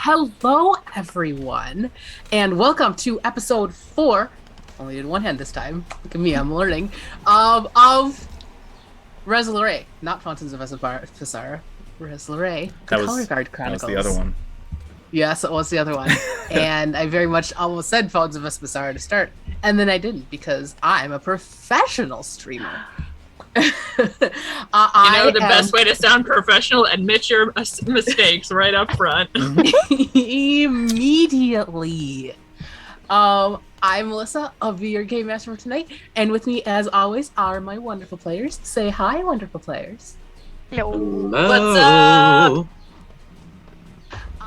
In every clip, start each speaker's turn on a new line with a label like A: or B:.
A: Hello, everyone, and welcome to episode 4. Only in one hand this time. Look at me, I'm learning. Of Rhez, Lorei, not Fountains of Essar. Rhez, Lorei. The Color Guard Chronicles.
B: That was the other one.
A: Yes, it was the other one. And I very much almost said Fountains of Essar to start, and then I didn't because I'm a professional streamer.
C: The best way to sound professional, admit your mistakes right up front.
A: Immediately. I'm Melissa. I'll be your game master for tonight, and with me, as always, are my wonderful players. Say hi, wonderful players.
D: Hello.
C: What's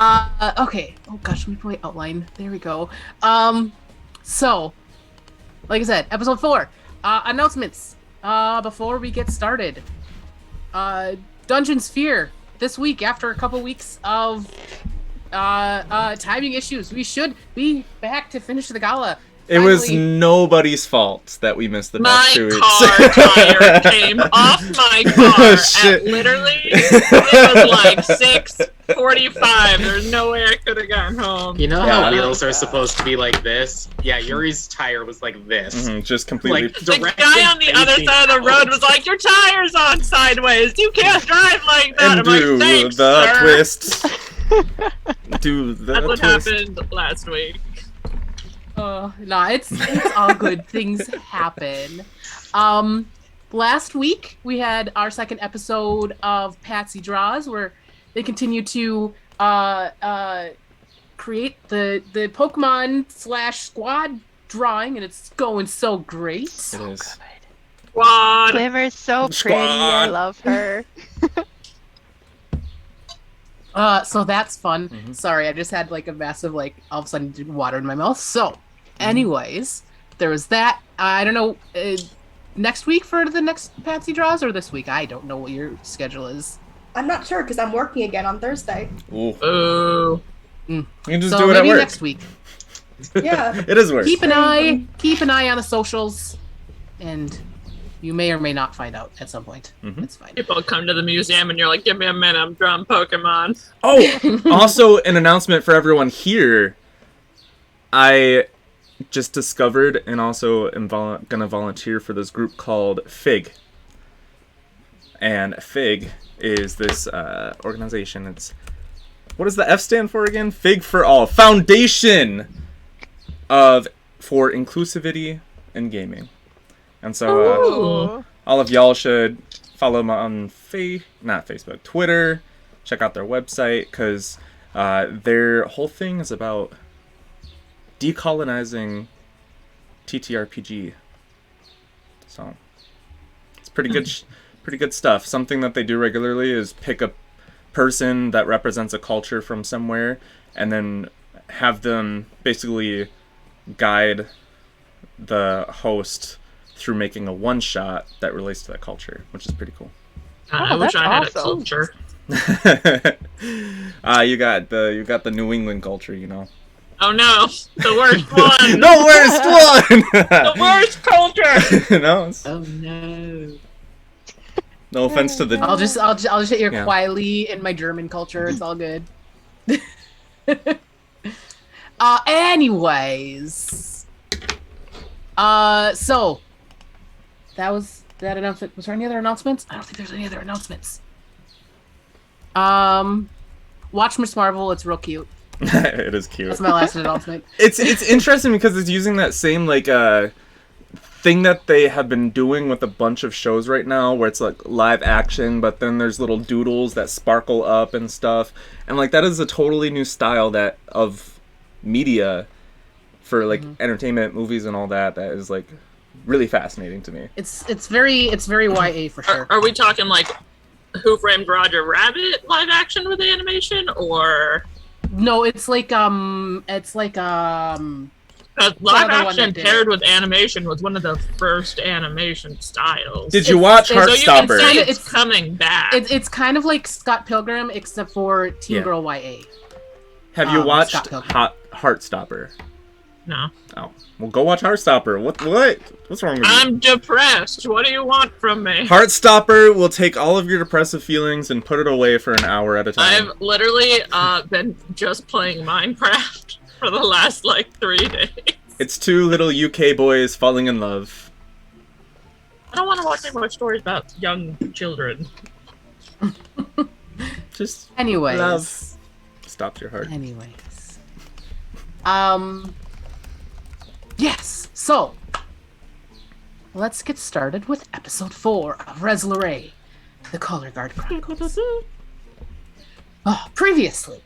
C: up?
A: Okay. Oh gosh, let me put my outline. There we go. So, like I said, episode 4. Announcements. Before we get started, Dungeon Sphere this week, after a couple weeks of timing issues, we should be back to finish the gala.
B: It was nobody's fault that we missed the past 2 weeks.
C: My car tire came off my car at literally, it was like 6:45. There's no way I could have gotten home.
E: You know how wheels are supposed to be like this? Yeah, Yuri's tire was like this.
B: Just completely...
E: Like,
C: the guy on the other side of the road was like, your tire's on sideways. You can't drive like that.
B: And
C: I'm
B: do
C: like, thanks,
B: the
C: sir.
B: twist. Do the
C: That's what
B: twist.
C: happened last week.
A: No, it's all good. Things happen. Last week we had our second episode of Patsy Draws, where they continue to create the Pokemon / squad drawing, and it's going so great.
B: It is.
C: Squad.
D: Glimmer's so pretty. I love her.
A: So that's fun.
B: Mhm.
A: Sorry, I just had like a massive all of a sudden water in my mouth. So, anyways, there was that. I don't know. Next week for the next Patsy Draws, or this week? I don't know what your schedule is.
F: I'm not sure because I'm working again on Thursday.
B: Ooh.
C: Ooh.
B: You can just
A: So
B: do it at
A: maybe
B: work.
A: next week.
F: Yeah.
B: It is work.
A: Keep an eye on the socials, and you may or may not find out at some point.
B: Mhm.
A: It's fine.
C: People come to the museum and you're like, give me a minute, I'm drawing Pokemon.
B: Oh, also an announcement for everyone here. I just discovered and also am gonna volunteer for this group called FIG. And FIG is this organization. It's, what does the F stand for again? FIG for All. Foundation for Inclusivity in Gaming. And so
C: Ooh.
B: all of y'all should follow them on not Facebook, Twitter. Check out their website, because their whole thing is about decolonizing TTRPG. So it's pretty good, pretty good stuff. Something that they do regularly is pick a person that represents a culture from somewhere, and then have them basically guide the host through making a one-shot that relates to that culture, which is pretty cool.
C: I wish
D: that's
C: I had a
D: awesome.
C: culture.
B: You got the New England culture, you know.
C: Oh no, the worst one.
B: The worst one.
C: The worst culture.
B: No, it's,
C: Oh no.
B: no offense to the.
A: I'll just hit you
B: Yeah.
A: quietly in my German culture. It's all good. Anyways, so that was that announcement. Was there any other announcements? I don't think there's any other announcements. Watch Miss Marvel. It's real cute.
B: It is cute.
A: That's my last announcement.
B: It's interesting because it's using that same thing that they have been doing with a bunch of shows right now, where it's like live action, but then there's little doodles that sparkle up and stuff, and like that is a totally new style of media for like entertainment, movies, and all that. That is like really fascinating to me.
A: It's very YA for sure.
C: Are we talking like Who Framed Roger Rabbit live action with animation, or
A: No, it's like
C: live
A: other one
C: action
A: that did
C: paired with animation was one of the first animation styles.
B: Did you watch
A: it's-
C: so you can
B: Heartstopper?
C: say
A: It's-
C: it's coming back.
A: it's kind of like Scott Pilgrim except for Teen
B: Yeah.
A: Girl YA.
B: Have you watched
A: Scott Pilgrim.
B: Heartstopper?
C: No.
B: Oh, well, go watch Heartstopper. What's wrong with you?
C: I'm depressed. What do you want from me?
B: Heartstopper will take all of your depressive feelings and put it away for an hour at a time.
C: I've literally been just playing Minecraft for the last, 3 days.
B: It's 2 little UK boys falling in love.
C: I don't want to watch any more stories about young children.
B: Just
A: Anyways.
B: love stops your heart.
A: Anyways. Yes, so let's get started with episode 4 of Rhez Lorei, the Color Guard Chronicles. Previously,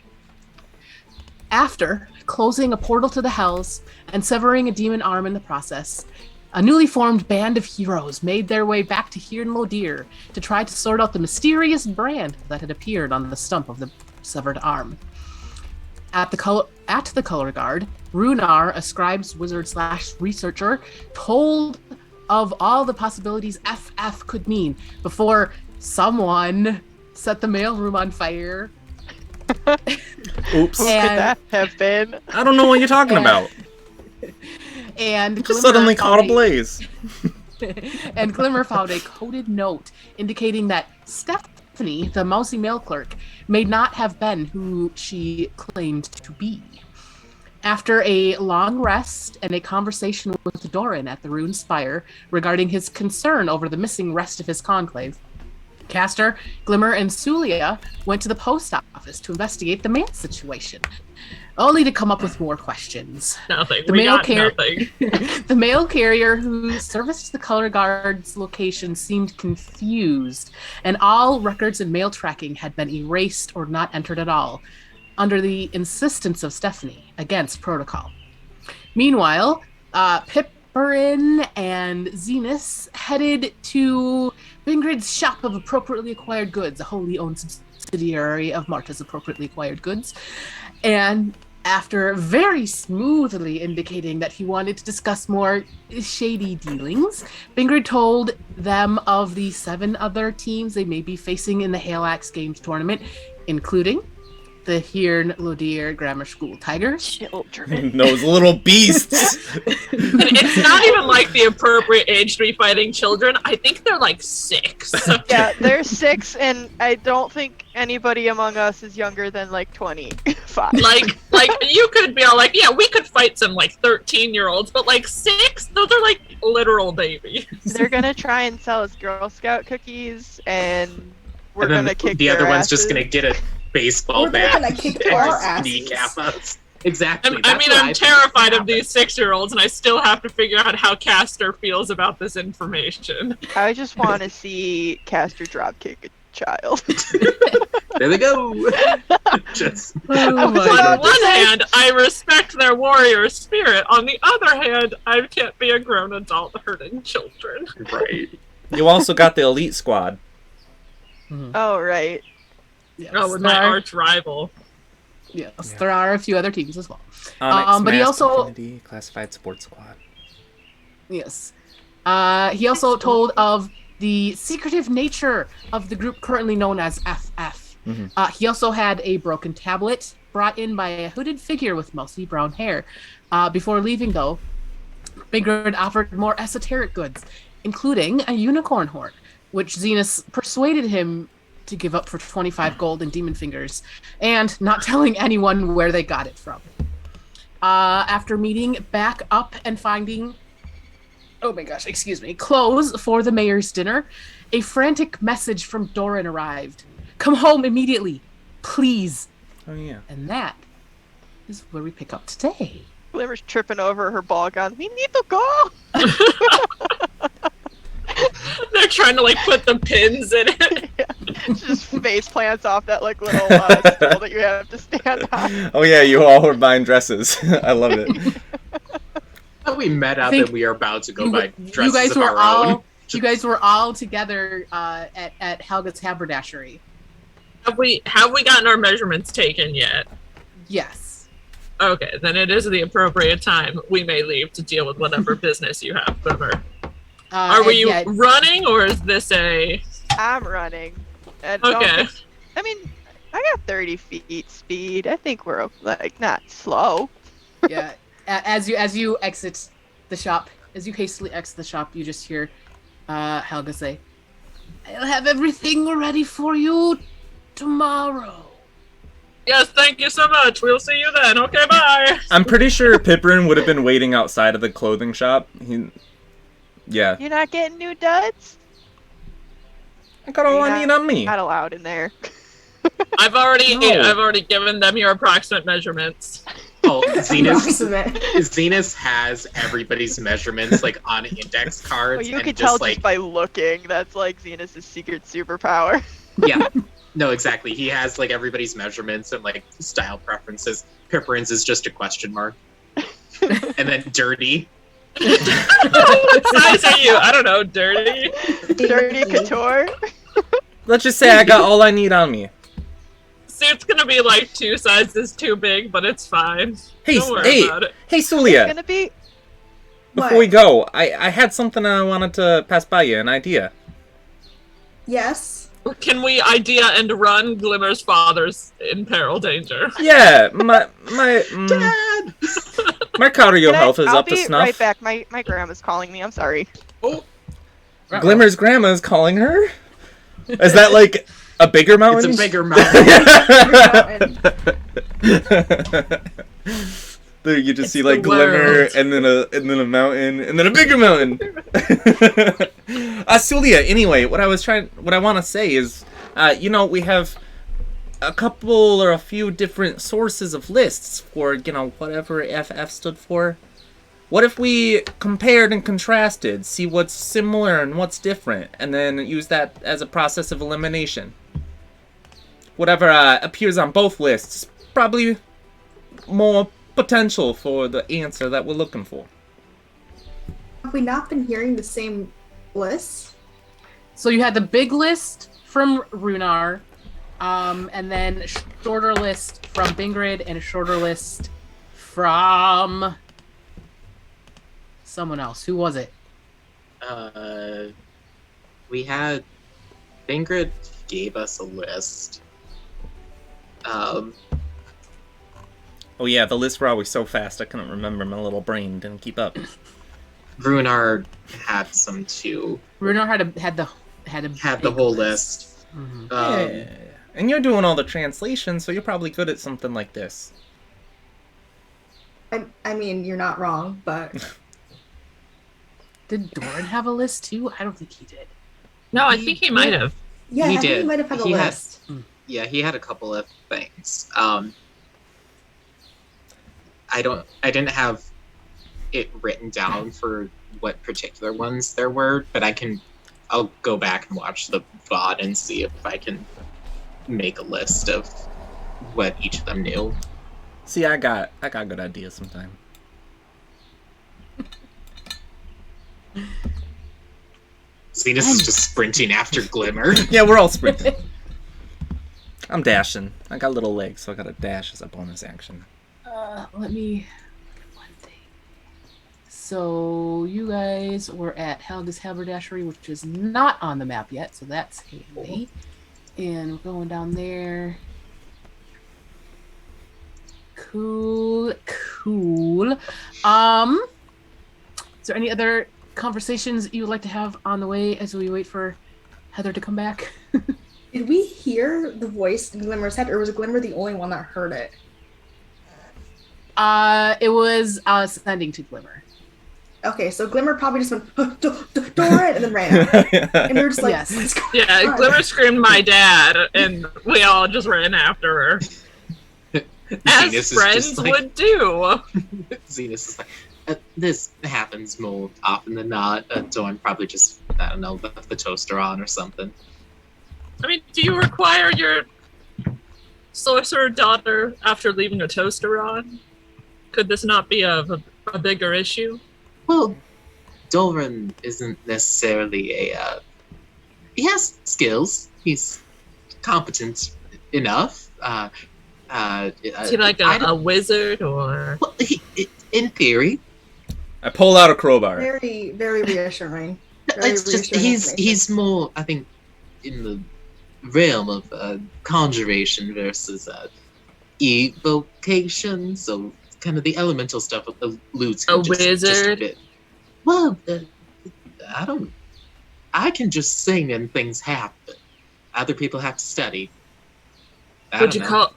A: after closing a portal to the Hells and severing a demon arm in the process, a newly formed band of heroes made their way back to Hirn Lodir to try to sort out the mysterious brand that had appeared on the stump of the severed arm. At the Color Guard, Runar, a scribe's wizard/researcher, told of all the possibilities FF could mean before someone set the mailroom on fire.
B: Oops.
D: Who could that have been?
B: I don't know what you're talking about.
A: And
B: Just
A: Glimmer
B: suddenly caught a
A: found
B: blaze.
A: And Glimmer found a coded note indicating that Stephanie, the mousy mail clerk, may not have been who she claimed to be. After a long rest and a conversation with Doran at the Rune Spire regarding his concern over the missing rest of his conclave, Castor, Glimmer, and Suliya went to the post office to investigate the mail situation, only to come up with more questions.
C: Nothing.
A: The
C: Nothing.
A: The mail carrier who serviced the Color Guard's location seemed confused, and all records and mail tracking had been erased or not entered at all, under the insistence of Stephanie, against protocol. Meanwhile, Pipperin and Zenus headed to Bingrid's shop of appropriately acquired goods, a wholly owned subsidiary of Marta's appropriately acquired goods, and after very smoothly indicating that he wanted to discuss more shady dealings, Bingrid told them of the 7 other teams they may be facing in the Halax Games tournament, including the Hirn Lodir Grammar School Tigers.
D: Children.
B: Those little beasts.
C: And it's not even the appropriate age to be fighting children. I think they're 6.
D: Yeah, they're 6, and I don't think anybody among us is younger than 25.
C: You could be all yeah, we could fight some 13-year-olds, but 6, those are literal babies.
D: They're gonna try and sell us Girl Scout cookies, and we're
E: And then
D: gonna kick
E: the
D: their
E: other one's
D: asses.
E: just gonna get a baseball
F: Or they're
E: bat
F: gonna kick
E: and
F: our
E: just
F: asses.
E: kneecap us. Exactly.
C: I'm
E: that's what I think
C: terrified of
E: happened.
C: these 6-year-olds, and I still have to figure out how Castor feels about this information.
D: I just want to see Castor dropkick a child.
E: There they go. Just
A: Oh my
C: On
A: God.
C: one hand, I respect their warrior spirit. On the other hand, I can't be a grown adult hurting children.
E: right.
B: You also got the elite squad.
D: Oh, right.
A: Yes,
C: Oh, with
A: there
C: my
A: are-
C: arch rival.
A: Yes, there are a few other teams as well.
B: Onyx,
A: But he
B: Masked
A: also-
B: Affinity, Classified Sports Squad.
A: Yes. He also told of the secretive nature of the group currently known as FF. He also had a broken tablet brought in by a hooded figure with mousy brown hair. Before leaving, though, Bingrid offered more esoteric goods, including a unicorn horn, which Zenus persuaded him to give up for 25 gold and demon fingers, and not telling anyone where they got it from. After meeting back up and finding, oh my gosh, excuse me, clothes for the mayor's dinner, a frantic message from Doran arrived. Come home immediately, please.
B: Oh, yeah.
A: And that is where we pick up today.
D: Glimmer's tripping over her ball gun. We need to go!
C: They're trying to put the pins in it.
D: Just face plants off that little stool that you have to stand on.
B: Oh, yeah, you all were buying dresses. I love it.
E: But we met up
A: think
E: and we are about to go
A: You,
E: buy
A: you
E: dresses
A: guys
E: of
A: were
E: our
A: all
E: own.
A: you guys were all together at Helga's haberdashery.
C: Have we gotten our measurements taken yet?
A: Yes.
C: Okay, then it is the appropriate time. We may leave to deal with whatever business you have, Glimmer. Are
A: and
C: we
A: yet-
C: running, or is this a...
D: I'm running. I don't
C: Okay.
D: think- I mean, I got 30 feet speed. I think we're not slow.
A: Yeah. As you exit the shop, as you hastily exit the shop, you just hear Helga say, "I'll have everything ready for you tomorrow."
C: Yes, thank you so much. We'll see you then. Okay, bye.
B: I'm pretty sure Pipperin would have been waiting outside of the clothing shop. Yeah.
D: You're not getting new duds?
B: I got all I need on me.
D: Not allowed in there.
C: I've already
B: No.
C: given them your approximate measurements.
E: Oh, Zenus.
F: Approximate.
E: Zenus has everybody's measurements like on index cards.
D: Well, you
E: and
D: could
E: just
D: tell
E: like
D: just by looking. That's like Zenus' secret superpower.
E: yeah. No, exactly. He has like everybody's measurements and like style preferences. Pipperin's is just a question mark. And then dirty.
C: What size are you? I don't know, dirty.
D: Dirty couture.
B: Let's just say I got all I need on me.
C: Suit's gonna be like 2 sizes too big, but it's fine.
B: Hey,
C: Don't worry about it.
B: hey,
D: It's
B: Suliya.
D: gonna be.
B: Before we go, I had something I wanted to pass by you, an idea.
F: Yes.
C: Can we idea and run Glimmer's father's in peril danger?
B: Yeah, my
E: Dad!
B: my cardio
D: Can I-
B: health is
D: I'll
B: up to
D: be
B: snuff.
D: right back. My grandma's calling me. I'm sorry.
B: Glimmer's grandma is calling her. Is that like a bigger mountain?
E: It's a bigger mountain.
B: There you just
A: It's
B: see like
A: the
B: Glimmer
A: world.
B: and then a mountain and then a bigger mountain. Suliya, anyway, what I want to say is, we have a couple or a few different sources of lists for, whatever FF stood for. What if we compared and contrasted, see what's similar and what's different, and then use that as a process of elimination? Whatever appears on both lists, probably more potential for the answer that we're looking for.
F: Have we not been hearing the same lists?
A: So you had the big list from Runar, and then a shorter list from Bingrid, and a shorter list from someone else. Who was it?
E: We had Ingrid gave us a list.
B: Oh yeah, the lists were always so fast I couldn't remember. My little brain didn't keep up.
E: Runar had some too.
A: Runar had the
E: Had the whole list.
A: Mhm.
B: Yeah. And you're doing all the translation, so you're probably good at something like this.
F: I mean, you're not wrong, but
A: Did Doran have a list too? I don't think he did.
C: No, I think he might have.
F: yeah,
E: He
F: I think
E: did.
F: you might have had a
E: He had-
F: list.
E: Yeah, he had a couple of things. I didn't have it written down for what particular ones there were, but I'll go back and watch the VOD and see if I can make a list of what each of them knew.
B: See, I got good ideas sometime.
E: Zenus is just sprinting after Glimmer.
B: Yeah, we're all sprinting. I'm dashing. I got little legs, so I got a dash as a bonus action.
A: Let me get one thing. So you guys were at Helga's Haberdashery, which is not on the map yet, so that's handy. And we're going down there. Cool. Is there any other conversations you would like to have on the way as we wait for Heather to come back?
F: Did we hear the voice in Glimmer's head, or was Glimmer the only one that heard it?
A: It was sending to Glimmer.
F: Okay, so Glimmer probably just went, Doran, and then ran. And we were just like,
A: Yes.
F: "What's going
C: Yeah,
F: on?"
C: Glimmer screamed my dad, and we all just ran after her. As
E: Zenus is
C: friends
E: just like-
C: would do.
E: Zenus is like, this happens more often than not. Doran probably just, I don't know, left the toaster on or something.
C: I mean, do you require your sorcerer daughter after leaving a toaster on? Could this not be a bigger issue?
E: Well, Doran isn't necessarily he has skills. He's competent enough.
C: Is he like
E: I don't-
C: a wizard or?
E: Well, in theory,
B: I pull out a crowbar.
F: Very, very reassuring. Very
E: it's just
F: reassuring
E: he's
F: information.
E: more, I think, in the realm of conjuration versus evocation. So kind of the elemental stuff alludes
C: A
E: to just a
C: wizard?
E: bit. Well, I can just sing and things happen. Other people have to study.
C: Would you call?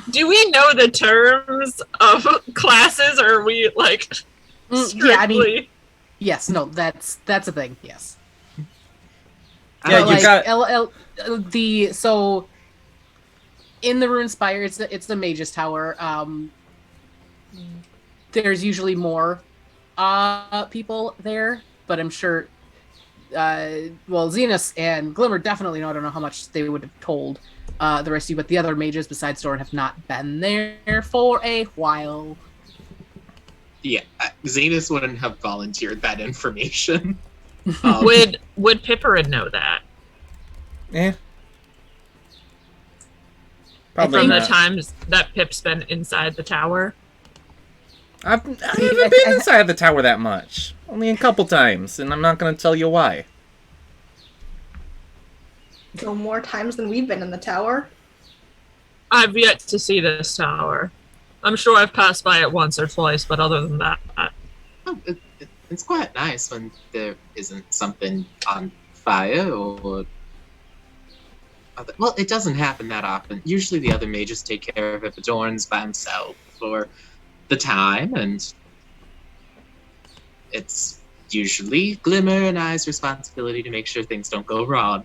C: Do we know the terms of classes, or are we like strictly?
A: Yeah, I mean, yes, no, that's a thing. Yes.
B: Yeah,
A: But,
B: you got
A: so in the Rune Spire, it's the Mage's Tower. There's usually more people there, but I'm sure. Zenus and Glimmer definitely know. I don't know how much they would have told the rest of you, but the other mages besides Doran have not been there for a while.
E: Yeah, Zenus wouldn't have volunteered that information.
C: Would Pipperin know that?
B: Probably
C: From
B: not.
C: the times that Pip's been inside the tower?
B: I haven't been inside the tower that much. Only a couple times, and I'm not going to tell you why.
F: So more times than we've been in the tower.
C: I've yet to see this tower. I'm sure I've passed by it once or twice, but other than that...
E: Oh, it's quite nice when there isn't something on fire or... Well, it doesn't happen that often. Usually the other mages take care of it, but Doran's by himself for the time, and it's usually Glimmer and I's responsibility to make sure things don't go wrong.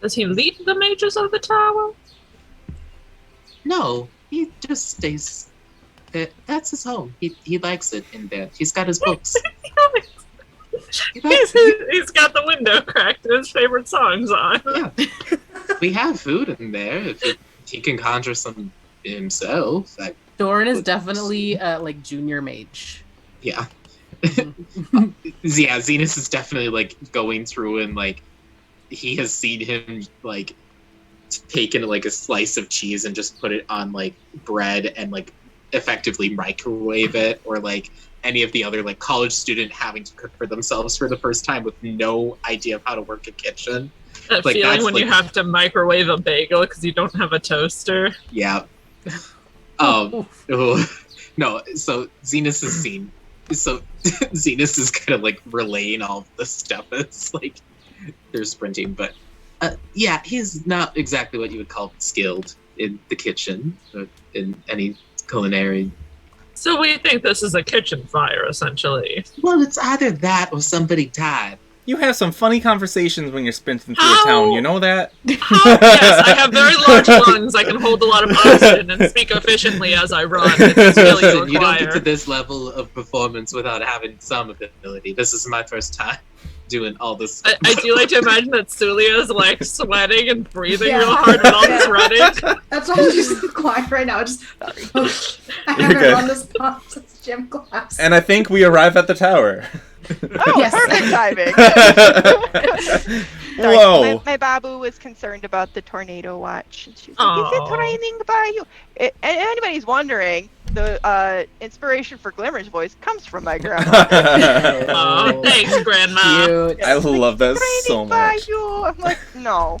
C: Does he lead the mages of the tower?
E: No, he just stays there. That's his home. He likes it in there. He's got his books.
C: He's got the window cracked and his favorite songs on.
E: Yeah. We have food in there. If he can conjure some himself.
A: Doran is definitely like junior mage.
E: Yeah. Yeah, Zenus is definitely like going through and like he has seen him like taken like a slice of cheese and just put it on like bread and like effectively microwave it, or like any of the other like college student having to cook for themselves for the first time with no idea of how to work a kitchen.
C: That
E: Like,
C: feeling
E: that's,
C: when
E: like-
C: you have to microwave a bagel because you don't have a toaster.
E: Yeah. No, so Zenus is seen. So Zenus is kind of like relaying all of the stuff. It's like they're sprinting, but yeah, he's not exactly what you would call skilled in the kitchen or in any culinary.
C: So we think this is a kitchen fire, essentially.
E: Well, it's either that or somebody died.
B: You have some funny conversations when you're sprinting through
C: How?
B: a town, you know that?
C: Yes, I have very large lungs. I can hold a lot of oxygen and speak efficiently as I run. It's really
E: Listen, you don't get to
C: required.
E: this level of performance without having some ability. This is my first time doing all this stuff.
C: I do like to imagine that Suliya is like sweating and breathing
F: Yeah.
C: real hard while
F: Yeah.
C: he's running.
F: That's all she's quiet right now. Just I
B: You're
F: haven't
B: good.
F: run this class since gym class.
B: And I think we arrive at the tower.
D: Oh,
A: Yes.
D: perfect timing. Sorry,
B: Whoa.
D: My babu was concerned about the tornado watch. And she was like, is
C: Aw.
D: it raining by you? And anybody's wondering, the inspiration for Glimmer's voice comes from my grandma.
C: Aw, thanks, Grandma.
A: Cute.
B: I love that
D: Raining
B: so
D: by
B: much.
D: you. I'm like, no.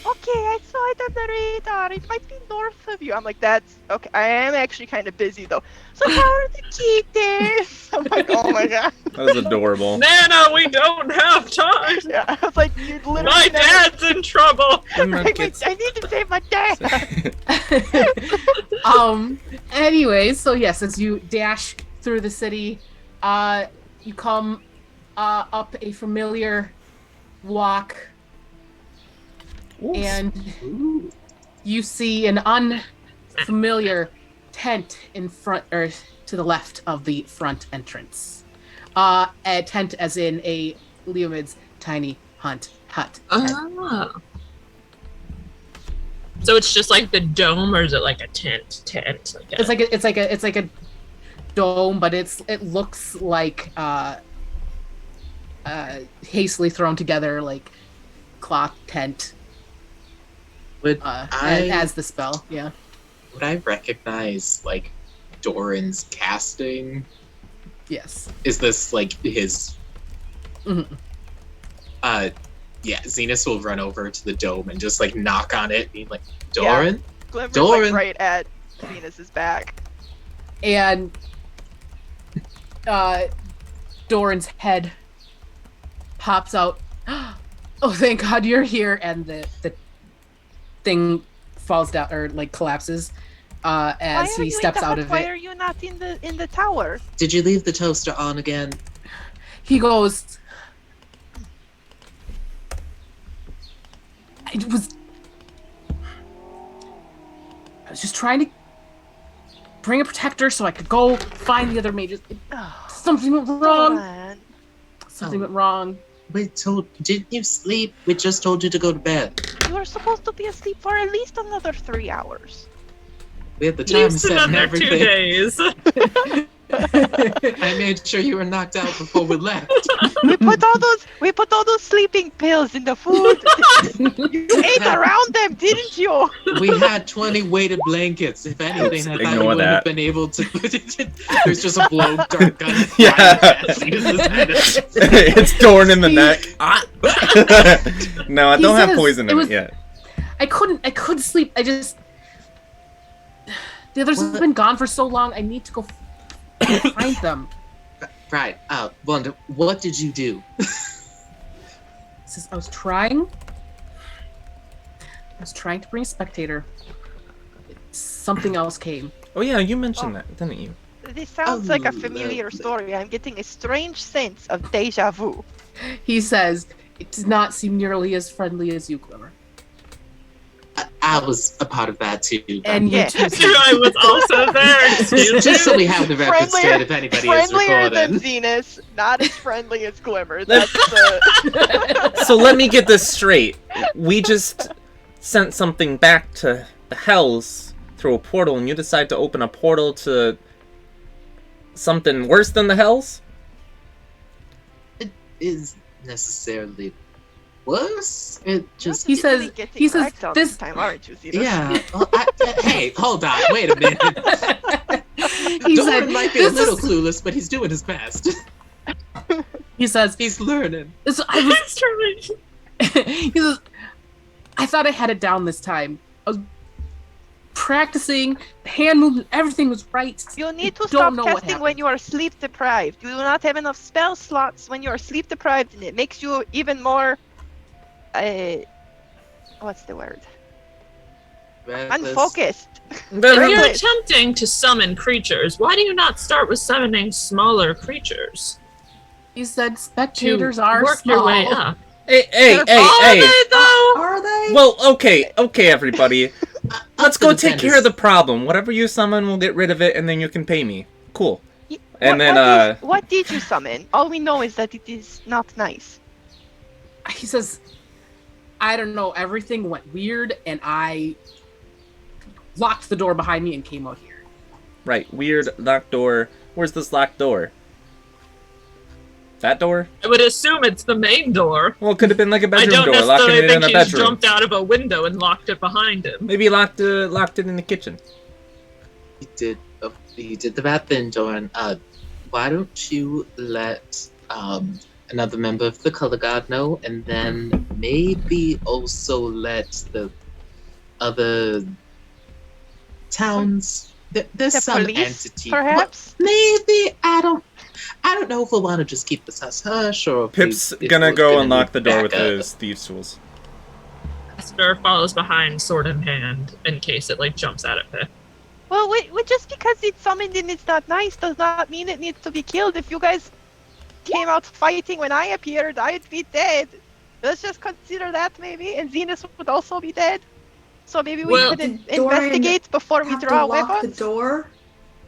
D: Okay, I saw it on the radar. It might be north of you. I'm like, that's okay. I am actually kind of busy though. So how are the kittens? I'm like, oh my god.
B: That was adorable.
C: Nana, we don't have time.
D: Yeah, I was like, you literally.
C: My
D: never-
C: dad's in trouble.
D: I need to save my dad.
A: Anyways, so yes, as you dash through the city, you come up a familiar walk, and you see an unfamiliar tent in front, or to the left of the front entrance. A tent as in a Leomid's tiny hut.
C: Oh. So it's just like the dome, or is it like a tent?
A: It's like a dome, but it looks like hastily thrown together like cloth tent
E: Would
A: as the spell. Yeah.
E: Would I recognize like Doran's casting?
A: Yes.
E: Is this like his?
A: Mhm.
E: Yeah. Zenus will run over to the dome and just like knock on it, being like, "Doran."
D: Glimmer's
E: Doran.
D: like right at Venus's back.
A: And Doran's head pops out. Oh, thank God you're here! And the thing falls down or like collapses as he steps out of
D: Why
A: it.
D: are you not in the tower?
E: Did you leave the toaster on again?
A: He goes. I was just trying to bring a protector so I could go find the other mages. Something went wrong.
D: Man.
A: Something went wrong.
E: Didn't you sleep? We just told you to go to bed.
D: You were supposed to be asleep for at least another 3 hours.
E: We had the
C: You
E: time
C: stood
E: set and
C: under 2
E: everything.
C: days.
E: I made sure you were knocked out before we left.
D: We put all those sleeping pills in the food. You ate around them, didn't you?
E: We had 20 weighted blankets. If anything, I thought you
B: Ignore
E: wouldn't have
B: that.
E: been able to. There's just a blow dart gun.
B: Yeah. It's Doran in the neck. No, I
A: He
B: don't have
A: says
B: poison
A: it
B: in
A: was-
B: it yet.
A: I couldn't sleep. The others have been gone for so long. I need to go find them.
E: Right. Wanda, what did you do?
A: Says I was trying to bring a spectator. Something else came.
B: Oh yeah, you mentioned that, didn't you?
D: This sounds like a
E: Oh,
D: familiar
E: lovely.
D: story. I'm getting a strange sense of deja vu.
A: He says it does not seem nearly as friendly as you, Glimmer.
E: I was a part of that too. But
A: And you
D: Yeah.
A: too.
C: I was also there. Excuse
E: just so
C: me.
E: we have the record straight if anybody is
D: friendlier than
E: recording.
D: Zenus, not as friendly as Glimmer. That's the...
B: So let me get this straight. We just sent something back to the Hells through a portal, and you decide to open a portal to something worse than the Hells?
E: Is necessarily worse. It just
A: He says-
D: Really getting
A: he says
D: wrecked all
A: this-
D: the time, aren't you, Zenus?
E: yeah. Well, hey, hold on, wait a minute.
A: He
E: Doran
A: said,
E: might be a
A: "This
E: little
A: is-"
E: clueless, but he's doing his best.
A: He says,
E: He's learning.
A: I was
C: It's true.
A: he says, I thought I had it down this time. I was practicing, the hand movement, everything was right.
D: You need to
A: Don't
D: stop
A: know what
D: casting when
A: happened.
D: you are sleep deprived. You do not have enough spell slots when you are sleep deprived, and it makes you even more. What's the word? Unfocused.
C: If you're
D: Reckless.
C: attempting to summon creatures, why do you not start with summoning smaller creatures?
A: He said
C: To
A: spectators are
C: work
A: small.
C: your way up.
B: Hey,
C: Are they though?
F: Are they?
B: Well, okay, everybody. Let's go take care of the problem. Whatever you summon, we'll get rid of it, and then you can pay me. Cool. And then,
D: what did you summon? All we know is that it is not nice.
A: He says, I don't know, everything went weird, and I locked the door behind me and came out here.
B: Right, weird locked door. Where's this locked door? That door?
C: I would assume it's the main door.
B: Well, it could have been like a
C: I
B: bedroom
C: don't
B: door, locking
C: necessarily
B: it in
C: think
B: a
C: he's
B: bedroom.
C: jumped out of a window and locked it behind him.
B: Maybe locked it in the kitchen.
E: You did the bad thing, Doran. Why don't you let another member of the Color Guard know, and then maybe also let the other towns. There's
D: The
E: some
D: police,
E: entity.
D: perhaps?
E: Maybe I don't know if we'll want to just keep this hush hush or if
B: Pip's
E: if
B: gonna
E: we're
B: go
E: gonna
B: unlock
E: need
B: the door with
E: backup.
B: his thieves' tools.
C: Castor follows behind, sword in hand, in case it jumps out at Pip.
D: Well, wait, just because it's summoned and it's not nice does not mean it needs to be killed. If you guys came out fighting when I appeared, I'd be dead. Let's just consider that maybe, and Zenus would also be dead. So maybe we
C: Well,
D: could
F: did Doran
D: investigate before we
F: Have
D: draw
F: to lock
D: weapons.
F: the door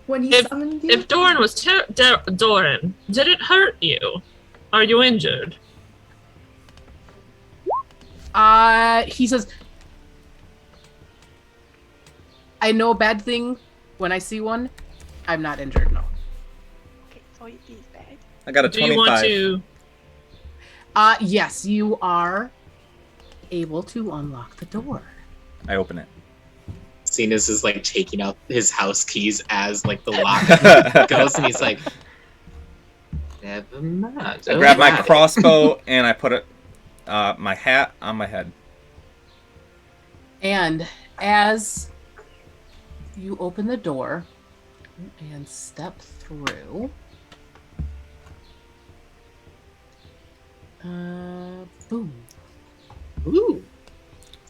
F: when he
C: If-
F: summoned you?
C: If Doran was Doran, did it hurt you? Are you injured?
A: He says, I know a bad thing when I see one. I'm not injured, no.
D: Okay, so it is bad.
B: I got a
C: Do you want
B: 25.
C: to?
A: Yes, you are able to unlock the door.
B: I open it.
E: Zenus is taking out his house keys as the lock goes, and he's like, "Never mind."
B: I grab my
E: Alright.
B: crossbow and I put it, my hat on my head.
A: And as you open the door, And step through. Boom.
E: Ooh.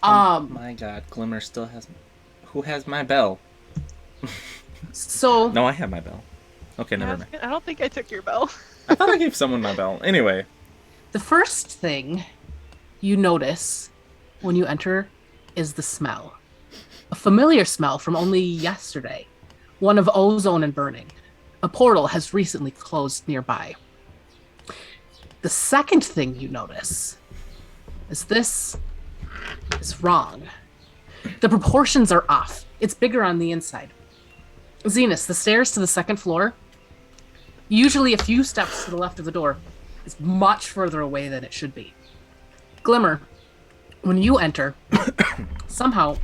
B: My God, Glimmer still has. Who has my bell?
A: So
B: No, I have my bell. Okay, never mind.
D: I don't think I took your bell.
B: I thought I gave someone my bell. Anyway.
A: the first thing you notice when you enter is the smell. A familiar smell from only yesterday. One of ozone and burning. A portal has recently closed nearby. The second thing you notice is this is wrong. The proportions are off. It's bigger on the inside. Zenus, the stairs to the second floor, usually a few steps to the left of the door, is much further away than it should be. Glimmer, when you enter, somehow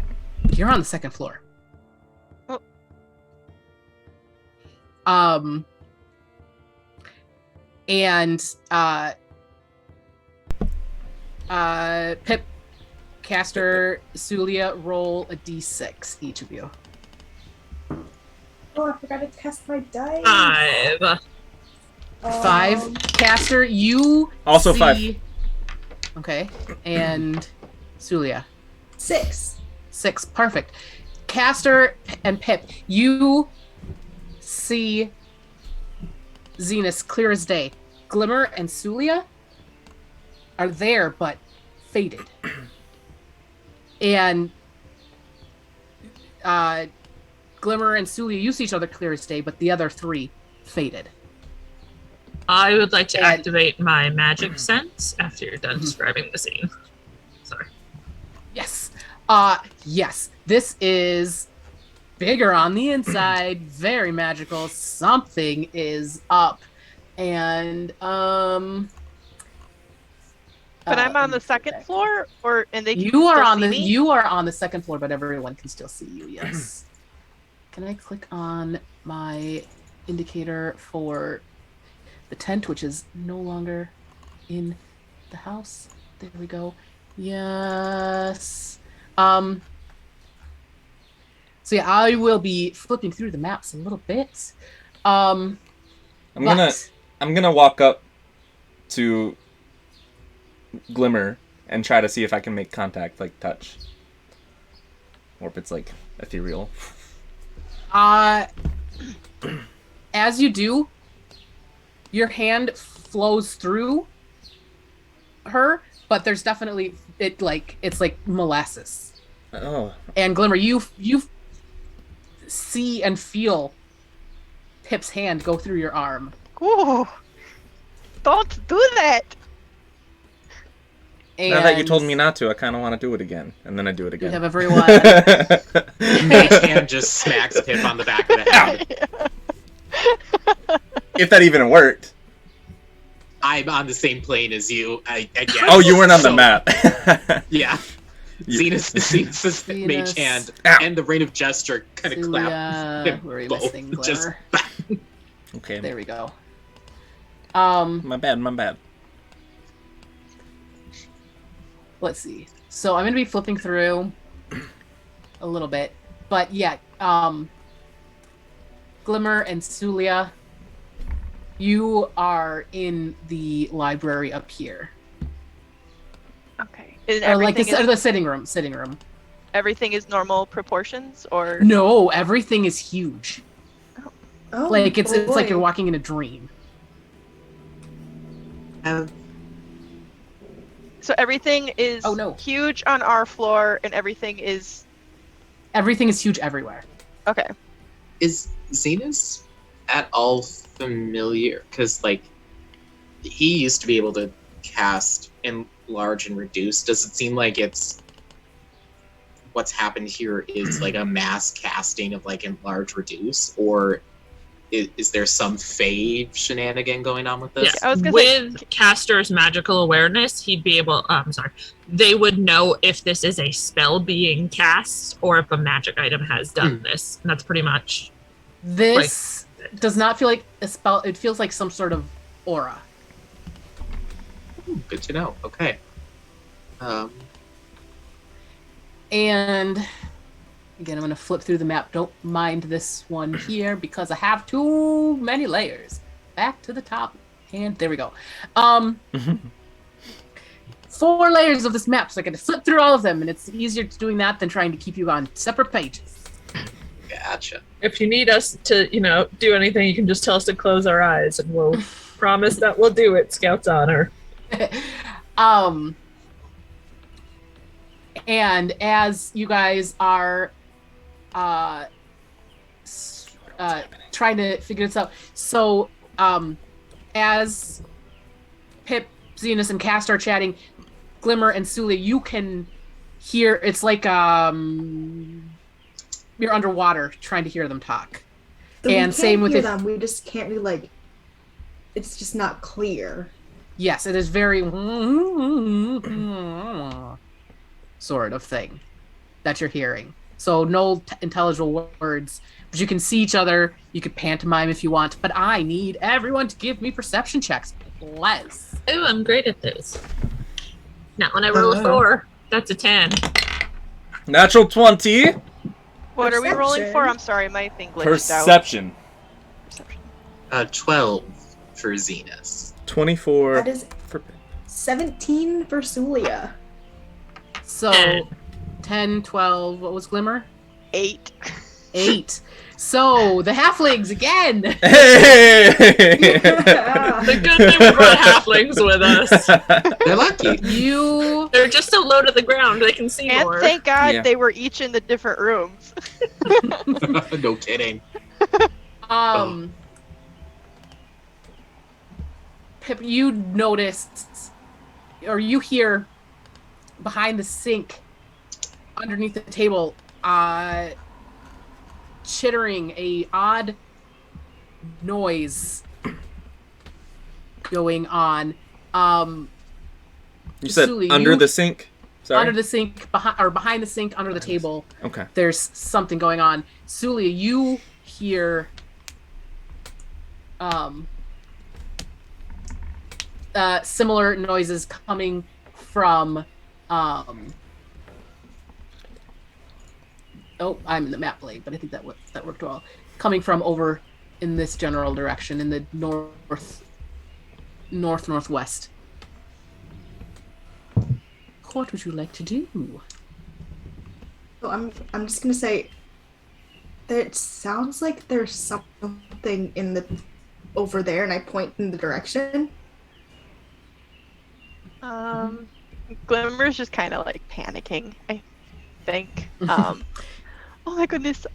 A: you're on the second floor.
D: Oh.
A: And Pip, Castor, Suliya, roll a d6, each of you.
F: Oh, I forgot to test my dice.
C: 5.
A: 5. Castor, you
B: Also
A: see... 5. Okay. And Suliya.
F: 6.
A: 6. Perfect. Castor and Pip, you see Zenus clear as day. Glimmer and Suliya are there, but faded. And Glimmer and Suliya, you see each other clear as day, but the other 3 faded.
C: I would like to activate my magic sense after you're done describing the scene. Sorry.
A: Yes. Yes. This is bigger on the inside, very magical. Something is up. And
D: But I'm on the second floor, and they can
A: you are
D: still
A: on
D: see
A: the
D: me?
A: you are on the second floor, but everyone can still see you. Yes. Can I click on my indicator for the tent, which is no longer in the house? There we go. Yes. So yeah, I will be flipping through the maps a little bit.
B: I'm gonna walk up to Glimmer and try to see if I can make contact, like touch, or if it's like ethereal.
A: As you do, your hand flows through her, but there's definitely it's like molasses.
B: Oh.
A: And Glimmer, you see and feel Pip's hand go through your arm.
D: Ooh, don't do that.
A: And
B: Now that you told me not to, I kind of want to do it again, and then I do it
A: you
B: again.
A: have everyone.
E: Mage hand just smacks Pip on the back of the head.
B: If that even worked.
E: I'm on the same plane as you, I guess.
B: Oh, you weren't on the
E: So,
B: map.
E: Yeah. Zenus' mage hand and the rain of gesture kind of clap.
A: Suliya, where are you missing Glimmer?
E: Just
B: Okay.
A: There we go.
B: My bad.
A: Let's see. So I'm gonna be flipping through a little bit, but yeah, Glimmer and Suliya, you are in the library up here,
D: Okay. Is
A: or like
D: everything
A: the sitting room.
D: everything is normal proportions, or
A: No, everything is huge.
F: Oh,
A: Like it's like
F: boy.
A: you're walking in a dream.
D: so everything is
A: Oh, no.
D: huge on our floor, and everything is
A: Everything is huge everywhere.
D: okay.
E: Is Zenus at all familiar? Because, like, he used to be able to cast enlarge and reduce. Does it seem like it's what's happened here is like a mass casting of like enlarge reduce, or is there some fade shenanigan going on with this?
C: Yeah.
D: I was gonna say-
C: With Castor's magical awareness, he'd be able. They would know if this is a spell being cast or if a magic item has done this. And that's pretty much.
A: This does not feel like a spell. It feels like some sort of aura.
E: Ooh, good to know. Okay.
A: And Again, I'm going to flip through the map. Don't mind this one here because I have too many layers. Back to the top. And there we go. 4 layers of this map, so I get to flip through all of them, and it's easier doing that than trying to keep you on separate pages.
E: Gotcha.
C: If you need us to, do anything, you can just tell us to close our eyes, and we'll promise that we'll do it. Scout's honor.
A: And as you guys are trying to figure this out, so as Pip, Zenus, and Castor are chatting, Glimmer and Suliya, you can hear, it's like you're underwater trying to hear them talk.
F: So
A: and same with
F: them. We just can't really it's just not clear.
A: Yes, it is very sort of thing that you're hearing. So no intelligible words, but you can see each other. You could pantomime if you want, but I need everyone to give me perception checks. Less.
C: Oh, I'm great at those. Not when I roll a 4. That's a 10.
B: Natural 20.
D: What are we rolling
F: Perception.
D: for? I'm sorry, my thing glitched
B: Perception.
D: out.
E: 12 for Zenus.
B: 24
F: That is
B: for
F: 17 for Suliya.
A: So 10, 12, what was Glimmer?
D: 8.
A: 8. So the halflings again.
B: Hey!
C: The good thing we brought halflings with us.
E: They're lucky.
C: They're just so low to the ground, they can see
D: And
C: more.
D: thank God
B: Yeah.
D: they were each in the different rooms.
E: No kidding.
A: Pip, you noticed, or you hear behind the sink, underneath the table, chittering, a odd noise going on.
B: You said
A: Suliya,
B: under the sink? Sorry?
A: Under the sink, behind the sink, under the table.
B: Okay.
A: There's something going on. Suliya, you hear similar noises coming from I'm in the map blade, but I think that worked well. Coming from over in this general direction, in the northwest. What would you like to do?
F: So I'm just gonna say that it sounds like there's something in the over there, and I point in the direction.
D: Glimmer's just kind of like panicking, I think. Oh my goodness.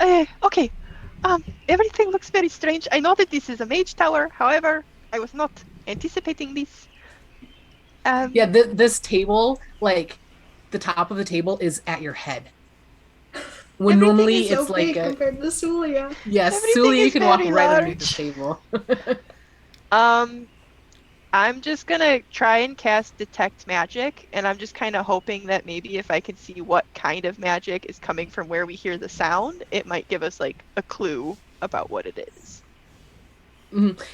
D: Okay. Everything looks very strange. I know that this is a mage tower. However, I was not anticipating this.
A: Yeah, this table, like the top of the table, is at your head. When
F: Everything
A: normally
F: is so
A: it's like
F: big compared to Suliya.
A: yes,
D: Everything
A: Suliya, you
D: is
A: can walk
D: very
A: right
D: large.
A: underneath the table.
D: I'm just gonna try and cast detect magic, and I'm just kind of hoping that maybe if I can see what kind of magic is coming from where we hear the sound, it might give us like a clue about what it is.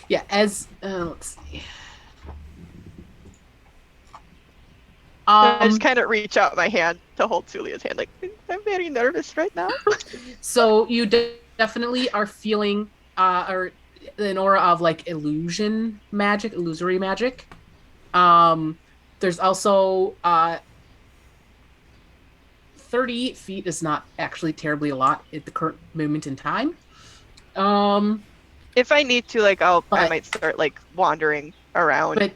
A: Yeah, as let's see.
D: I just kind of reach out my hand to hold Suliya's hand, like, I'm very nervous right now.
A: So you definitely are feeling or an aura of like illusory magic. There's also 38 feet is not actually terribly a lot at the current moment in time.
D: If I need to, like, I
A: But-
D: might start like wandering around.
A: But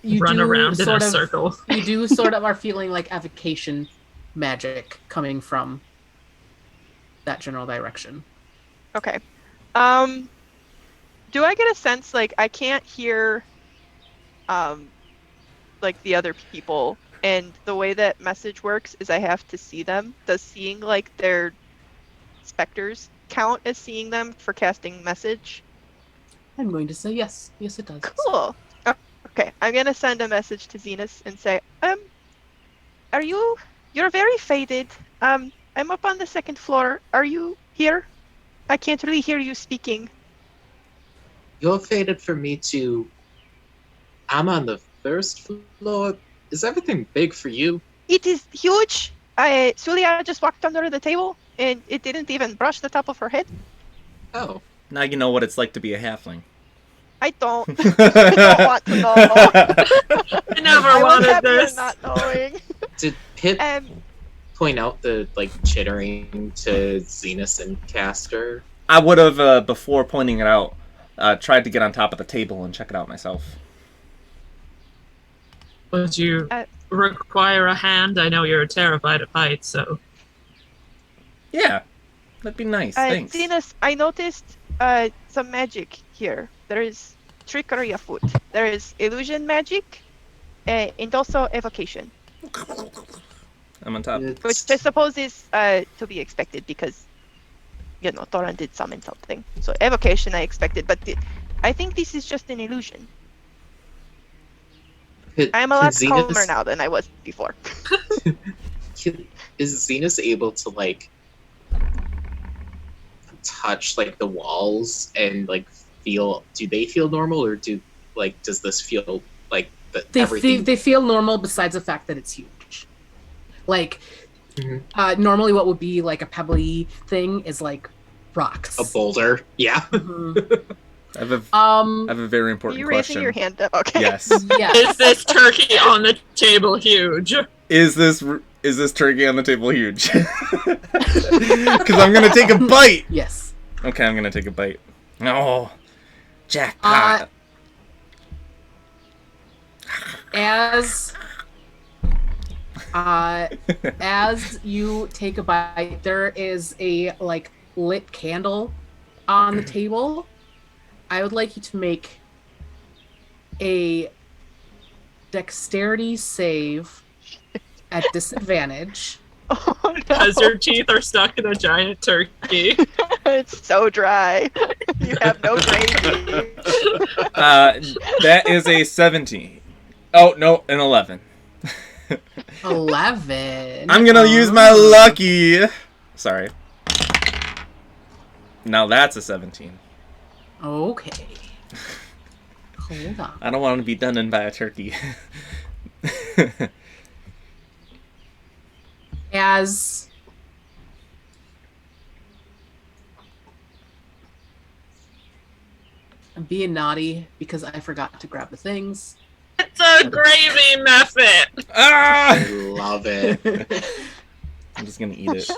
A: you
C: Run
A: do
C: around in
A: sort
C: a
A: of
C: circle.
A: you do sort of are feeling like evocation magic coming from that general direction.
D: Okay. Do I get a sense, like, I can't hear, like, the other people, and the way that message works is I have to see them. Does seeing, like, their specters count as seeing them for casting message?
A: I'm going to say yes. Yes, it does.
D: Cool. Okay, I'm gonna send a message to Zenus and say, you're very faded. I'm up on the 2nd floor. Are you here? I can't really hear you speaking.
E: You're faded for me too. I'm on the 1st floor. Is everything big for you?
D: It is huge. Suliya just walked under the table. And it didn't even brush the top of her head.
E: Oh.
B: Now you know what it's like to be a halfling.
D: I don't. I don't want to know.
C: I never
D: I was
C: wanted
D: happier
C: this.
D: not knowing.
E: Did Pip
D: And
E: point out the chittering to Zenus and Castor?
B: I would have, before pointing it out, tried to get on top of the table and check it out myself.
C: Would you
D: Uh,
C: require a hand? I know you're terrified of heights, so.
B: Yeah, that'd be nice. Thanks.
D: Zenus, I noticed some magic here. There is trickery afoot. There is illusion magic, and also evocation,
B: I'm on top.
D: which I suppose is to be expected because, Doran did summon something. So evocation I expected, but I think this is just an illusion. I'm a lot calmer now than I was before.
E: Is Zenus able to touch the walls and feel? Do they feel normal, or does this feel like that everything?
A: They feel normal besides the fact that it's huge. Normally what would be a pebbly thing is rocks.
E: A boulder, yeah.
A: Mhm.
B: I have a very
D: Are
B: important
D: you
B: question.
D: raising your hand up? Okay.
B: Yes.
A: Yes.
C: Is this turkey on the table huge?
B: Is this turkey on the table huge? Because I'm gonna take a bite.
A: Yes.
B: Okay, I'm gonna take a bite. Oh, jackpot.
A: As you take a bite, there is a lit candle on the table. I would like you to make a dexterity save at disadvantage.
D: Oh no.
C: Because your teeth are stuck in a giant turkey.
D: It's so dry. You have no gravy.
B: That is a 17. Oh no, an 11.
A: 11.
B: I'm gonna use my lucky. Sorry. Now that's a 17.
A: Okay. Hold on.
B: I don't want to be done in by a turkey.
A: As I'm being naughty because I forgot to grab the things.
C: It's a gravy method.
B: Ah!
E: I love it.
B: I'm just gonna eat it.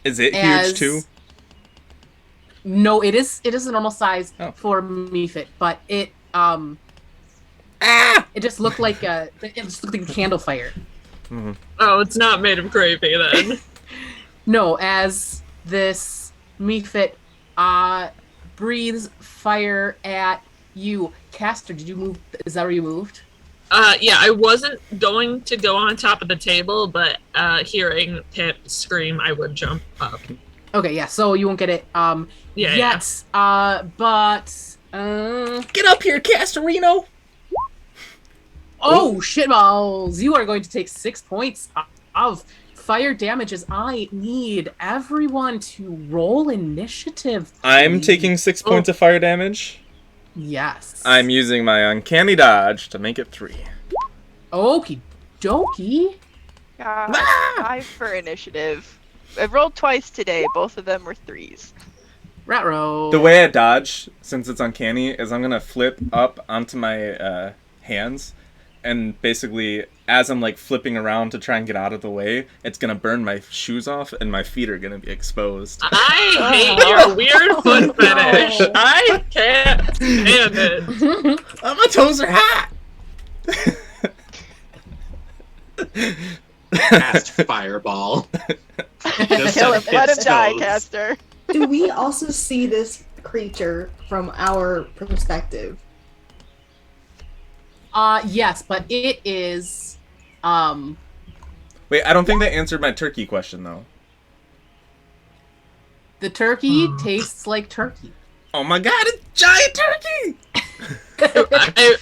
B: Is it
A: As-
B: huge too?
A: No, it is a normal size
B: Oh.
A: for Mephit, but it it just looked like a candle fire.
B: Mhm.
C: Oh, it's not made of gravy then.
A: No, as this Mephit breathes fire at you. Castor, did you move? Is that where you moved?
C: Yeah, I wasn't going to go on top of the table, but hearing Pip scream, I would jump up.
A: Okay, yeah, so you won't get it
C: Yeah,
A: yet. But
B: Get up here, Castorino!
A: oh shitballs! You are going to take 6 points of fire damage as I need everyone to roll initiative.
B: I'm
A: please.
B: taking 6 points of fire damage.
A: Yes.
B: I'm using my uncanny dodge to make it 3.
A: Okie dokie.
B: Ah!
D: 5 for initiative. I've rolled twice today. Both of them were 3s.
A: Rat roll.
B: The way I dodge, since it's uncanny, is I'm gonna flip up onto my hands, and basically, as I'm flipping around to try and get out of the way, it's gonna burn my shoes off, and my feet are gonna be exposed.
C: I hate your weird foot fetish.
A: No.
C: I can't stand it.
B: Oh, my toes are hot!
E: Cast fireball. Just
D: Kill him.
E: hit
D: Let him
E: his
D: die,
E: toes.
D: Castor.
F: Do we also see this creature from our perspective?
A: Yes, but it is
B: Wait, I don't think that answered my turkey question, though.
A: the turkey tastes like turkey.
B: Oh my god, it's giant turkey!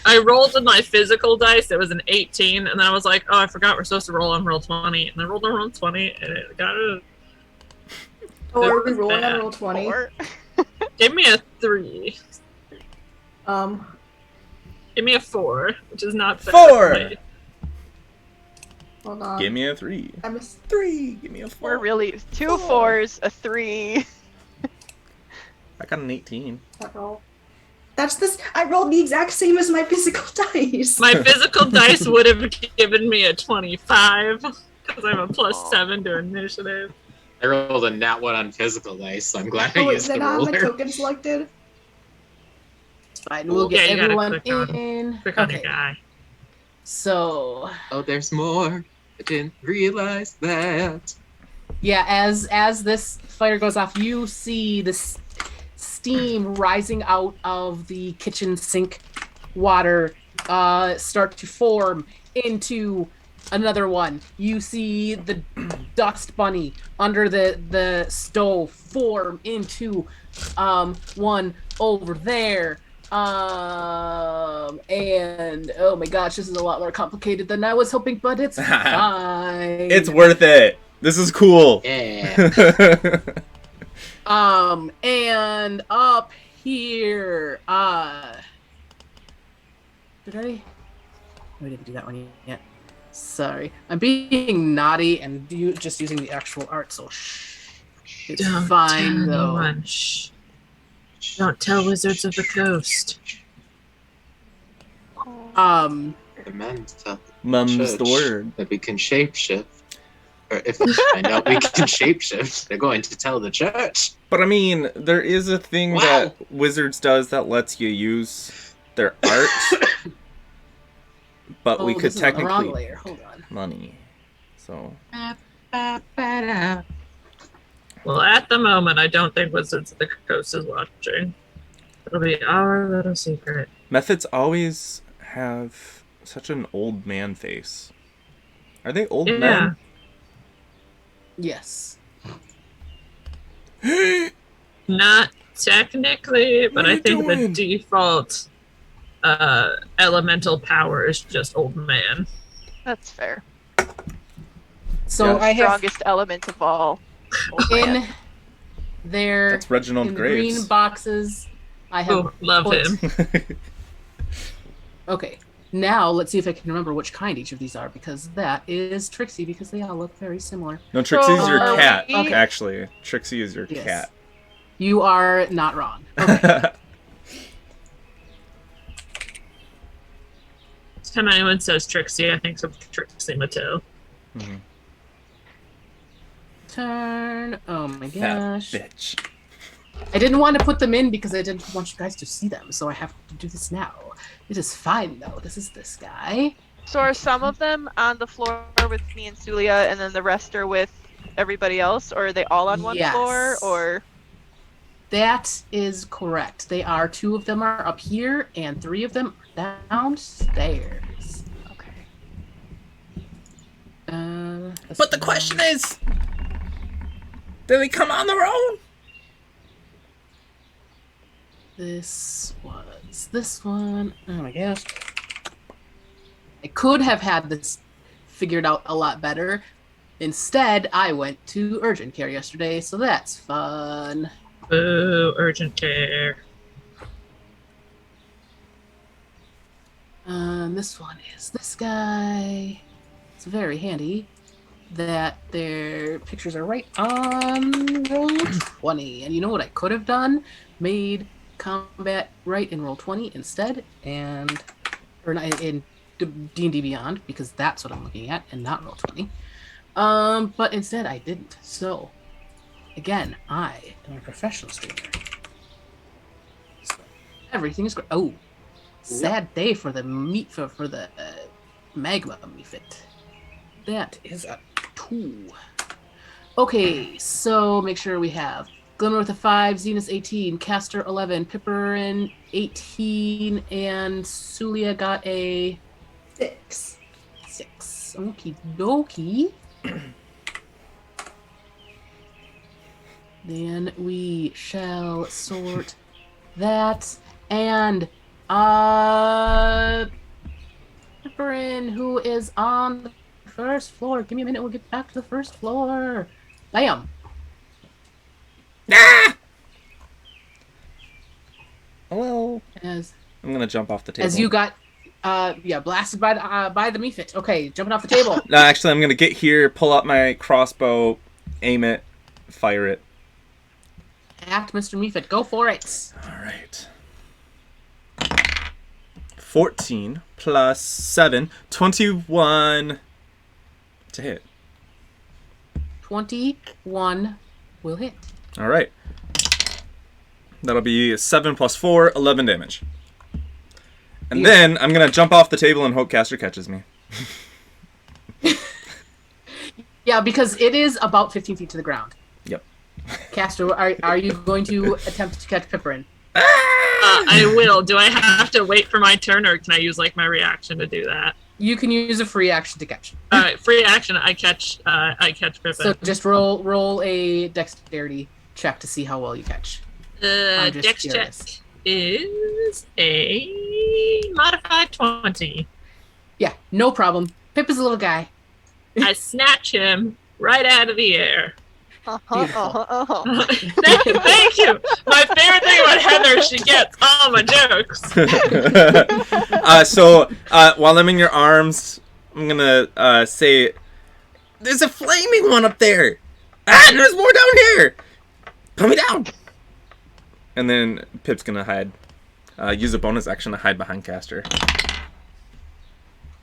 C: I rolled with my physical dice. It was an 18, and then I was like, oh, I forgot we're supposed to roll on roll 20. And I rolled on roll 20, and it got a...
F: Or are we rolling on roll 20?
D: Or-
C: Give me a 3. Give me a 4, which is not bad.
B: 4!
F: Hold on.
B: Give me a 3.
F: I'm a
B: 3. Give me a 4.
D: We're really 2
B: Four.
D: 4s, a 3.
B: I got an 18.
F: that roll. That's this. I rolled the exact same as my physical dice.
C: My physical dice would have given me a 25 because I'm a +7 to initiative.
E: I rolled a nat 1 on physical dice, so I'm glad I
F: Oh, wait,
E: used
F: did I
E: the
F: not have a
E: roller.
F: token selected?
A: It's fine. We'll
C: Yeah,
A: get
C: you gotta
A: everyone
C: click on-
A: in.
C: Click on the
A: Okay.
C: guy.
A: So
E: Oh, there's more. I didn't realize that.
A: yeah, as this fire goes off, you see this steam rising out of the kitchen sink water start to form into another one. You see the dust bunny under the stove form into one over there. And oh my gosh, this is a lot more complicated than I was hoping, but it's fine.
B: It's worth it. This is cool.
E: Yeah.
A: And up here, did I? Oh, I didn't do that one yet. Sorry, I'm being naughty and just using the actual art, so shh. It's
C: Don't
A: fine
C: tell
A: though.
C: anyone. Shh. Don't tell Wizards of the Coast.
A: Um,
E: The men tell
B: Mum's the
E: Church.
B: word.
E: that we can shapeshift. Or if we find out we can shapeshift, they're going to tell the church.
B: But I mean, there is a thing
E: Wow.
B: that Wizards does that lets you use their art. But we
A: oh,
B: could
A: this is on the wrong
B: technically
A: layer. Hold on.
B: money. So
C: Well, at the moment, I don't think Wizards of the Coast is watching. It'll be our little secret.
B: methods always have such an old man face. Are they old
C: Yeah.
A: Yes.
B: men?
C: Not technically, but
B: What are
C: I
B: you
C: think the
B: doing?
C: default elemental power is just old man.
D: That's fair.
A: So
B: Yeah.
A: I have
D: Strongest element of all.
A: in there
B: That's Reginald
A: in the green
B: Graves.
A: boxes. I have
C: Oh, love
A: put-
C: him.
A: Okay, now let's see if I can remember which kind each of these are, because that is Trixie, because they all look very similar.
B: No, Trixie's your
A: are
B: cat,
D: we-
A: Okay.
B: actually. Trixie is your
A: Yes. You are not wrong. Okay.
B: cat.
C: Anytime anyone says Trixie, I think of Trixie Mattel.
B: Mhm.
A: Turn. Oh my
B: That
A: gosh.
B: bitch.
A: I didn't want to put them in because I didn't want you guys to see them, so I have to do this now. It is fine though. This is this guy.
D: So are some of them on the floor with me and Suliya, and then the rest are with everybody else, or are they all on one
A: Yes.
D: floor? Or
A: That is correct. They are 2 of them are up here, and 3 of them are downstairs.
D: okay.
B: But the question is, do they come on their own?
A: This was this one. Oh my gosh. I could have had this figured out a lot better. Instead, I went to urgent care yesterday, so that's fun.
C: Boo, urgent care.
A: This one is this guy. It's very handy that their pictures are right on roll 20. And you know what I could have done? Made combat right in roll 20 instead, and or not in D&D Beyond, because that's what I'm looking at and not roll 20. But instead I didn't. So again, I am a professional streamer. So everything is great. Oh, sad day for the meat for the magma meat. That is a 2. Okay, so make sure we have Glimmer with a 5, Zenus 18, Castor 11, Pipperin 18, and Suliya got a
F: 6.
A: 6. Okie dokie. Then we shall sort that. And Pipperin, who is on the first floor. Give me a minute, we'll get back to the first floor. Bam.
B: Hello.
A: As
B: I'm gonna jump off the table.
A: as you got Yeah, blasted by the Mephit. Okay, jumping off the table.
B: No, actually, I'm gonna get here, pull out my crossbow, aim it, fire it.
A: At Mr. Mephit. Go for it.
B: All right. 14 plus 7, 21 to hit.
A: 21 will hit.
B: All right. That'll be 7 plus 4, 11 damage. And then I'm going to jump off the table and hope Castor catches me.
A: Yeah, because it is about 15 feet to the ground.
B: Yep.
A: Castor, are you going to attempt to catch Pipperin?
C: I will. Do I have to wait for my turn, or can I use like my reaction to do that?
A: You can use a free action to catch.
C: All right, free action. I catch Pippin.
A: So just roll a dexterity check to see how well you catch. I'm just
C: Dex
A: curious.
C: check is a modified 20.
A: Yeah, no problem. Pip is a little guy.
C: I snatch him right out of the air.
A: Beautiful.
C: Thank you. My favorite thing about Heather, she gets all my jokes.
B: So while I'm in your arms, I'm going to say, there's a flaming one up there. There's more down here. Put me down. And then Pip's going to hide. Use a bonus action to hide behind Castor.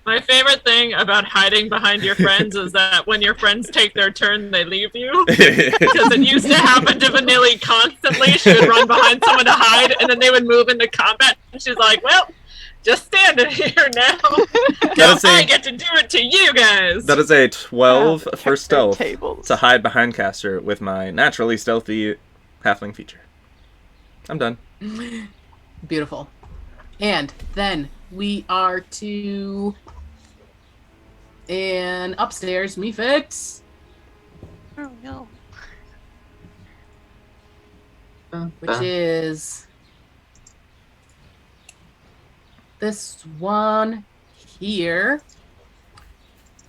C: My favorite thing about hiding behind your friends is that when your friends take their turn, they leave you. Because it used to happen to Vanilli constantly. She would run behind someone to hide, and then they would move into combat. And she's like, well, just standing here now. Now I get to do it to you guys.
B: That is a 12 for stealth
D: tables.
B: to hide behind Castor with my naturally stealthy halfling feature. I'm done.
A: Beautiful. And then we are to an upstairs Mephit,
D: Oh no.
A: which is this one here,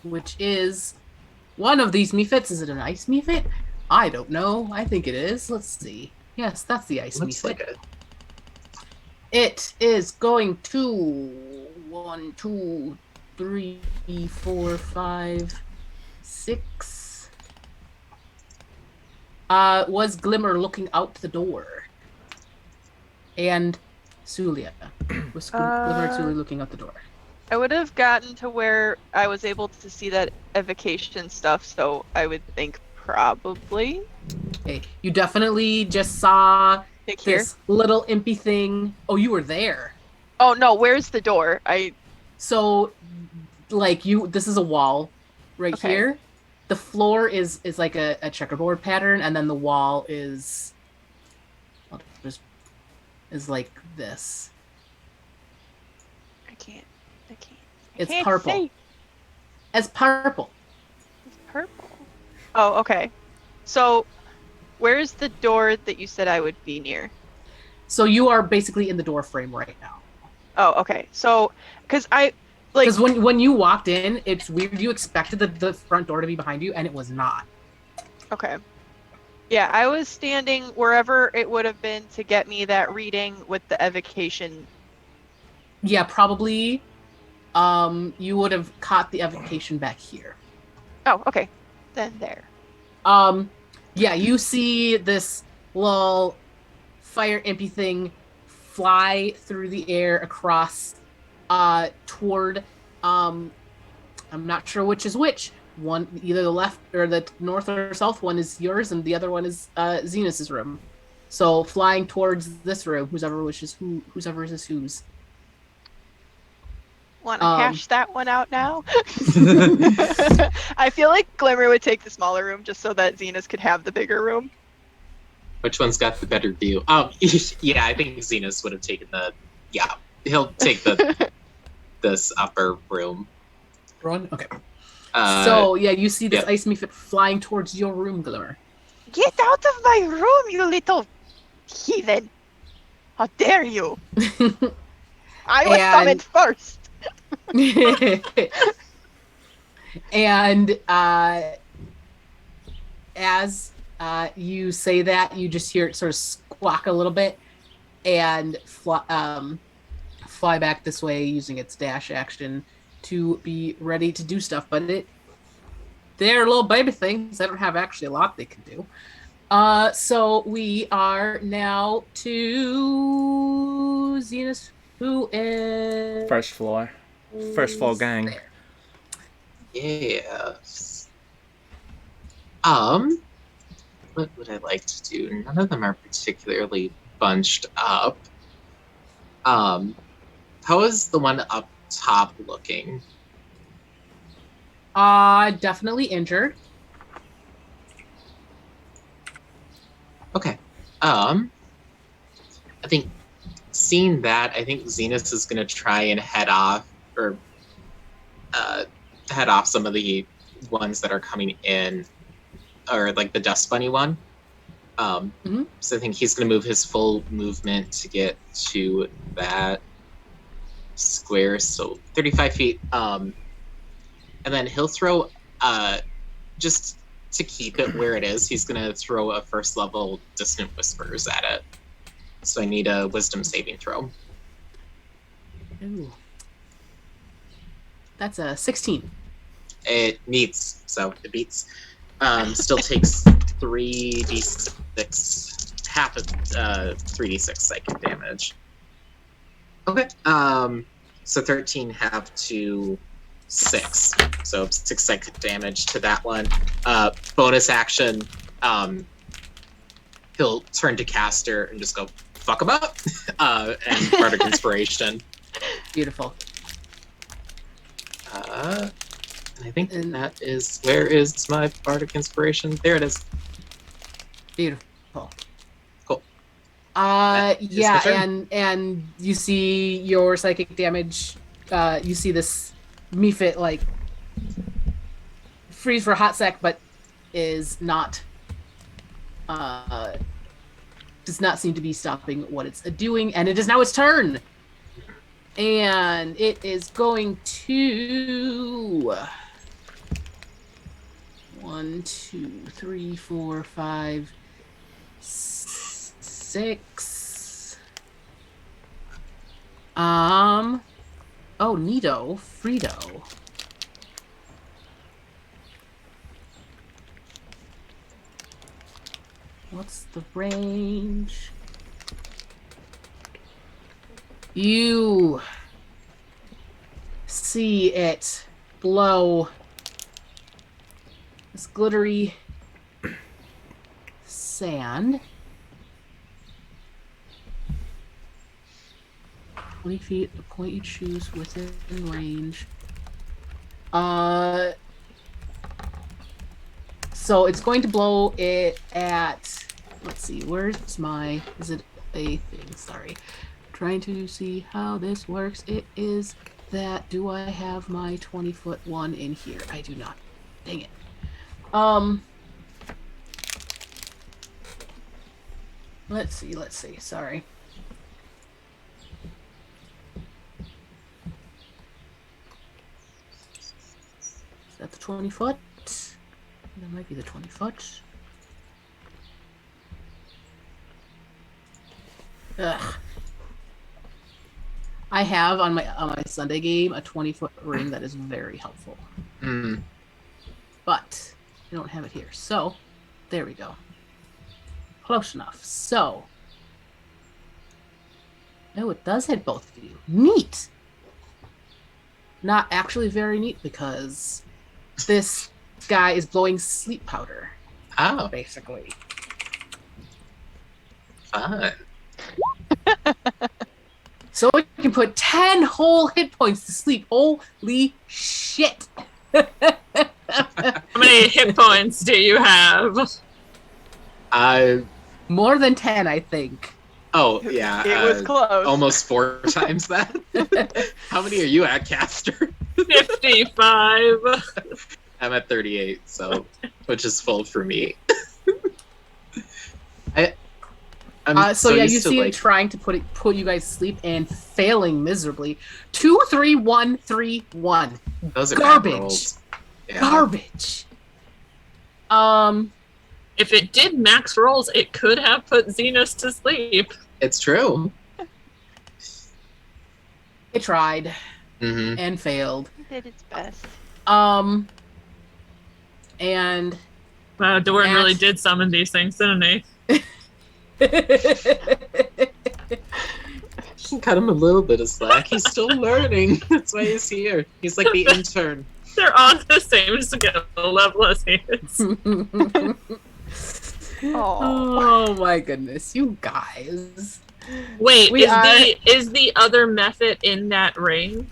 A: which is one of these Mephits. Is it an ice Mephit? I don't know. I think it is. Let's see. Yes, that's the ice
E: Looks
A: Mephit.
E: like it.
A: It is going to 1, 2, 3, 4, 5, 6. Was Glimmer looking out the door? And Suliya. Was Glimmer and Suliya looking out the door?
D: I would have gotten to where I was able to see that evocation stuff, so I would think probably.
A: Okay, you definitely just saw
D: Pick here.
A: this little impy thing. Oh, you were there.
D: Oh no, where's the door?
A: So, like this is a wall right
D: Okay.
A: here. The floor is like a checkerboard pattern, and then the wall is like this.
D: I can't.
A: It's
D: can't
A: purple.
D: see.
A: It's purple.
D: It's purple. Oh, okay. So, where's the door that you said I would be near?
A: So you are basically in the door frame right now.
D: Oh, okay. So, because I like
A: Because when you walked in, it's weird. You expected the front door to be behind you, and it was not.
D: okay. Yeah, I was standing wherever it would have been to get me that reading with the evocation.
A: Yeah, probably. You would have caught the evocation back here.
D: Oh, okay. Then there.
A: Yeah, you see this little fire impy thing fly through the air across toward I'm not sure which is which. One, either the left or the north or south one is yours, and the other one is Zenus's room. So flying towards this room, whoever is whose.
D: Want to hash that one out now? I feel like Glimmer would take the smaller room just so that Zenus could have the bigger room.
E: Which one's got the better view? Oh, yeah, I think Zenus would have taken the. Yeah, he'll take this upper room.
A: Run. Okay.
E: So
A: Yeah, you see this
E: yeah.
A: ice mephit flying towards your room, Glimmer.
D: Get out of my room, you little heathen! How dare you! I was summoned first!
A: And as you say that, you just hear it sort of squawk a little bit and fly back this way using its dash action to be ready to do stuff. But they're little baby things. They don't have actually a lot they can do. So we are now to Zenus, who is
B: First floor gang.
A: there.
E: Yes. What would I like to do? None of them are particularly bunched up. How is the one up top looking?
A: Definitely injured.
E: Okay. I think seeing that, I think Zenus is gonna try and head off some of the ones that are coming in, or like the dust bunny one. So I think he's gonna move his full movement to get to that square, so 35 feet. And then he'll throw, just to keep it where it is, he's gonna throw a first level Dissonant Whispers at it. So I need a Wisdom saving throw.
A: Ooh. That's a 16.
E: It meets, so it beats. Still takes 3d6, half of 3d6 psychic damage. Okay. So 13 half to 6. So 6 psychic damage to that one. Bonus action, he'll turn to Castor and just go, fuck him up! And Bardic Inspiration.
A: Beautiful.
E: And I think that is, where is my Bardic Inspiration? There it is.
A: Beautiful.
E: Cool.
A: Yeah, and you see your psychic damage, you see this Mephit, like, freeze for a hot sec, but is not, does not seem to be stopping what it's doing, and it is now its turn! And it is going to 1, 2, 3, 4, 5, 6. Oh, Neato, Frito. What's the range? You see it blow this glittery sand 20 feet, the point you choose within range. So it's going to blow it at, let's see, where's my, is it a thing? Sorry. Trying to see how this works. It is that, do I have my 20-foot one in here? I do not. Dang it. Let's see, sorry. Is that the 20 foot? That might be the 20 foot. Ugh. I have on my Sunday game a 20-foot ring that is very helpful. But I don't have it here. So, there we go. Close enough. So, oh, it does hit both of you. Neat! Not actually very neat because this guy is blowing sleep powder.
E: Oh,
A: Basically.
E: fun.
A: So it can put 10 whole hit points to sleep. Holy shit!
C: How many hit points do you have?
A: More than 10, I think.
E: Oh, yeah.
D: It was close.
E: Almost 4 times that. How many are you at, Castor?
C: 55.
E: I'm at 38, so which is full for me.
A: So yeah, you
E: used to,
A: see
E: like,
A: it trying to put you guys to sleep and failing miserably. 2, 3, 1, 3, 1.
E: those are bad
A: Garbage.
E: rolls. Yeah.
A: Garbage.
C: If it did max rolls, it could have put Zenus to sleep.
E: It's true.
A: It tried
E: Mm-hmm.
A: and failed.
D: It did its best.
A: And
C: Wow, Doran really
A: Matt-
C: did summon these things, didn't he?
E: Cut him a little bit of slack. He's still learning. That's why he's here. He's like the intern.
C: They're on the same skill level as he is.
A: Oh my goodness, you guys.
C: Wait,
A: We
C: is the other method in that ring?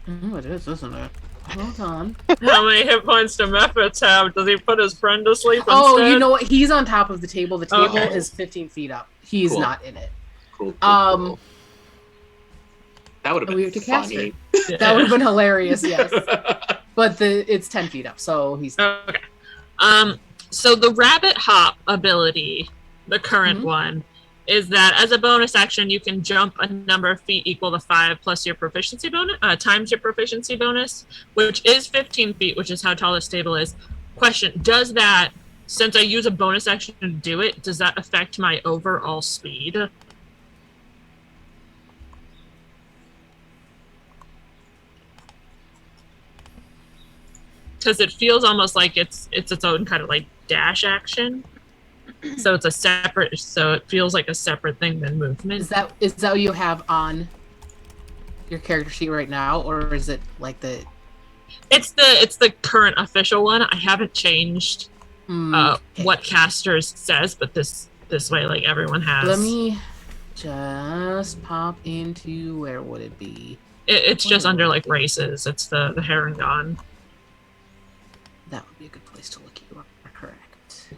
A: It is, isn't it? Hold on.
C: How many hit points do methods have? Does he put his friend to sleep
A: Oh,
C: instead?
A: you know what? He's on top of the table. The table
C: Okay.
A: is 15 feet up. He's
E: Cool.
A: not in it.
E: Cool.
A: Um,
E: that would have
A: we
E: been
A: have to cast
E: funny.
A: That would have been hilarious, yes. But it's 10 feet up, so he's.
C: Okay. So the rabbit hop ability, the current
A: Mhm.
C: one, is that as a bonus action you can jump a number of feet equal to 5 plus your proficiency bonus, times your proficiency bonus, which is 15 feet, which is how tall this table is. Question: does that, since I use a bonus action to do it, does that affect my overall speed? Because it feels almost like it's its own kind of like dash action. So it's a separate. So it feels like a separate thing than movement.
A: Is that what you have on your character sheet right now, or is it like the?
C: It's the current official one. I haven't changed
A: Okay.
C: what Castor says, but this way, like everyone has.
A: Let me just pop into where would it be?
C: It's just under like races. It's the Harangon.
A: That would be a good place to look. You are correct.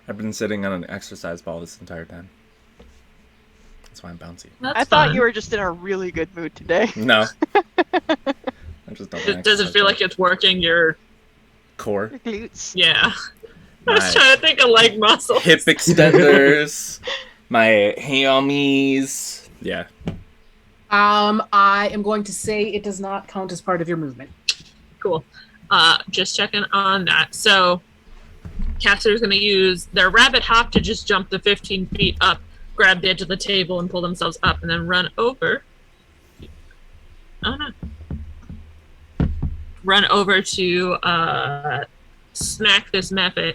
B: I've been sitting on an exercise ball this entire time. That's why I'm bouncy.
C: That's
D: I thought
C: fun.
D: you were just in a really good mood today.
B: No. I just don't.
C: Does it feel like it's working your?
B: core?
D: Glutes.
C: Yeah. I was
B: My
C: trying to think of leg muscles.
B: hip extenders, my hammies. Yeah.
A: I am going to say it does not count as part of your movement.
C: Cool. Just checking on that. So, Castor's going to use their rabbit hop to just jump the 15 feet up, grab the edge of the table, and pull themselves up, and then run over. Oh no. Run over to smack this method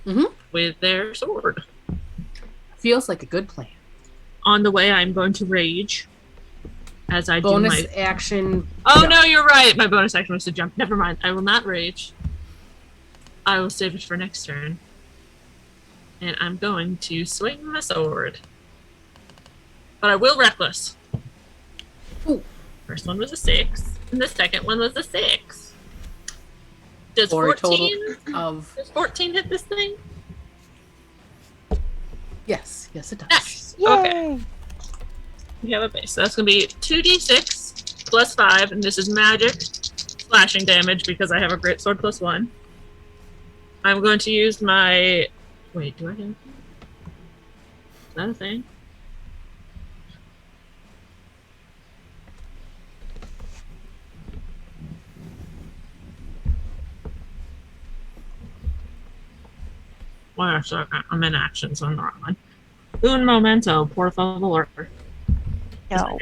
A: Mhm.
C: with their sword.
A: Feels like a good plan.
C: On the way, I'm going to rage as I
A: Bonus
C: do my.
A: action.
C: Oh
A: jump.
C: no, you're right. My bonus action was to jump. Never mind. I will not rage. I will save it for next turn. And I'm going to swing my sword. But I will reckless.
A: Ooh.
C: First one was a 6, and the second one was a 6. Does
A: For a
C: 14
A: total of
C: does 14 hit this thing?
A: yes, it does.
C: Nice.
D: Yay!
C: Okay. We have a base. So that's going to be 2d6 plus 5, and this is magic slashing damage because I have a great sword plus 1. I'm going to use my. Wait, do I have? Is that a thing? Wait a second. I'm in action, so I'm the wrong one. Un momento, por favor.
D: No.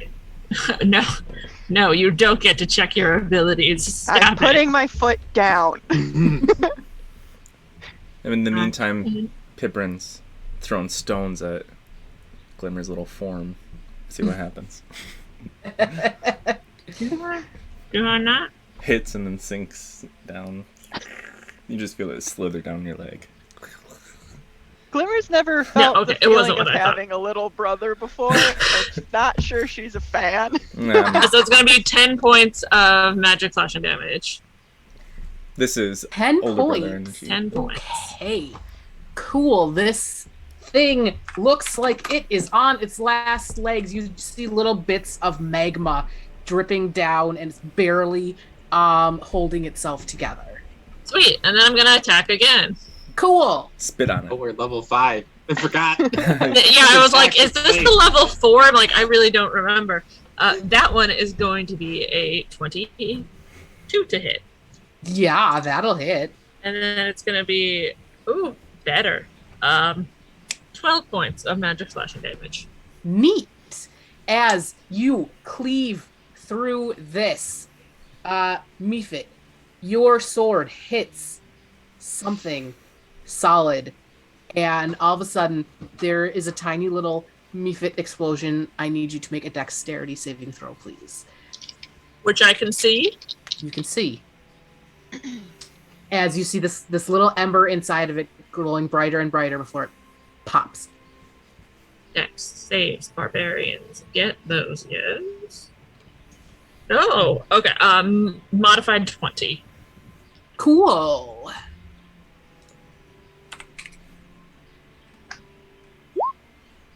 C: No, you don't get to check your abilities. Stop
D: I'm
C: it.
D: putting my foot down.
B: And in the meantime, Pipperin's throwing stones at Glimmer's little form. See what happens.
C: Do I not?
B: Hits and then sinks down. You just feel it slither down your leg.
D: Glimmer's never felt
C: okay,
D: the
C: it wasn't
D: feeling of
C: what I thought.
D: having a little brother before. I'm not sure she's a fan.
C: So it's going to be 10 points of magic slashing damage.
B: This is
A: 10
B: older brother
A: points.
B: energy.
C: 10 points.
A: Okay. Cool. This thing looks like it is on its last legs. You see little bits of magma dripping down, and it's barely holding itself together.
C: Sweet. And then I'm going to attack again.
A: Cool.
B: Spit on
E: Oh,
B: it.
E: we're level 5. I forgot.
C: Yeah, I was like, is this the level 4? I'm like, I really don't remember. That one is going to be a 22 to hit.
A: Yeah, that'll hit.
C: And then it's going to be Ooh, better. 12 points of magic slashing damage.
A: Neat. As you cleave through this, Mephit, your sword hits something solid, and all of a sudden there is a tiny little Mephit explosion. I need you to make a dexterity saving throw, please.
C: Which I can see.
A: You can see. As you see this little ember inside of it glowing brighter and brighter before it pops.
C: Dex saves, barbarians. Get those, yes. Oh, okay. Modified 20.
A: Cool.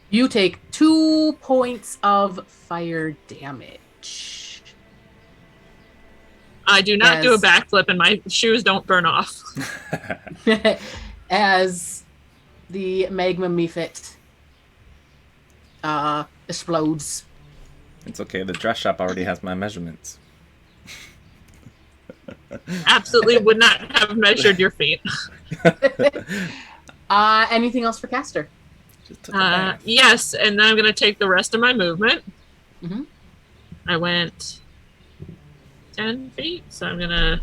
A: You take 2 points of fire damage.
C: I do not do a backflip and my shoes don't burn off.
A: As the magma Mephit explodes.
B: It's okay, the dress shop already has my measurements.
C: Absolutely would not have measured your feet.
A: Anything else for Castor?
B: Just took a bath.
C: Yes, and then I'm going to take the rest of my movement.
A: Mm-hmm.
C: I went 10 feet, so I'm going to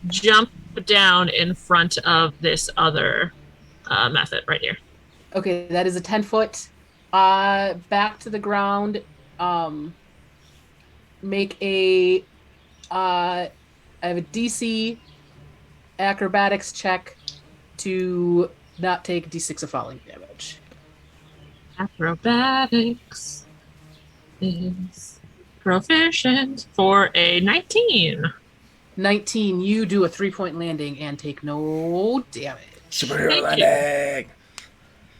C: jump down in front of this other method right here.
A: Okay, that is a 10-foot. Back to the ground. Make a... I have a DC acrobatics check to not take D6 of falling damage.
C: Acrobatics is proficient for a 19.
A: 19, you do a 3-point landing and take no damage.
B: Superhero
C: Thank you.
B: landing!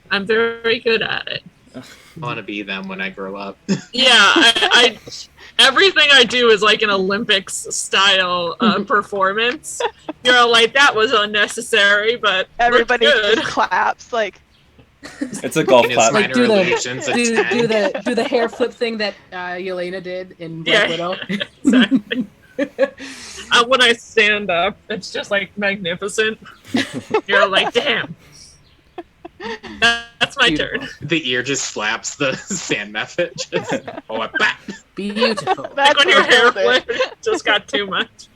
C: I'm very good at it.
E: I want to be them when I grow up.
C: Yeah, I everything I do is like an Olympics style performance. You're all like, that was unnecessary, but
D: Everybody
C: good.
D: just claps like.
B: It's a golf
E: In his
B: clap.
A: Like,
E: minor legions, a 10.
A: do the hair flip thing that Yelena did in Black
C: Yeah.
A: Widow.
C: Exactly. When I stand up, it's just like magnificent. You're like, damn. That's my
A: Beautiful.
C: turn.
E: The ear just slaps the sand method. Just, bat.
A: Beautiful.
C: Like
D: That's
C: when your
D: what
C: hair
D: I did.
C: flipped, just got too much.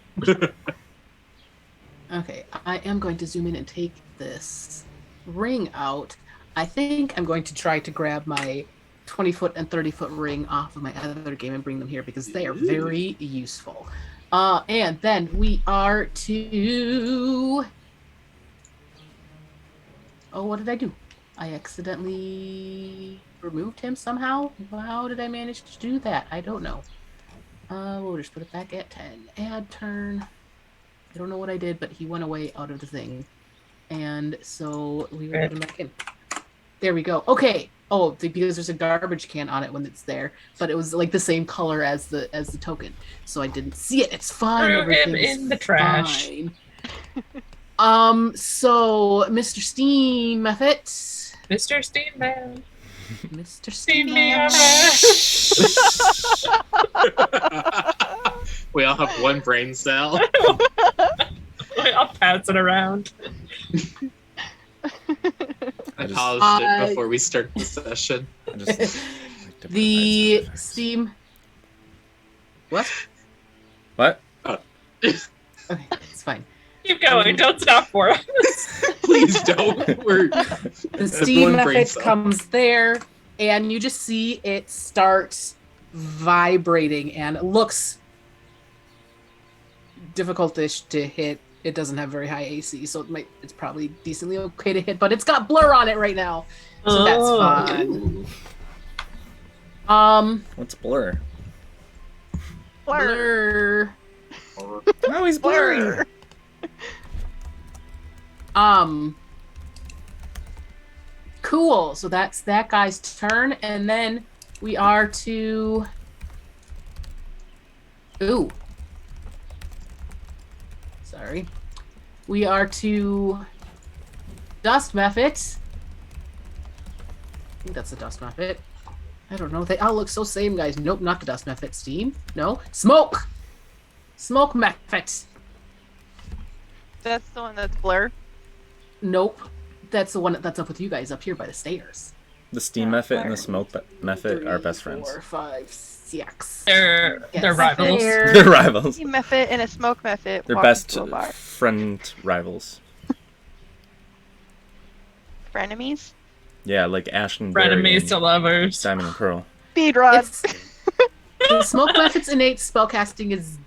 A: Okay, I am going to zoom in and take this ring out. I think I'm going to try to grab my 20-foot and 30-foot ring off of my other game and bring them here because they are very useful. And then we are to... Oh, what did I do? I accidentally removed him somehow? How did I manage to do that? I don't know. We'll just put it back at 10. Add turn. I don't know what I did, but he went away out of the thing. And so we will put him back in. There we go. Okay. Oh, because there's a garbage can on it when it's there, but it was like the same color as the token, so I didn't see it. It's fine.
C: Threw him
A: Everything's
C: in the trash.
A: fine. So Mr. Steam Method.
C: Mr. Steamman.
A: Mr.
C: Steam
A: Steam
C: me on
E: We all have one brain cell.
C: I'll pass it around.
E: I
B: just-
E: paused it before we start the session.
B: I just like to
A: The
B: provide some
A: Steam. What?
B: What?
A: Okay, it's fine.
C: Keep going. Don't stop for us.
E: Please don't. We're
A: The Steam
E: one brain
A: Method
E: cell.
A: comes there, and you just see it start vibrating, and it looks difficult-ish to hit. It doesn't have very high AC, so it's probably decently okay to hit, but it's got blur on it right now, so that's fun.
B: What's blur?
A: Blur.
B: Oh, he's blurry.
D: Blur.
A: Cool. So that's that guy's turn, and then we are to. Ooh. Sorry. We are to Dust Method. I think that's the Dust Method. I don't know. They all look so same, guys. Nope, not the Dust Method. Steam. No. Smoke. Smoke Method.
D: That's the one that's blur.
A: Nope. That's the one that's up with you guys up here by the stairs.
B: The steam method and the smoke method are best friends.
A: 4, 5, 6.
C: They're rivals.
B: They're rivals.
D: A method and a smoke method.
B: They're
D: walk
B: best
D: into a bar.
B: friend rivals.
D: Frenemies.
B: Yeah, like Ash and Barry
C: Frenemies
B: and
C: to lovers.
B: Diamond and Pearl.
D: Speed run.
A: It's, the smoke method's innate spellcasting is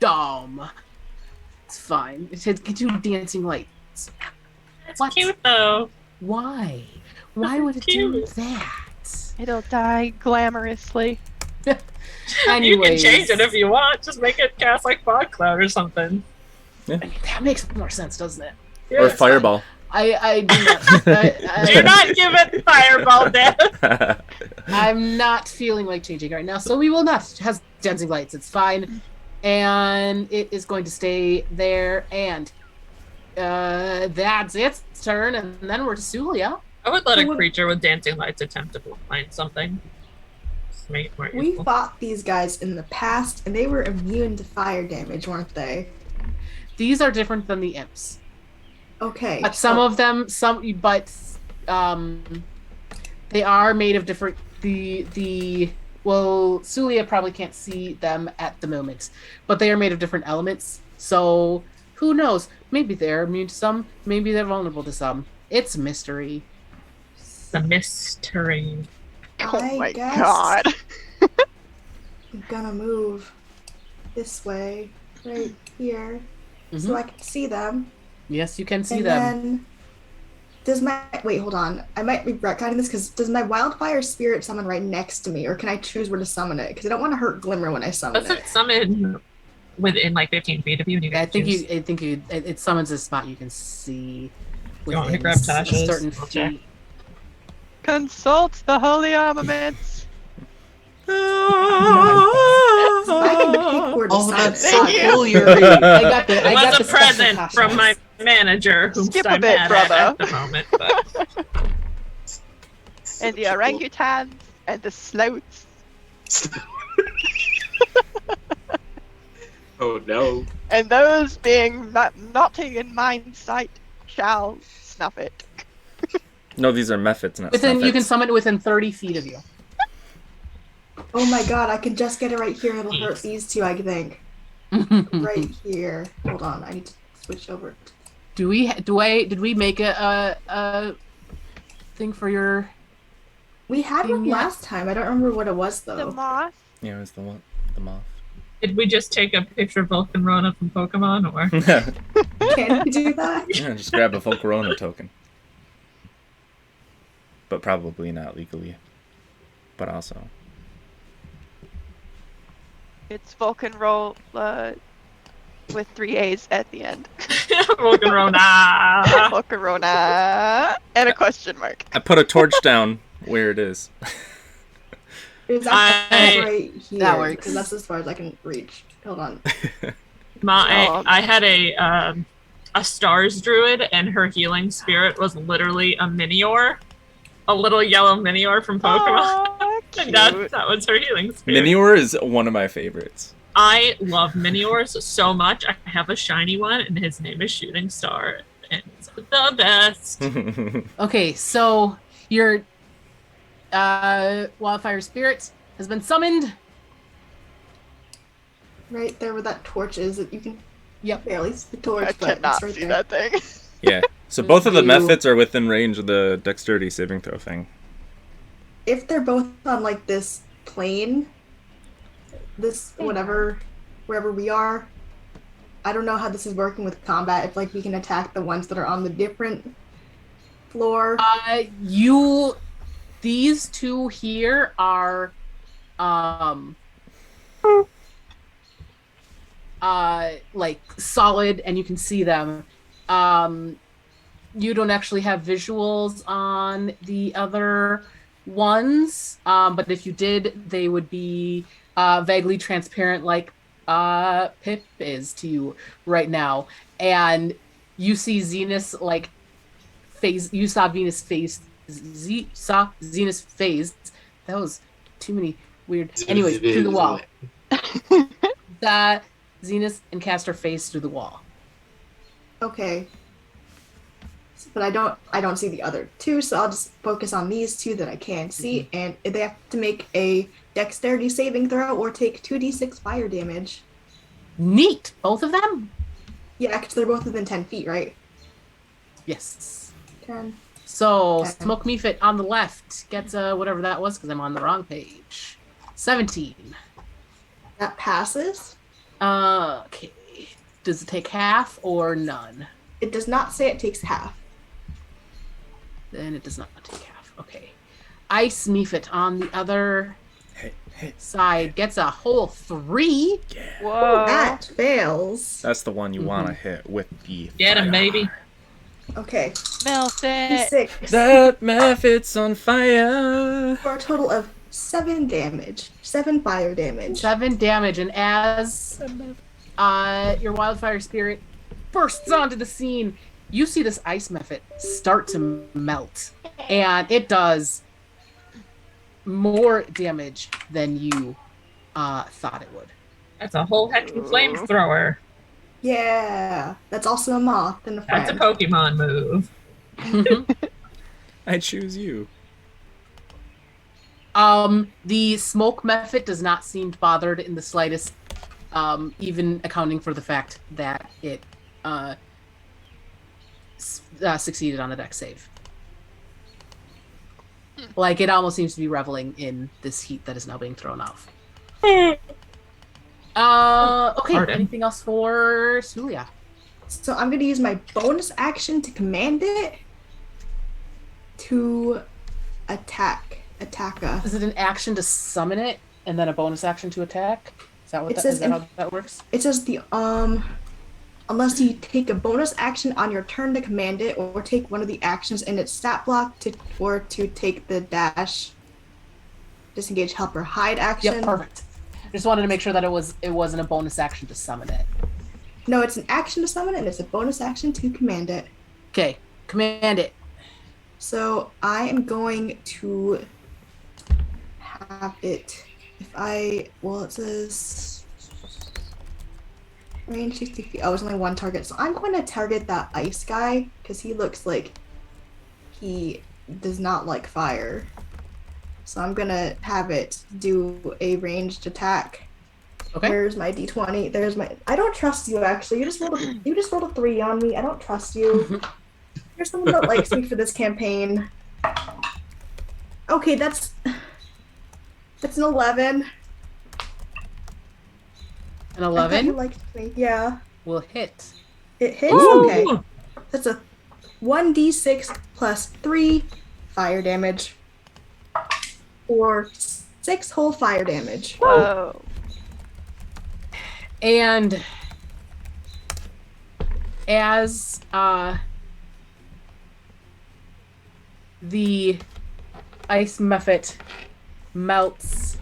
A: dumb. It's fine. It gets you dancing lights.
C: It's
A: What?
C: cute though.
A: Why? Why would it do
C: Cute.
A: that?
D: It'll die glamorously.
C: You can
A: Anyways,
C: change it if you want. Just make it cast like fog cloud or something.
A: I mean, that makes more sense, doesn't it?
C: Yeah,
B: Or
C: it's
B: Fireball.
A: I do not.
C: Do not give it fireball death.
A: I'm not feeling like changing right now, so we will not. It has dancing lights. It's fine, and it is going to stay there. And that's its turn, and then we're to Suliya.
C: I would let a creature with dancing lights attempt to find something. Just make it more
F: We
C: useful.
F: fought these guys in the past, and they were immune to fire damage, weren't they?
A: These are different than the imps.
F: Okay.
A: But some of them, they are made of different. Well, Suliya probably can't see them at the moment, but they are made of different elements. So who knows? Maybe they're immune to some. Maybe they're vulnerable to some. It's a mystery.
C: The mystery.
D: Oh
F: I
D: my
F: guess
D: god.
F: I'm gonna move this way, right here, so
A: Mhm.
F: I can see them.
A: Yes, you can see
F: and
A: them.
F: then, does my wait? Hold on. I might be retconning this because does my wildfire spirit summon right next to me, or can I choose where to summon it? Because I don't want to hurt Glimmer when I summon
C: Does
F: it.
C: it summon within like 15 feet of you? And you
A: I
C: can choose?
A: think it summons a spot you can see.
C: You want me to
A: within
C: grab
A: a
C: Tasha's?
A: certain
C: I'll check.
A: feet.
D: Consult the holy armaments.
F: I can pick where to
A: Oh,
F: summon
A: that's
F: it.
A: so
D: Thank you.
A: cool, Yuri. I got the. I
C: It
A: got
C: was
A: the
C: a present
A: special
C: from my
A: Tasha's.
C: manager, whom
D: Skip a
C: I'm
D: bit,
C: mad
D: brother.
C: at the moment. But
D: And the orangutans and the slouts.
E: Oh no.
D: And those being naughty in mind's sight shall snuff it.
B: No, these are methods, not
A: Within, you can
B: snuffits.
A: summon it within 30 feet of you.
F: Oh my god! I can just get it right here. It'll hurt these two, I think. Right here. Hold on. I need to switch over.
A: Did we make a thing for your?
F: We had one
A: Yeah.
F: last time. I don't remember what it was
D: The
F: though.
D: moth.
B: Yeah, it was the one, the moth.
C: did we just take a picture of Vulcanrona from Pokemon, or
F: Can we do that?
B: Yeah, just grab a Volcarona token. But probably not legally. But also.
D: It's Vulcan roll with 3 A's at the end.
C: Vulcanrona?
D: Vulcarona and a question mark.
B: I put a torch down where it is.
F: It was actually
C: I-
F: right here.
A: That works.
F: Because that's as far as I can reach. Hold on.
C: I had a stars druid, and her healing spirit was literally a Minior, a little yellow Minior from Pokemon.
D: Aw,
C: And
D: cute.
C: that was her healing spirit.
B: Minior is one of my favorites.
C: I love Miniors so much. I have a shiny one, and his name is Shooting Star, and it's the best.
A: Okay, so your wildfire spirit has been summoned.
F: Right there where that torch is. You can
A: Yep.
F: barely see the torch,
D: I
F: but
D: cannot
F: it's right
D: see
F: there.
D: that thing.
B: Yeah. So both of the
A: You-
B: methods are within range of the dexterity saving throw thing.
F: If they're both on like this plane, this whatever, wherever we are, I don't know how this is working with combat. If like we can attack the ones that are on the different floor.
A: These two here are, like solid, and you can see them. You don't actually have visuals on the other ones, but if you did, they would be vaguely transparent, like Pip is to you right now. And you see Zenus like phase. You saw Venus phase. Saw Zenus phased. That was too many weird. Anyways, through the wall. That Zenus and Castor face through the wall.
F: Okay. but I don't see the other two, so I'll just focus on these two that I can see, and they have to make a dexterity saving throw or take 2d6 fire damage.
A: Neat. Both of them?
F: Yeah, because they're both within 10 feet, right?
A: Yes.
F: 10.
A: So,
F: 10.
A: Smoke Mephit on the left gets whatever that was because I'm on the wrong page. 17.
F: That passes.
A: Okay. Does it take half or none?
F: It does not say it takes half.
A: Then it does not take half. Okay. Ice Mephit on the other side gets a whole 3.
B: Yeah.
D: Whoa.
F: That fails.
B: That's the one you want to hit with the
C: Get him,
B: fire.
C: baby.
F: Okay.
D: Melt it.
F: D6
B: That Mephit's on fire.
F: for a total of 7 damage. 7 fire damage.
A: 7 damage, and as your wildfire spirit bursts onto the scene, you see this ice Mephit start to melt, and it does more damage than you thought it would.
C: That's a whole heckin' flamethrower.
F: Yeah. That's also a moth and a friend.
C: That's a Pokemon move.
B: I choose you.
A: The smoke Mephit does not seem bothered in the slightest, even accounting for the fact that it succeeded on a dex save. Like, it almost seems to be reveling in this heat that is now being thrown off. Okay,
C: Pardon.
A: anything else for Suliya?
F: So I'm going to use my bonus action to command it to attack Attacka.
A: Is it an action to summon it and then a bonus action to attack? Is that what
F: It says
A: is that how that works?
F: It says unless you take a bonus action on your turn to command it, or take one of the actions in its stat block or to take the dash, disengage, help, or hide action.
A: Yep, perfect. Just wanted to make sure that it wasn't a bonus action to summon it.
F: No, it's an action to summon it, and it's a bonus action to command it.
A: Okay, command it.
F: So I am going to have it. It says range 60 feet. Oh, it's only one target. So I'm going to target that ice guy because he looks like he does not like fire. So I'm going to have it do a ranged attack.
A: Okay.
F: There's my d20. There's my. I don't trust you. Actually, you just rolled a 3 on me. I don't trust you. You're someone that likes me for this campaign. Okay, that's an 11.
A: An
F: I thought
A: 11
F: you liked me. Yeah.
A: will hit.
F: It hits?
C: Ooh.
F: Okay. That's a 1d6 plus 3 fire damage. Or 6 whole fire damage.
D: Whoa.
A: And as the ice Mephit melts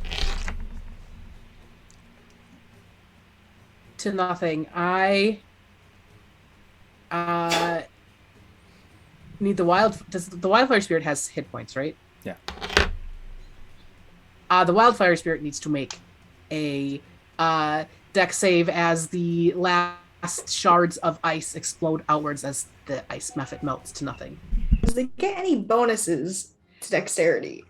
A: to nothing, I need the wildfire spirit has hit points, right?
B: Yeah.
A: The wildfire spirit needs to make a dex save as the last shards of ice explode outwards as the ice Mephit melts to nothing.
F: Does they get any bonuses to dexterity?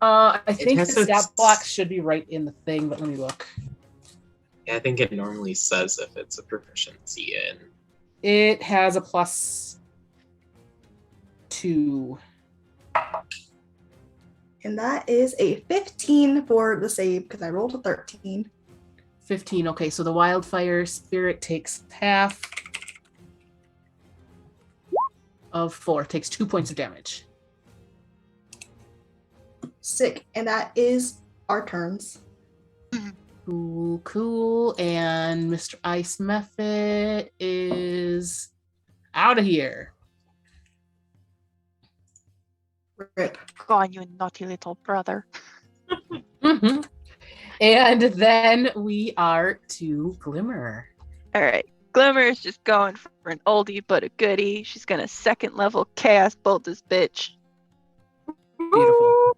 A: I think the
E: has
A: stat
E: its-
A: blocks should be right in the thing, but let me look.
E: Yeah, I think it normally says if it's a proficiency in.
A: It has a +2.
F: And that is a 15 for the save because I rolled a 13.
A: 15. Okay, so the wildfire spirit takes half of 4. Takes 2 points of damage.
F: Sick. And that is our turns.
A: Cool. And Mr. Ice Mephit is out of here.
F: Rip.
D: Go on, you naughty little brother.
A: Mm-hmm. And then we are to Glimmer.
D: Alright. Glimmer is just going for an oldie but a goodie. She's gonna second level chaos bolt this bitch.
A: Beautiful.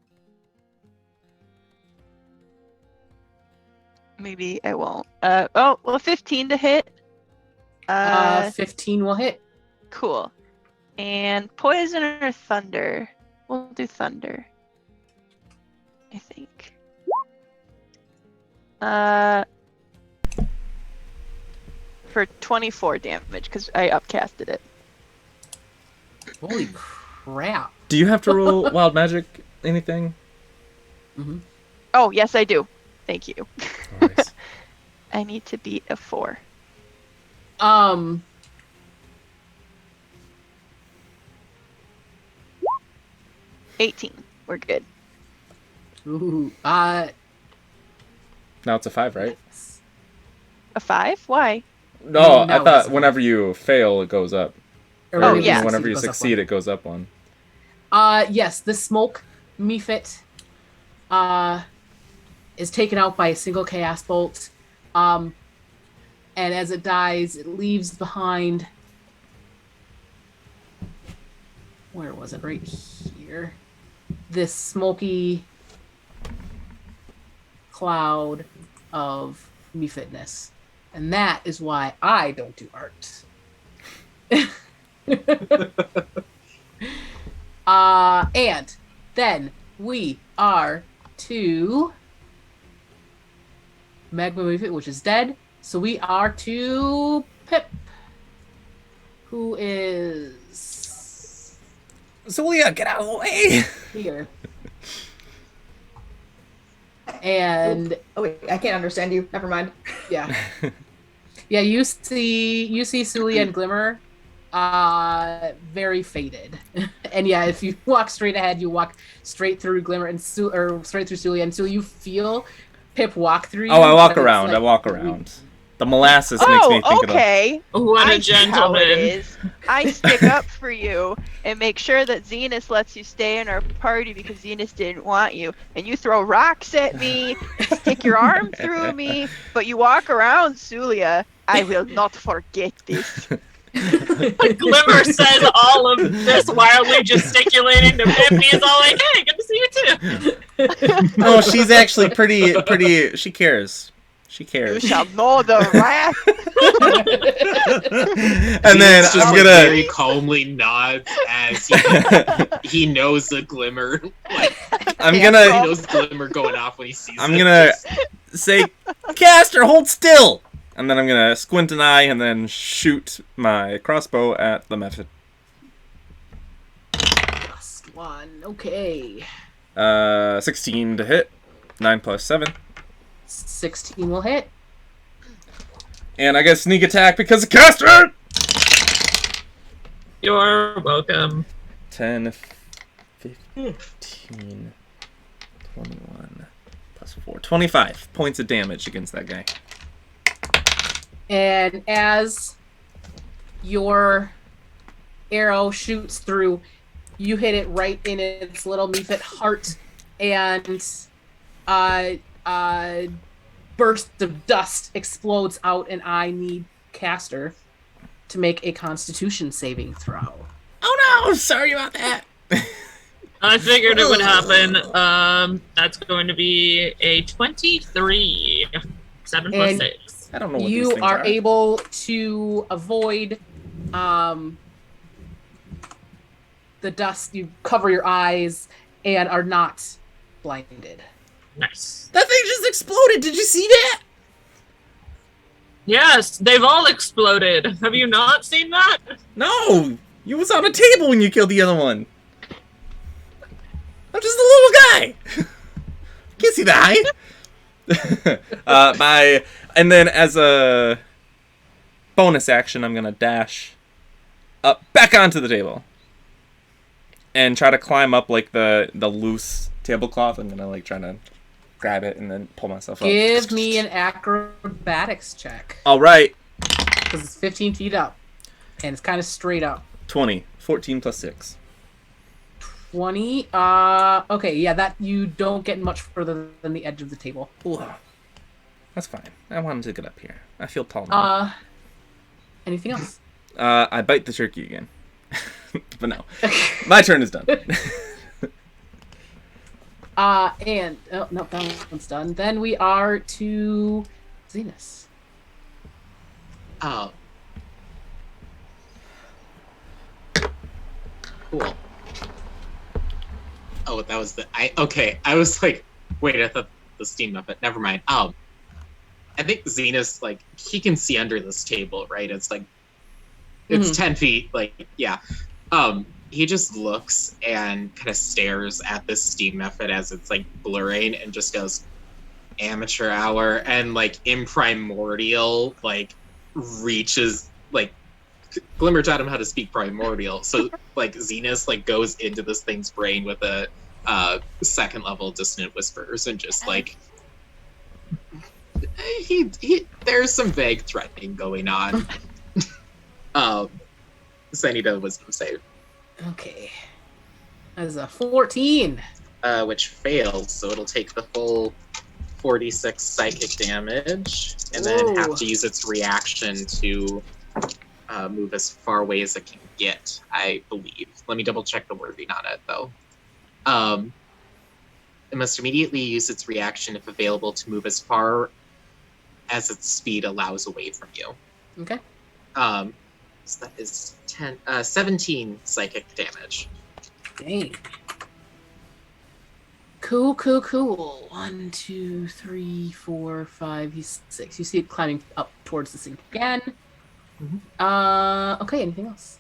D: Maybe I won't. 15 to hit.
A: 15 will hit.
D: Cool. And poison or thunder? We'll do thunder. I think. For 24 damage, because I upcasted it.
A: Holy crap.
B: Do you have to roll wild magic anything?
A: Mm-hmm.
D: Oh, yes, I do. Thank you.
B: Nice.
D: I need to beat a 4. 18. We're good.
A: Ooh,
B: Now it's a 5, right?
D: A 5? Why?
B: No,
A: No,
B: I thought
A: it's-
B: whenever you fail, it goes up.
A: Or
D: Oh,
B: Or
D: yeah.
B: Whenever you
A: goes up
B: succeed,
A: one.
B: it goes up one.
A: Yes, the smoke Mephit is taken out by a single chaos bolt. And as it dies, it leaves behind. Where was it? Right here. This smoky cloud of Mephitness. And that is why I don't do art. And then we are to Magma Mephit, which is dead. So we are to Pip, who is
B: Suliya, get out of the way!
A: here. And
F: Oh wait, I can't understand you. Never mind.
A: yeah. Yeah, you see Suliya and Glimmer very faded. And yeah, if you walk straight ahead, you walk straight through Glimmer and straight through Suliya, and so you feel Pip walk through you.
B: Oh, I walk
A: but it's
B: around.
A: like-
B: I walk around. The molasses makes me
D: Oh,
B: think
D: okay.
C: What
D: I
C: a
D: see how it
C: gentleman.
D: is. I stick up for you and make sure that Zenus lets you stay in our party because Zenus didn't want you. And you throw rocks at me, stick your arm through me, but you walk around, Suliya. I will not forget this.
C: Glimmer says all of this wildly gesticulating to Pip. He's all like, "Hey, good to see you too."
B: Oh, she's actually pretty. She cares. She
D: You
B: cares.
D: shall know the wrath.
B: And then
E: Zenus just
B: I'm
E: like,
B: gonna.
E: very calmly nods as he knows the Glimmer. Like,
B: I'm
E: he
B: gonna.
E: knows Glimmer going off when he sees
B: I'm
E: it.
B: gonna say, Castor, hold still. And then I'm gonna squint an eye and then shoot my crossbow at the method.
A: Last one. Okay.
B: 16 to hit. 9 plus 7.
A: 16 will hit.
B: And I get sneak attack because of Castor!
C: You're welcome.
B: 10, 15, 21, plus 4. 25 points of damage against that guy.
A: And as your arrow shoots through, you hit it right in its little Mephit heart, and burst of dust explodes out, and I need Castor to make a Constitution saving throw.
B: Oh no! Sorry about that!
C: I figured it would happen. That's going to be a 23. 7 plus
A: And
C: 6.
B: I don't know what these
A: You
B: things
A: are able to avoid the dust. You cover your eyes and are not blinded.
C: Nice.
B: That thing just exploded! Did you see that?
C: Yes, they've all exploded. Have you not seen that?
B: No! You was on a table when you killed the other one. I'm just a little guy. Can't see the height. And then as a bonus action, I'm gonna dash up back onto the table and try to climb up like the loose tablecloth. I'm gonna like try to grab it and then pull myself up.
A: Give me an acrobatics check.
B: All right.
A: Because it's 15 feet up. And it's kind of straight up.
B: 20. 14 plus 6.
A: 20. Okay, yeah, that you don't get much further than the edge of the table.
B: Ooh. That's fine. I wanted to get up here. I feel tall now.
A: Anything else?
B: I bite the turkey again. But no. My turn is done.
A: And oh no, that one's done. Then we are to Zenus.
E: Oh. Cool. Oh, that was okay. I was like, wait, I thought the steam Muppet. Never mind. I think Zenus, like, he can see under this table, right? It's like, it's 10 feet, like, yeah. He just looks and kind of stares at this steam method as it's, like, blurring and just goes, amateur hour, and, like, imprimordial, like, reaches, like, Glimmer taught him how to speak primordial, so, like, Zenus, like, goes into this thing's brain with a second level dissonant whispers and just, like, there's some vague threatening going on. So I need a wisdom save.
A: Okay. That is a 14.
E: Which fails, so it'll take the full 46 psychic damage, and then have to use its reaction to move as far away as it can get, I believe. Let me double check the wording on it, though. It must immediately use its reaction, if available, to move as far as its speed allows away from you.
A: Okay.
E: So that is 17 psychic damage.
A: Dang. Cool. 1, 2, 3, 4, 5, 6. You see it climbing up towards the sink again. Okay, anything else?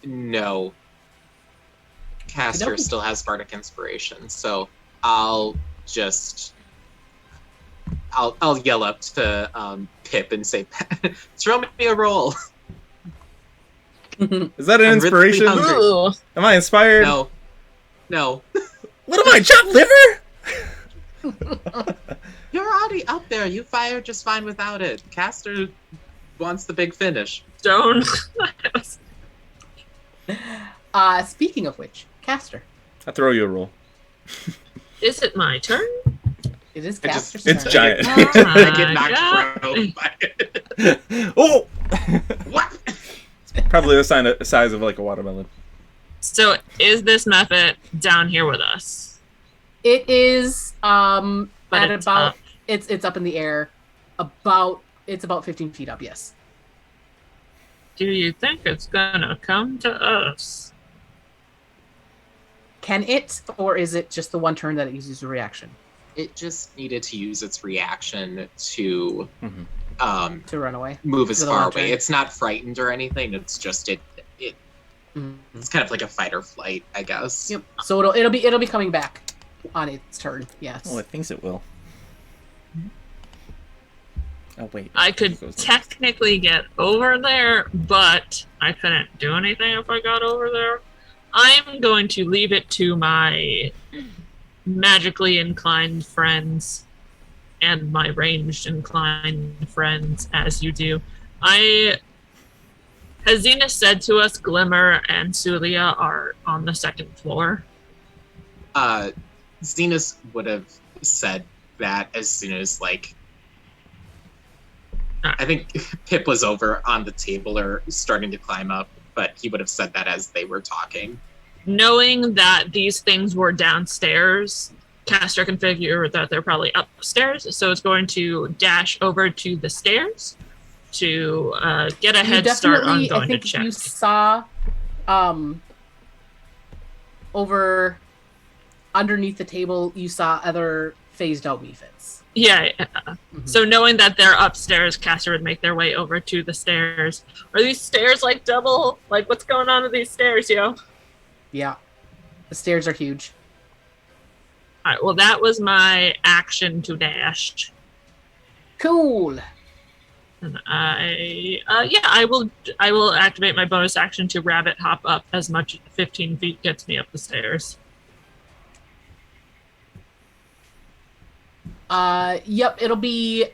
E: No. Castor still has Bardic Inspiration, so I'll yell up to Pip and say, throw me a roll.
B: Is that an inspiration?
C: Ooh.
B: Am I inspired?
E: No.
B: What am I, chopped liver?
E: You're already up there. You fired just fine without it. Castor wants the big finish.
C: Don't.
A: Speaking of which, Castor.
B: I throw you a roll.
C: Is it my turn?
A: It is Castor's
B: It's
A: turn.
B: giant.
E: I get knocked prone by it.
B: Oh!
E: What?
B: It's probably the size of like a watermelon.
C: So is this method down here with us?
A: It is
C: But
A: at
C: it's
A: about
C: up.
A: it's up in the air. It's about 15 feet up, yes.
C: Do you think it's gonna come to us?
A: Can it, or is it just the one turn that it uses a reaction?
E: It just needed to use its reaction to
A: To run away?
E: move as
A: For the
E: far
A: long
E: away.
A: turn?
E: It's not frightened or anything. It's just it's kind of like a fight or flight, I guess.
A: Yep. So it'll be coming back on its turn. Yes.
B: Oh, it thinks it will. Oh, wait.
C: I could technically get over there, but I couldn't do anything if I got over there. I'm going to leave it to my magically inclined friends and my ranged inclined friends, as you do. Has Zenus said to us Glimmer and Suliya are on the second floor?
E: Zenus would have said that as soon as, like, I think Pip was over on the table or starting to climb up, but he would have said that as they were talking.
C: Knowing that these things were downstairs, Castor can figure that they're probably upstairs, so it's going to dash over to the stairs to get a head start on going to check.
A: You saw over underneath the table, you saw other phased out Mephits.
C: Yeah. So knowing that they're upstairs, Castor would make their way over to the stairs. Are these stairs like double? Like, what's going on with these stairs, yo?
A: Yeah. The stairs are huge.
C: All right, well, that was my action to dash.
A: Cool.
C: And I will activate my bonus action to rabbit hop up as much as 15 feet gets me up the stairs.
A: Yep, it'll be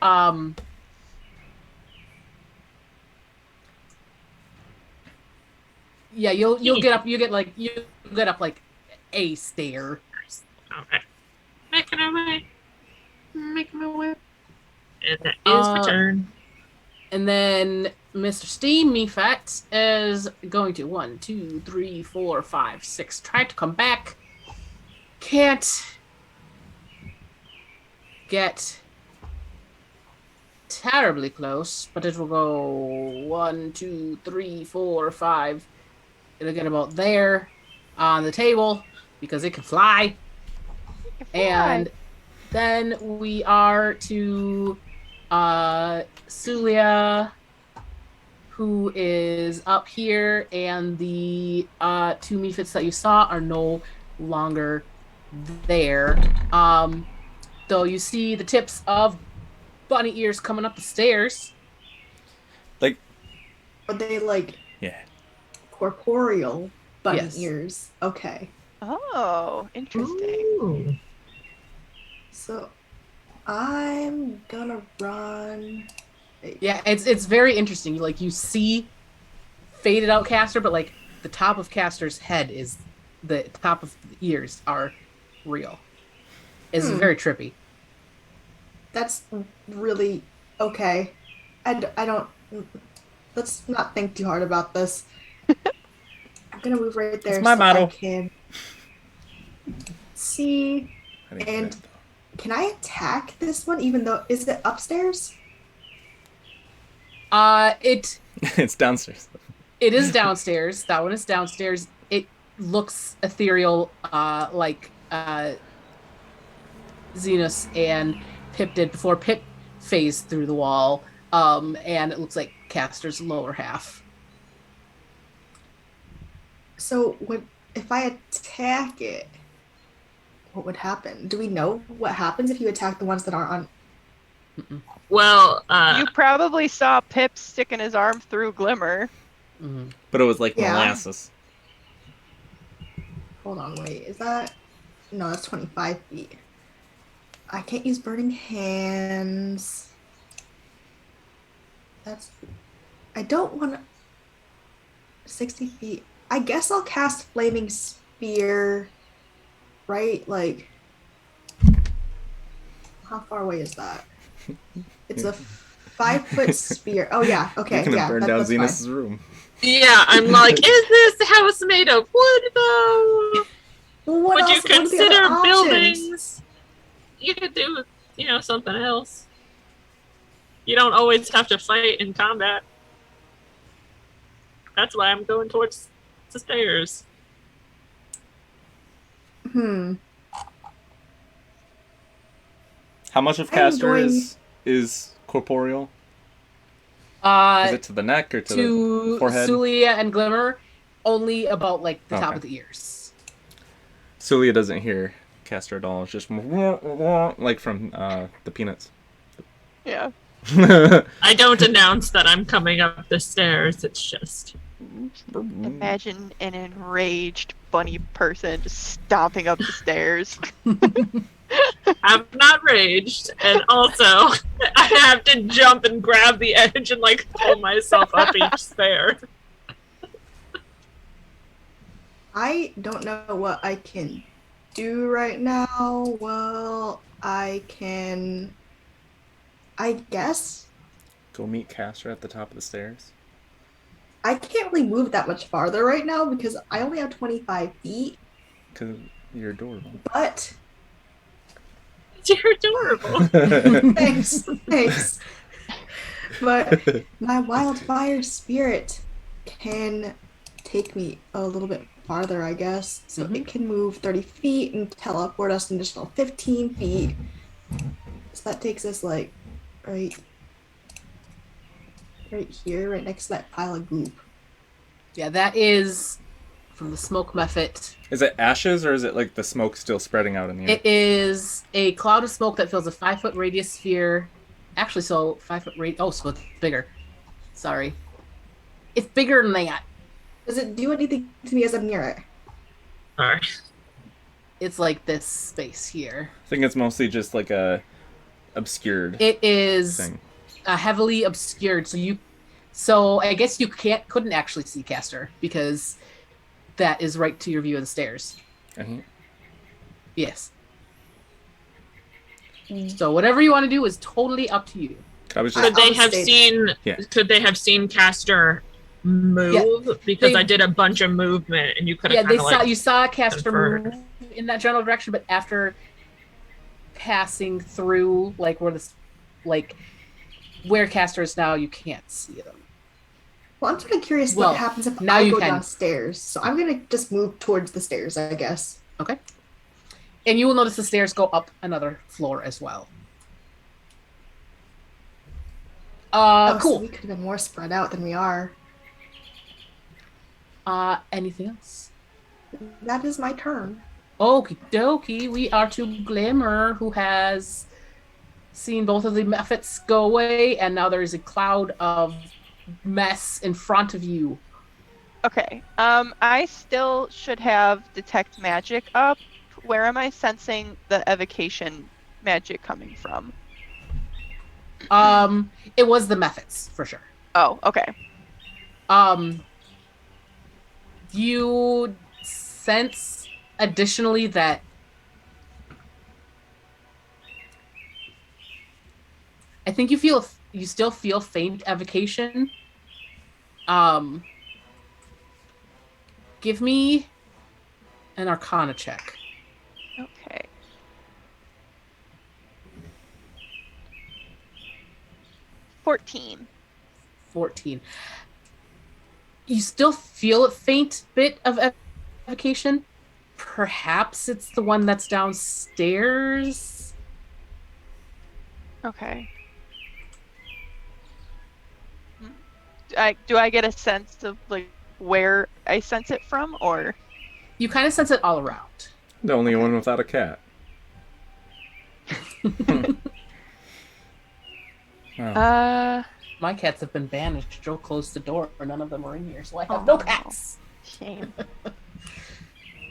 A: yeah, you'll get up you get up like a stair.
C: Okay. Making my way. And that is my turn.
A: And then Mr. Steam Mephit is going to 1, 2, 3, 4, 5, 6. Try to come back. Can't. get terribly close, but it will go 1, 2, 3, 4, 5. It'll get about there on the table because it can fly. And then we are to Suliya, who is up here, and the 2 mephits that you saw are no longer there. Though you see the tips of bunny ears coming up the stairs.
B: Like,
F: Are they like
B: yeah.
F: corporeal bunny
A: Yes.
F: ears? Okay.
D: Oh, interesting.
C: Ooh.
F: So I'm gonna run.
A: Yeah, it's very interesting. You see faded out Castor, but like the top of Castor's head is the top of the ears are real. It's very trippy.
F: That's really okay. I don't. Let's not think too hard about this. I'm gonna move right there.
B: It's my
F: so
B: model.
F: I can see.
B: I think
F: And-
B: that-
F: Can I attack this one? Even though is it upstairs?
B: it's downstairs.
A: It is downstairs. That one is downstairs. It looks ethereal, like Zenus and Pip did before Pip phased through the wall. And it looks like Castor's lower half.
F: So if I attack it, what would happen? Do we know what happens if you attack the ones that aren't on?
C: Well,
D: You probably saw Pip sticking his arm through Glimmer.
A: Mm-hmm.
B: But it was like
F: Yeah.
B: molasses.
F: Hold on, wait. Is that? No, that's 25 feet. I can't use burning hands. That's. I don't want to. 60 feet. I guess I'll cast Flaming Spear. Right? Like. How far away is that? It's a 5-foot spear. Oh, yeah. Okay.
B: You're gonna
F: Yeah.
B: burn down
F: that's fine.
B: Zenus's room.
C: yeah, I'm like, is this house made of wood though?
F: Well, what
C: Would you
F: else? What are the other
C: consider
F: options?
C: buildings? You could do, something else. You don't always have to fight in combat. That's why I'm going towards the stairs.
B: How much of
F: I'm
B: Castor
F: going-
B: is corporeal? Is it to the neck or to the
A: To
B: forehead?
A: Suliya and Glimmer, only about like the top
B: Okay.
A: of the ears.
B: Suliya doesn't hear Castor at all. It's just like from the Peanuts.
D: Yeah.
C: I don't announce that I'm coming up the stairs. It's just
D: Imagine an enraged bunny person just stomping up the stairs.
C: I'm not raged, and also I have to jump and grab the edge and like pull myself up each stair.
F: I don't know what I can do right now. Well, I guess
B: Go meet Castor at the top of the stairs.
F: I can't really move that much farther right now because I only have 25 feet.
B: Because you're adorable.
F: But
C: You're adorable.
F: thanks. But my wildfire spirit can take me a little bit farther, I guess. So it can move 30 feet and teleport us an additional 15 feet. So that takes us like right here, right next to that pile of goop.
A: Yeah, that is from the smoke method.
B: Is it ashes or is it like the smoke still spreading out in the air?
A: It is a cloud of smoke that fills a 5-foot radius sphere. Actually, so 5-foot radius. Oh, so it's bigger. Sorry. It's bigger than that.
F: Does it do anything to me as I'm near it?
C: Sorry.
A: It's like this space here.
B: I think it's mostly just like a obscured
A: It is
B: thing.
A: heavily obscured, so I guess you couldn't actually see Castor because that is right to your view of the stairs.
B: Uh-huh.
A: Yes. So whatever you want to do is totally up to you.
B: I was
F: I-
B: just
C: Could they
F: I'll
C: have
F: stay-
C: seen?
B: Yeah.
C: Could they have seen Castor move? Because
A: They-
C: I did a bunch of movement, and you could
A: Yeah,
C: have
A: they
C: kind of
A: saw
C: like.
A: you saw Castor
C: conferred.
A: move in that general direction, but after passing through, like where Castor is now, you can't see them.
F: Well, I'm sort of curious
A: Well,
F: what happens if
A: now
F: I
A: you
F: go
A: can.
F: downstairs. So I'm gonna just move towards the stairs, I guess.
A: Okay. And you will notice the stairs go up another floor as well.
F: So
A: Cool.
F: we could have been more spread out than we are.
A: Anything else?
F: That is my turn.
A: Okie dokie. We are to Glimmer, who has seen both of the mephits go away, and now there is a cloud of mess in front of you.
D: Okay. I still should have detect magic up. Where am I sensing the evocation magic coming from?
A: It was the mephits for sure.
D: Oh, okay.
A: You sense additionally that I think you still feel faint evocation. Give me an Arcana check.
D: Okay. $14.
A: 14. You still feel a faint bit of evocation. Perhaps it's the one that's downstairs.
D: Okay. Do I get a sense of like where I sense it from, or?
A: You kind of sense it all around.
B: The only one without a cat. Wow.
A: My cats have been banished. Joe closed the door, or none of them are in here, so I have no cats.
D: Shame.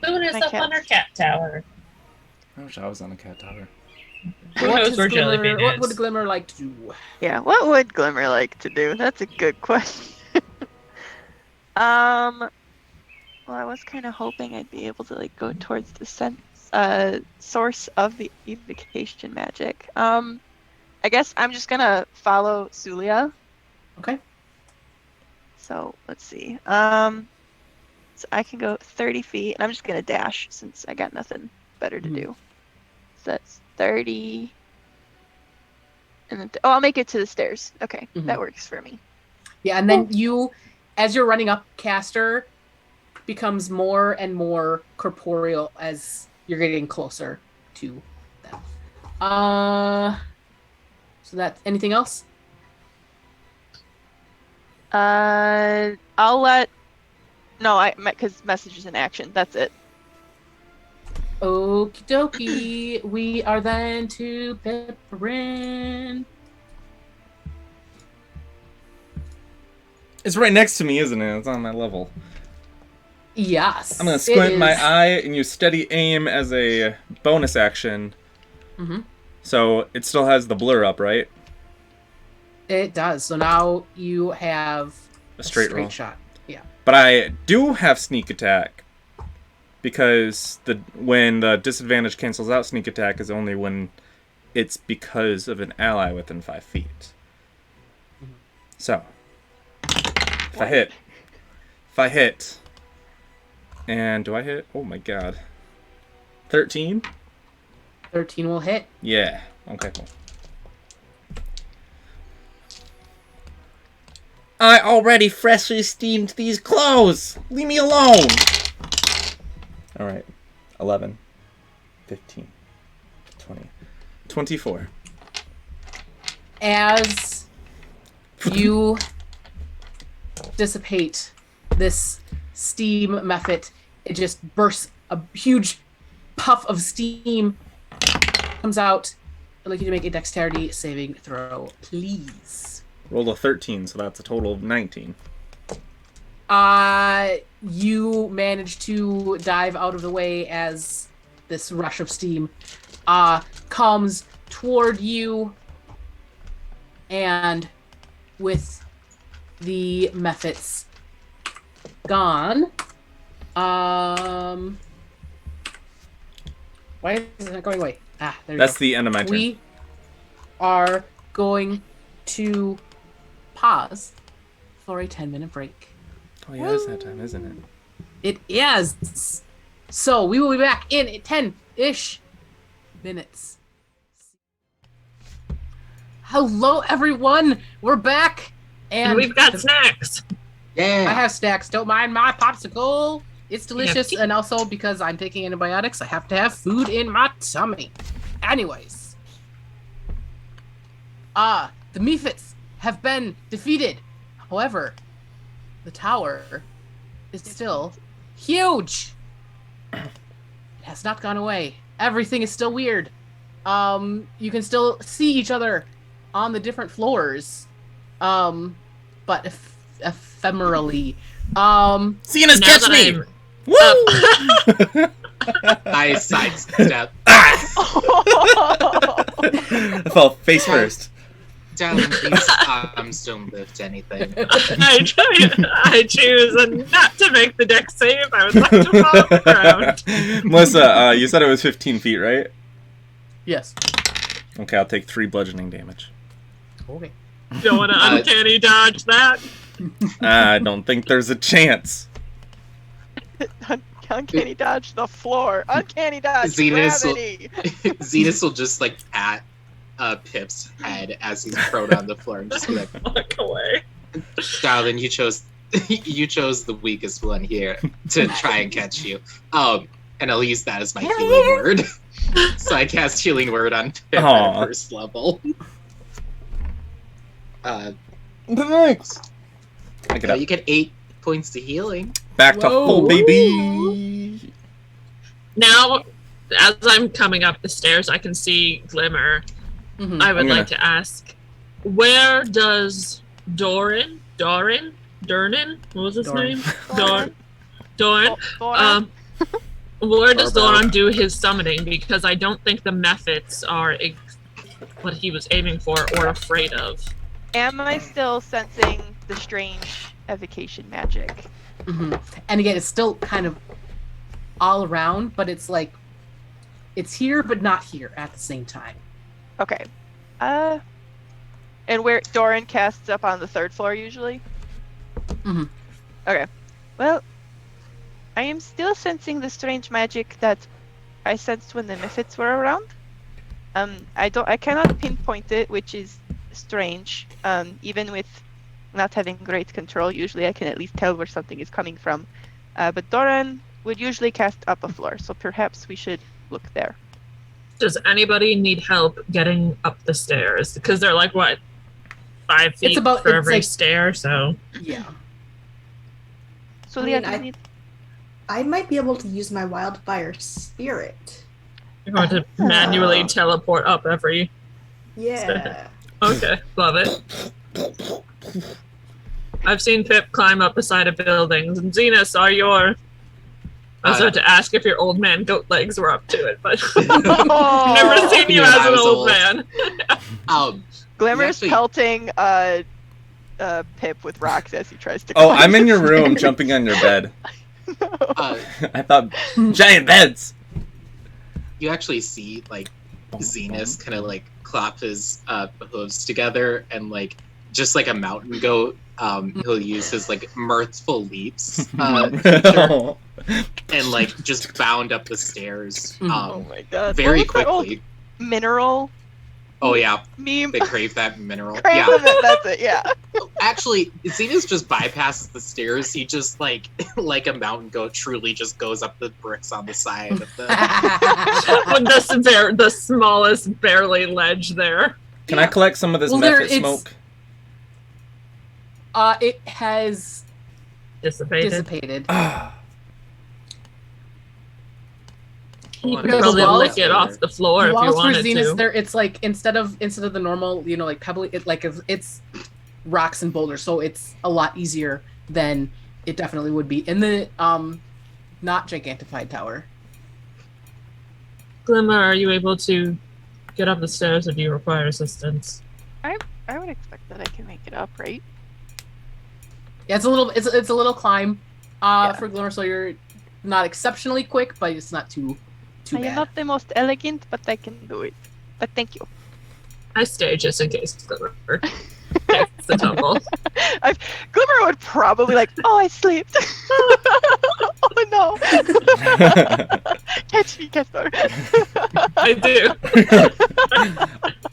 C: Moon is
D: My
C: up on her cat tower.
B: I wish I was on a cat tower.
C: Who knows where
A: Glimmer,
C: Jellybean
A: what
C: is?
A: would Glimmer like to do?
D: Yeah, what would Glimmer like to do? That's a good question. Well, I was kind of hoping I'd be able to like go towards the source of the evocation magic. I guess I'm just gonna follow Suliya.
A: Okay.
D: So let's see. So I can go 30 feet, and I'm just gonna dash since I got nothing better to do. So that's 30. And then I'll make it to the stairs. Okay, that works for me.
A: Yeah, and then you, as you're running up, Castor becomes more and more corporeal as you're getting closer to them. So that, anything else?
D: I'll let. No, because message is in action. That's it.
A: Okie dokie. We are then to Pipperin.
B: It's right next to me, isn't it? It's on my level.
A: Yes.
B: I'm gonna squint my eye and use steady aim as a bonus action.
A: Mm-hmm.
B: So it still has the blur up, right?
A: It does. So now you have
B: A straight roll.
A: shot. Yeah.
B: But I do have sneak attack because when the disadvantage cancels out sneak attack is only when it's because of an ally within 5 feet. So if I hit, and do I hit? Oh my god, 13.
A: 13 will hit.
B: Yeah. Okay. Cool. I already freshly steamed these clothes! Leave me alone! Alright. 11. 15. 20. 24.
A: As you dissipate this steam mephit, it just bursts. A huge puff of steam comes out. I'd like you to make a dexterity saving throw, please.
B: Rolled a 13, so that's a total of 19.
A: You manage to dive out of the way as this rush of steam comes toward you, and with the mephits gone, why is it not going away? There you
B: That's
A: go.
B: the end of my turn.
A: We are going to pause for a 10-minute break.
B: Oh yeah, it's that time, isn't it?
A: It is. So we will be back in 10-ish minutes. Hello, everyone. We're back,
C: And we've got snacks.
E: Yeah.
A: I have snacks. Don't mind my popsicle. It's delicious,
C: tea.
A: and also because I'm taking antibiotics, I have to have food in my tummy. Anyways, the Mephits have been defeated. However, the tower is still huge. It has not gone away. Everything is still weird. You can still see each other on the different floors, but ephemerally.
B: Zenus, catch me!
C: I'm
B: Woo!
E: I sidestep.
B: I fell face first.
E: Down these arms don't lift anything.
C: I choose not to make the deck save. I would like to fall on the ground.
B: Melissa, you said it was 15 feet, right?
A: Yes.
B: Okay, I'll take 3 bludgeoning damage.
A: Okay.
C: Don't want to uncanny dodge that.
B: I don't think there's a chance.
D: Uncanny dodge the floor. Uncanny dodge
E: Zenus will-
D: gravity.
E: Zenus will just like pat Pip's head as he's prone on the floor and just be like,
C: Walk away.
E: "Darling, you chose the weakest one here to try and catch you." And I'll use that as my healing word. So I cast healing word on Pip
B: Aw.
E: at first level.
B: Thanks. Pick it up.
E: You get 8 points to healing.
B: Back to
A: Whoa.
B: full, baby.
C: Now, as I'm coming up the stairs, I can see Glimmer.
A: Mhm.
C: I would
B: I'm gonna-
C: like to ask, where does Doran? What was his
A: Doran.
C: name? Doran.
D: Doran.
C: Where does
B: Barbell.
C: Doran do his summoning? Because I don't think the methods are what he was aiming for or afraid of.
D: Am I still sensing the strange evocation magic?
A: Mm-hmm. And again, it's still kind of all around, but it's like it's here but not here at the same time.
D: Okay. And where Doran casts up on the 3rd floor usually?
A: Mhm.
D: Okay. Well, I am still sensing the strange magic that I sensed when the Mephits were around. I cannot pinpoint it, which is strange. Even with not having great control, usually I can at least tell where something is coming from. But Doran would usually cast up a floor, so perhaps we should look there.
C: Does anybody need help getting up the stairs? Because they're like, what, 5 feet for
A: it's
C: every
A: like-
C: stair, so...
A: Yeah.
D: Suliya,
F: I mean, I might be able to use my wildfire spirit.
C: You're going to manually teleport up every...
F: Yeah.
C: Okay, love it. I've seen Pip climb up the side of buildings, and Zenus, are your... I was about to ask if your old man goat legs were up to it, but I've never seen you
E: Yeah,
C: as
E: I
C: an
E: was
C: old
E: old.
C: man.
D: Glimmer's
E: Actually-
D: pelting Pip with rocks as he tries to.
B: Oh,
D: climb
B: I'm in
D: the
B: your room
D: stairs.
B: jumping on your bed.
E: Uh,
B: I thought, giant beds.
E: you actually see like Zenus kind of like clap his hooves together and like just like a mountain goat. He'll use his like mirthful leaps feature and like just bound up the stairs
D: Oh my god!
E: very
D: What was that old
E: quickly.
D: mineral
E: Oh yeah,
D: meme.
E: they crave that mineral.
D: Crave
E: Yeah,
D: of it, that's it. Yeah.
E: actually, Zenus just bypasses the stairs. He just like like a mountain goat, truly just goes up the bricks on the side of the.
C: With the smallest barely ledge there.
B: Can I collect some of this
A: Well, there-
B: method
A: it's-
B: smoke?
A: It has
C: Dissipated.
A: dissipated.
C: You
E: Oh,
C: can
A: Because
C: probably
A: walls-
C: lick it off the floor if you
A: Walls for
C: wanted
A: Zenus,
C: to.
A: there it's like instead of the normal, like pebbly, it's rocks and boulders, so it's a lot easier than it definitely would be in the not gigantified tower.
C: Glimmer, are you able to get up the stairs or do you require assistance?
D: I would expect that I can make it up, right?
A: Yeah, it's a little climb
D: Yeah.
A: for Glimmer, so you're not exceptionally quick, but it's not too
D: I
A: bad.
D: am not the most elegant, but I can do it. But thank you.
C: I stay just in case Glimmer takes the tumble.
D: Glimmer would probably like, oh, I slipped. Oh no! Catch me, Castor.
C: I do.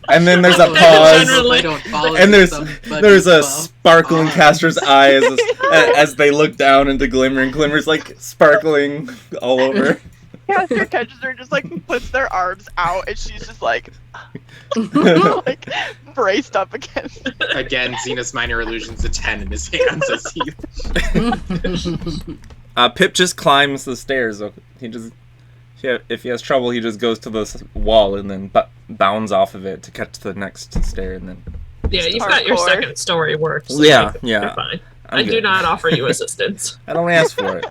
B: And then there's a
C: Generally.
B: pause,
E: I don't follow
B: and there's
E: somebody's
B: a
E: buff
B: sparkle in
E: on.
B: Castor's eyes as they look down into Glimmer, and Glimmer's like sparkling all over.
D: Castor catches her, just like puts their arms out, and she's just like, like braced up against.
E: Again, Zenus Minor Illusion's a 10 in his hands as he.
B: Pip just climbs the stairs. He just, if he has trouble, he just goes to the wall and then bounds off of it to catch the next stair, and then.
C: Yeah, you've got your
D: Hardcore.
C: second story worked. So
B: Yeah,
C: you're
B: yeah.
C: fine.
B: I'm
C: I do
B: good.
C: not offer you assistance.
B: I don't ask for it.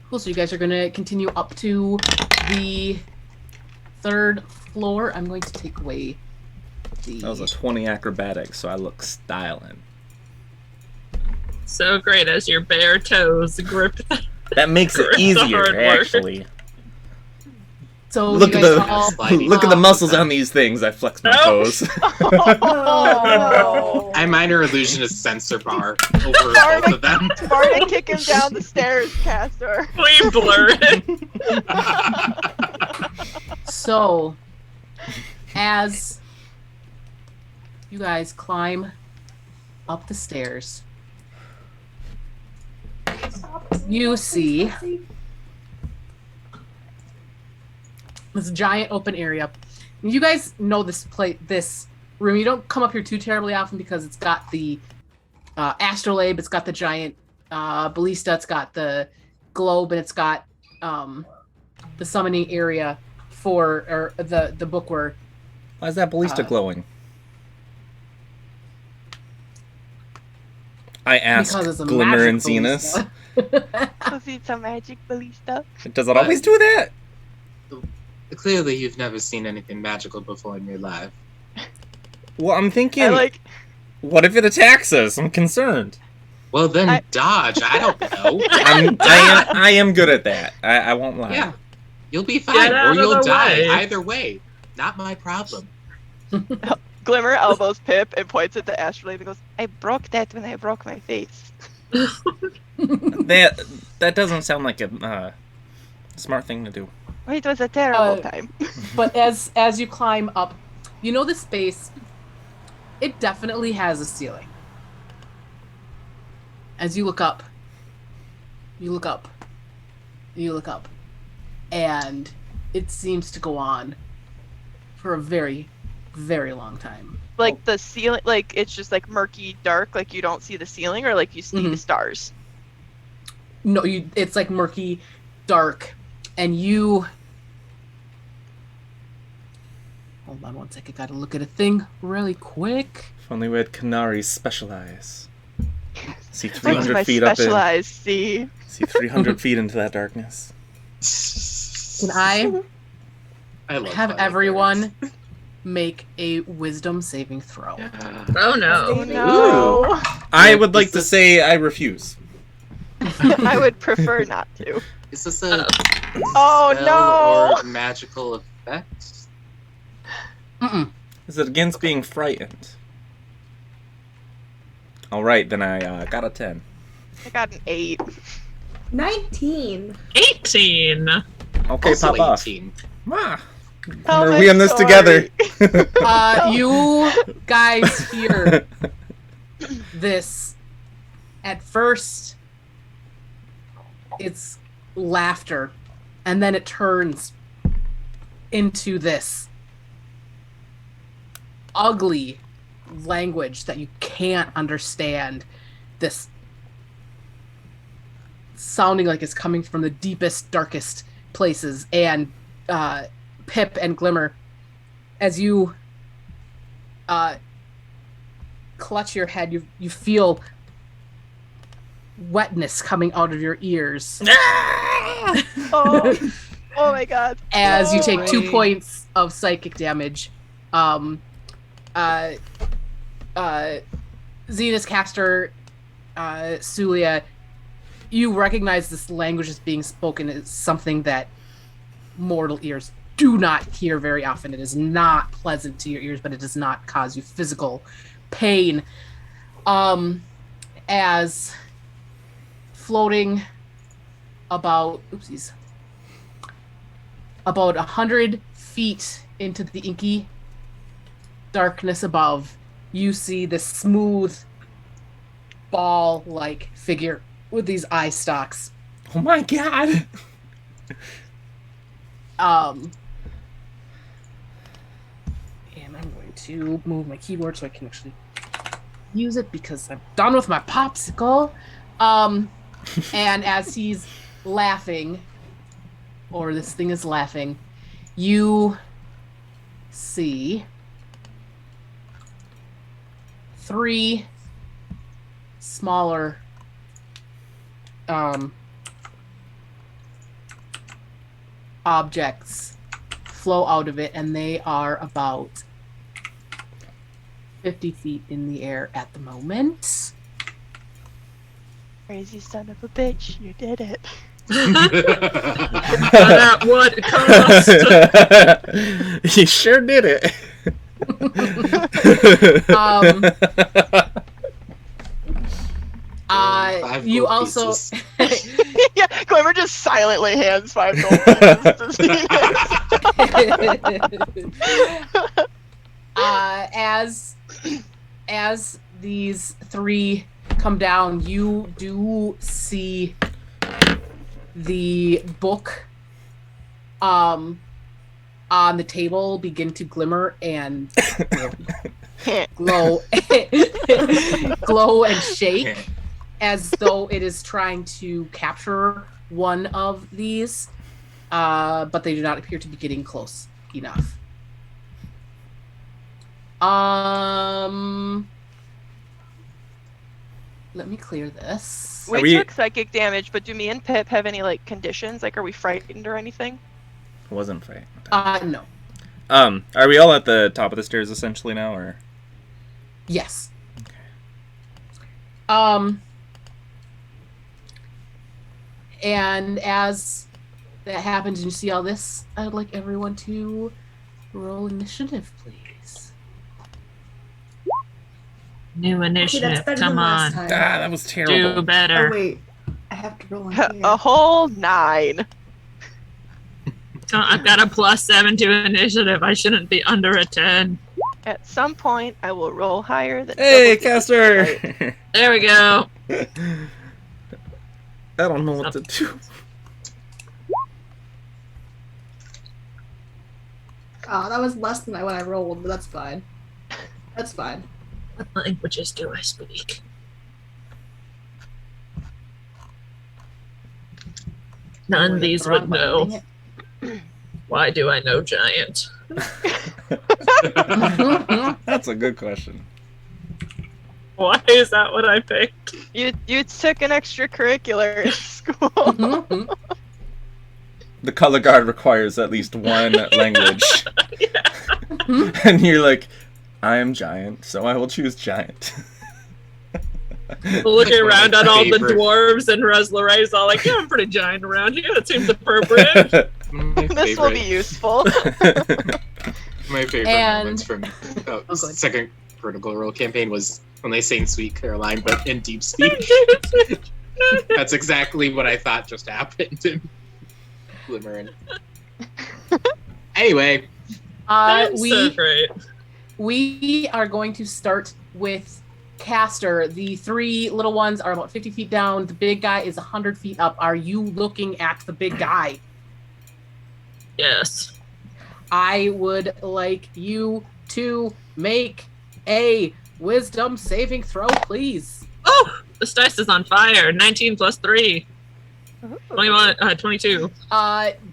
A: Cool, so you guys are gonna continue up to the 3rd floor. I'm going to take away the...
B: That was a 20 acrobatics, so I look styling.
C: So great as your bare toes grip.
B: That makes it
C: It's the
B: easier,
C: hard work.
B: actually.
A: So
B: Look
A: you
B: at
A: guys
B: the
A: are all...
B: look at the muscles on these things. I flex my
C: Oh.
B: toes.
F: Oh,
E: I Minor Illusion is sensor bar over both of them.
D: Barney, kick him down the stairs, Castor.
C: We blur it.
A: So, as you guys climb up the stairs, you see this giant open area. You guys know this room. You don't come up here too terribly often because it's got the astrolabe, it's got the giant ballista, it's got the globe, and it's got the summoning area for the book where
B: Why is that ballista glowing? I ask
A: because it's a
B: Glimmer
A: magic
B: and Zenus.
A: ballista.
D: Because it's a magic ballista.
B: Does it always do that?
E: Clearly, you've never seen anything magical before in your life.
B: Well, I'm thinking,
D: I like.
B: what if it attacks us? I'm concerned.
E: Well, then
D: I-
E: dodge. I don't know.
B: I am good at that. I won't lie.
E: Yeah, you'll be fine,
C: Get out
E: or
C: of
E: you'll
C: the
E: die.
C: way.
E: Either way, not my problem.
D: Glimmer elbows Pip and points at the astrolabe and goes, I broke that when I broke my face.
B: That doesn't sound like a smart thing to do.
D: It was a terrible
A: Uh,
D: time.
A: But as you climb up, you know this space, it definitely has a ceiling. As you look up, you look up, you look up, and it seems to go on for a very, very long time.
D: Like the ceiling, like it's just like murky dark, like you don't see the ceiling, or like you see the stars.
A: No, it's like murky, dark, and you... Hold on one second, gotta look at a thing really quick.
B: If only we had Canari's special eyes. See
D: What's
B: 300
D: my
B: feet up in.
D: specialized see?
B: See 300 feet into that darkness.
A: Can I
E: I love
A: have
E: fire
A: everyone make a wisdom saving throw?
E: birds.
C: Oh no.
D: Oh no.
B: I would like to say I refuse.
D: I would prefer not to.
E: Is this a
D: Oh
E: spell
D: no!
E: or magical effect?
A: Mm-mm.
B: Is it against being frightened? Alright, then I got a 10.
D: I got an 8.
F: 19.
C: 18.
B: Okay,
E: Also
B: pop off.
E: 18.
B: Ah,
D: Tell
B: are
D: my
B: we in this
D: story.
B: together?
A: You guys hear this. At first, it's laughter, and then it turns into this ugly language that you can't understand. This sounding like it's coming from the deepest, darkest places. And Pip and Glimmer, as you clutch your head, you feel wetness coming out of your ears
D: Oh, oh my god.
A: as you take 2
E: Wait.
A: points of psychic damage. Zenus, Castor, Suliya, you recognize this language as being spoken as something that mortal ears do not hear very often. It is not pleasant to your ears, but it does not cause you physical pain. As floating about, about 100 feet into the inky darkness above, you see this smooth ball-like figure with these eye stalks.
B: Oh my god!
A: And I'm going to move my keyboard so I can actually use it because I'm done with my popsicle. And as he's laughing, or this thing is laughing, you see 3 smaller objects flow out of it, and they are about 50 feet in the air at the moment.
D: Crazy son of a bitch, you did it.
C: At what cost?
B: He sure did it.
E: gold
A: You also
E: pieces.
D: Yeah, Glimmer just silently hands 5 gold pieces to
A: as these 3 come down, you do see the book on the table begin to glimmer and glow and shake as though it is trying to capture one of these, but they do not appear to be getting close enough. Let me clear this.
D: We took psychic damage, but do me and Pip have any like conditions? Like, are we frightened or anything?
B: Wasn't frightened.
A: No.
B: Are we all at the top of the stairs essentially now, or?
A: Yes.
B: Okay.
A: And as that happens and you see all this, I'd like everyone to roll initiative, please.
C: New initiative,
F: better
C: come
F: than last
C: on.
F: time.
B: Ah, that was terrible.
C: Do better.
F: Oh wait, I have to roll on here.
D: A whole 9.
C: I've got a +7 to initiative. I shouldn't be under a 10.
D: At some point, I will roll higher than.
B: Hey,
D: double
B: Castor!
D: digits.
C: There we go.
B: I don't know what to do.
F: Oh, that was less than what I rolled, but that's fine. That's fine.
C: What languages do I speak? None these would know. Why do I know giant?
B: That's a good question.
C: Why is that what I picked?
D: You took an extracurricular in school.
B: The color guard requires at least one language. And you're like, I am giant, so I will choose giant.
C: Looking around at all the
E: Favorite.
C: dwarves, and Lorei's all like, yeah, I'm pretty giant around here. That seems appropriate.
D: This will be useful.
E: My favorite moments from second Critical Role campaign was when they sang Sweet Caroline, but in deep speak. That's exactly what I thought just happened in Glimmer. Anyway.
C: That's so great.
A: We are going to start with Castor. The 3 little ones are about 50 feet down. The big guy is 100 feet up. Are you looking at the big guy?
C: Yes.
A: I would like you to make a wisdom saving throw, please.
C: Oh, this dice is on fire. 19 plus 3. 22.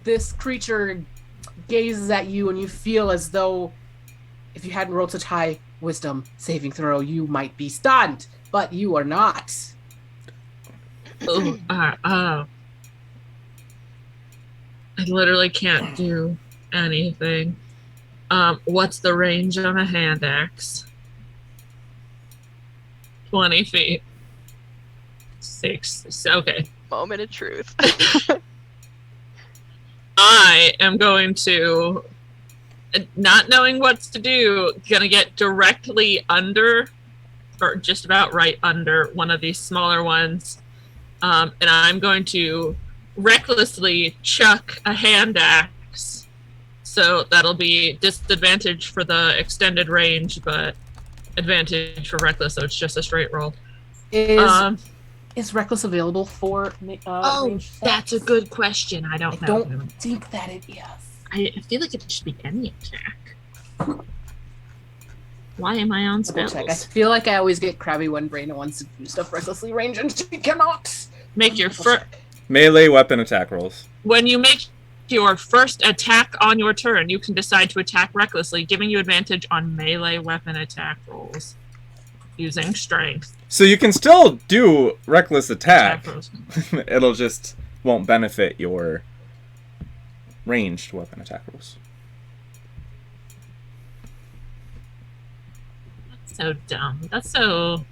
A: This creature gazes at you and you feel as though if you hadn't rolled such high wisdom saving throw, you might be stunned, but you are not.
C: Oh. I literally can't do anything. What's the range on a hand axe? 20 feet. 6. Okay.
D: Moment of truth.
C: I am going to, not knowing what to do, gonna get directly under, or just about right under one of these smaller ones, and I'm going to recklessly chuck a hand axe So that'll be disadvantage for the extended range, but advantage for reckless, so it's just a straight roll.
A: Is reckless available for range
C: that's a good question. I don't know.
A: I don't think that it is.
C: I feel like it should be any attack. Why am I on spells?
A: Check. I feel like I always get crabby when Brayna wants to do stuff recklessly range and she cannot.
C: Make your first
B: melee weapon attack rolls.
C: When you make your first attack on your turn, you can decide to attack recklessly, giving you advantage on melee weapon attack rolls using strength.
B: So you can still do reckless attack. It'll just won't benefit your ranged weapon attack rolls.
C: That's so dumb. That's so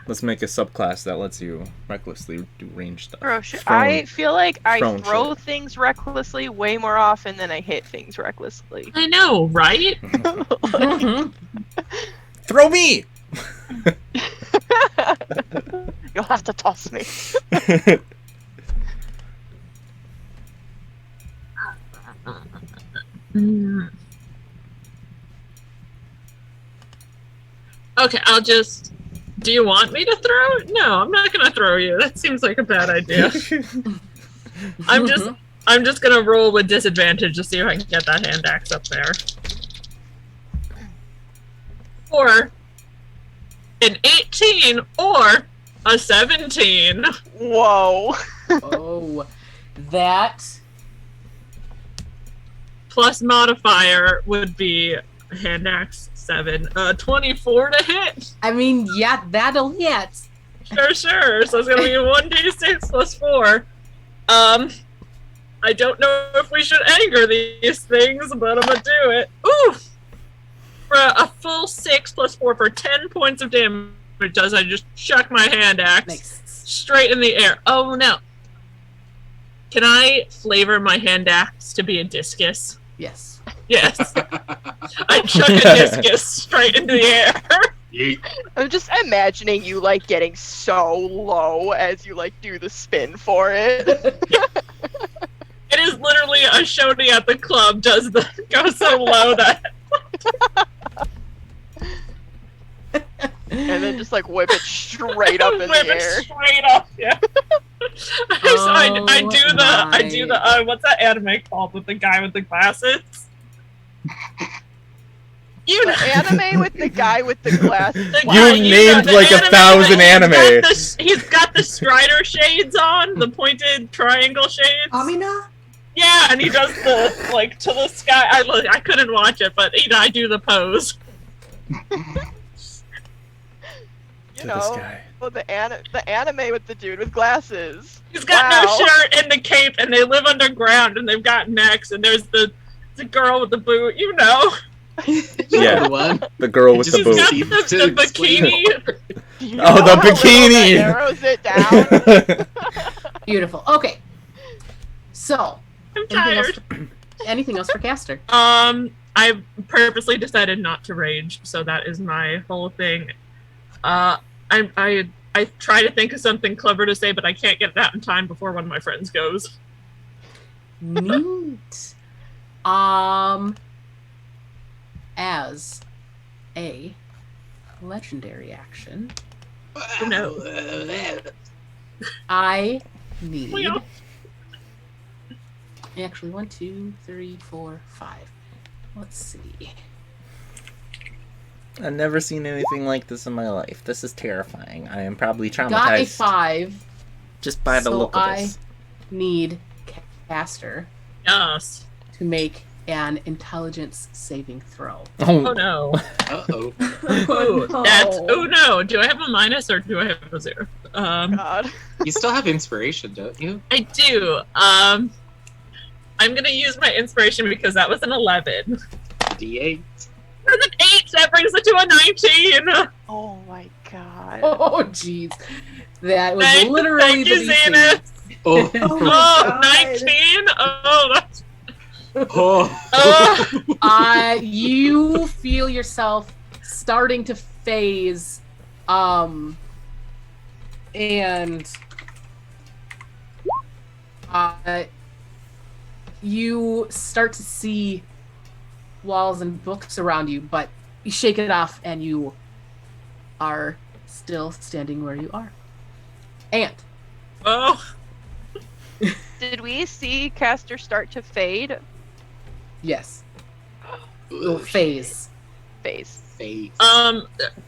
B: Let's make a subclass that lets you recklessly do ranged stuff.
D: Bro, I feel like I throw things recklessly way more often than I hit things recklessly.
C: I know, right?
B: Throw me!
D: You'll have to toss me.
C: Okay, I'll just... Do you want me to throw? No, I'm not gonna throw you. That seems like a bad idea. I'm just gonna roll with disadvantage to see if I can get that hand axe up there. Or an 18 or a 17.
D: Whoa.
A: Oh, that
C: plus modifier would be hand axe 7. 24 to hit.
A: I mean, yeah, that'll hit.
C: Sure. So it's gonna be 1d6 plus 4. I don't know if we should anger these things, but I'm gonna do it. Ooh! For a full 6 plus 4 for 10 points of damage as I just chuck my hand axe straight in the air. Oh no. Can I flavor my hand axe to be a discus?
A: Yes.
C: Yes. I chuck a discus straight into the air.
D: I'm just imagining you like getting so low as you like do the spin for it.
C: It is literally a shorty at the club goes so low that
D: and then just like whip it straight up in the air.
C: Straight up, yeah. I do the what's that anime called with the guy with the glasses? You know.
D: The anime with the guy with the glasses.
B: You named like 1,000 anime.
C: He's got the Strider shades on, the pointed triangle shades.
F: Amina?
C: Yeah, and he does the like to the sky. I couldn't watch it, but I do the pose.
D: You know, well, the anime with the dude with glasses.
C: He's got no shirt and the cape, and they live underground, and they've got necks, and there's the girl with the boot, you know.
B: Yeah, the girl with the boot.
C: She's got the bikini.
B: Oh, the bikini!
D: Narrows it down.
A: Beautiful. Okay. So,
C: I'm tired.
A: Anything else for Castor?
C: I purposely decided not to rage, so that is my whole thing. I try to think of something clever to say, but I can't get it out in time before one of my friends goes.
A: Neat. As a legendary action,
C: No.
A: I need actually 1, 2, 3, 4, 5. Let's see.
B: I've never seen anything like this in my life. This is terrifying. I am probably traumatized.
A: Got a 5.
B: Just by the look of this.
A: I need Castor
C: Yes.
A: to make an intelligence saving throw.
C: Oh no.
E: Uh-oh.
C: Oh no. Do I have a minus or do I have a 0?
D: God.
E: You still have inspiration, don't you?
C: I do. I'm gonna use my inspiration because that was an 11.
E: D8.
C: There's an 8. That brings it to a 19.
D: Oh my god.
A: Oh jeez. That was literally
C: thank you,
A: the
C: Zenus.
E: Oh.
C: Oh, 19? Oh, that's...
A: You feel yourself starting to phase, and you start to see walls and books around you, but you shake it off and you are still standing where you are. And
C: Oh,
D: Did we see Castor start to fade?
A: yes, little phase.
D: Face.
E: Face.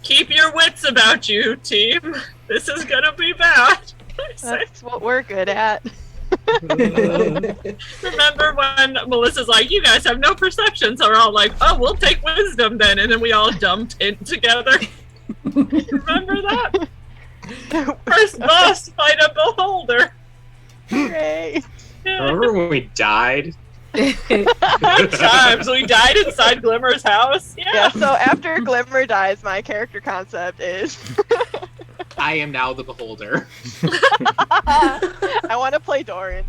C: keep your wits about you, team. This is gonna be bad.
D: That's what we're good at.
C: Remember when Melissa's like, you guys have no perception, so we're all like, oh, we'll take wisdom then, and then we all dumped in together. Remember that? First boss fight a beholder.
D: Hooray.
C: Yeah.
E: Remember when we died?
C: Good times. We died inside Glimmer's house.
D: Yeah,
C: Yeah.
D: so after Glimmer dies, my character concept is
E: I am now the beholder.
D: I want to play Doran.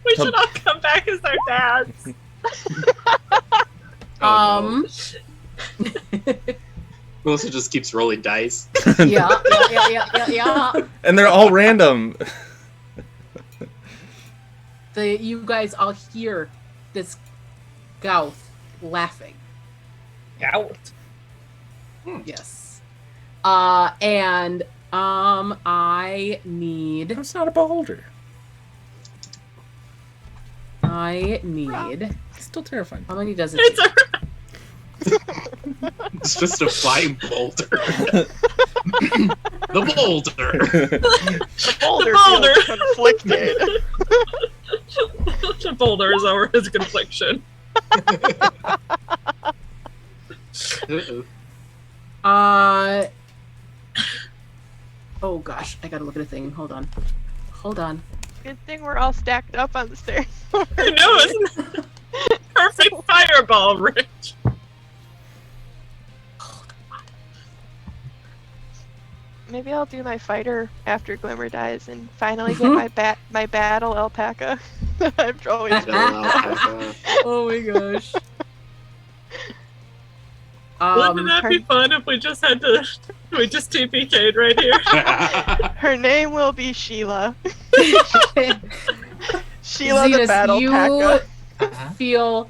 C: We should all come back as our dads.
E: Oh, no. Melissa just keeps rolling dice.
A: Yeah.
B: And they're all random.
A: You guys all hear this Gouth laughing.
C: Out.
A: Yes. And I need.
B: That's not a beholder. It's still terrifying.
A: How many does it?
C: It's
A: take?
C: a
E: It's just a flying boulder. The boulder.
D: The boulder
C: boulder.
D: feels conflicted.
C: The boulder is over his confliction.
E: Uh-oh.
A: Oh gosh, I gotta look at a thing. Hold on.
D: Good thing we're all stacked up on the stairs.
C: I know, isn't it? Perfect fireball, Rich.
D: Maybe I'll do my fighter after Glimmer dies and finally get my battle alpaca. I've always
A: Oh my gosh.
C: Wouldn't that be fun if we just TPK'd right here?
D: her name will be Sheila. Sheila the
A: Zenus,
D: battle
A: you
D: alpaca.
A: feel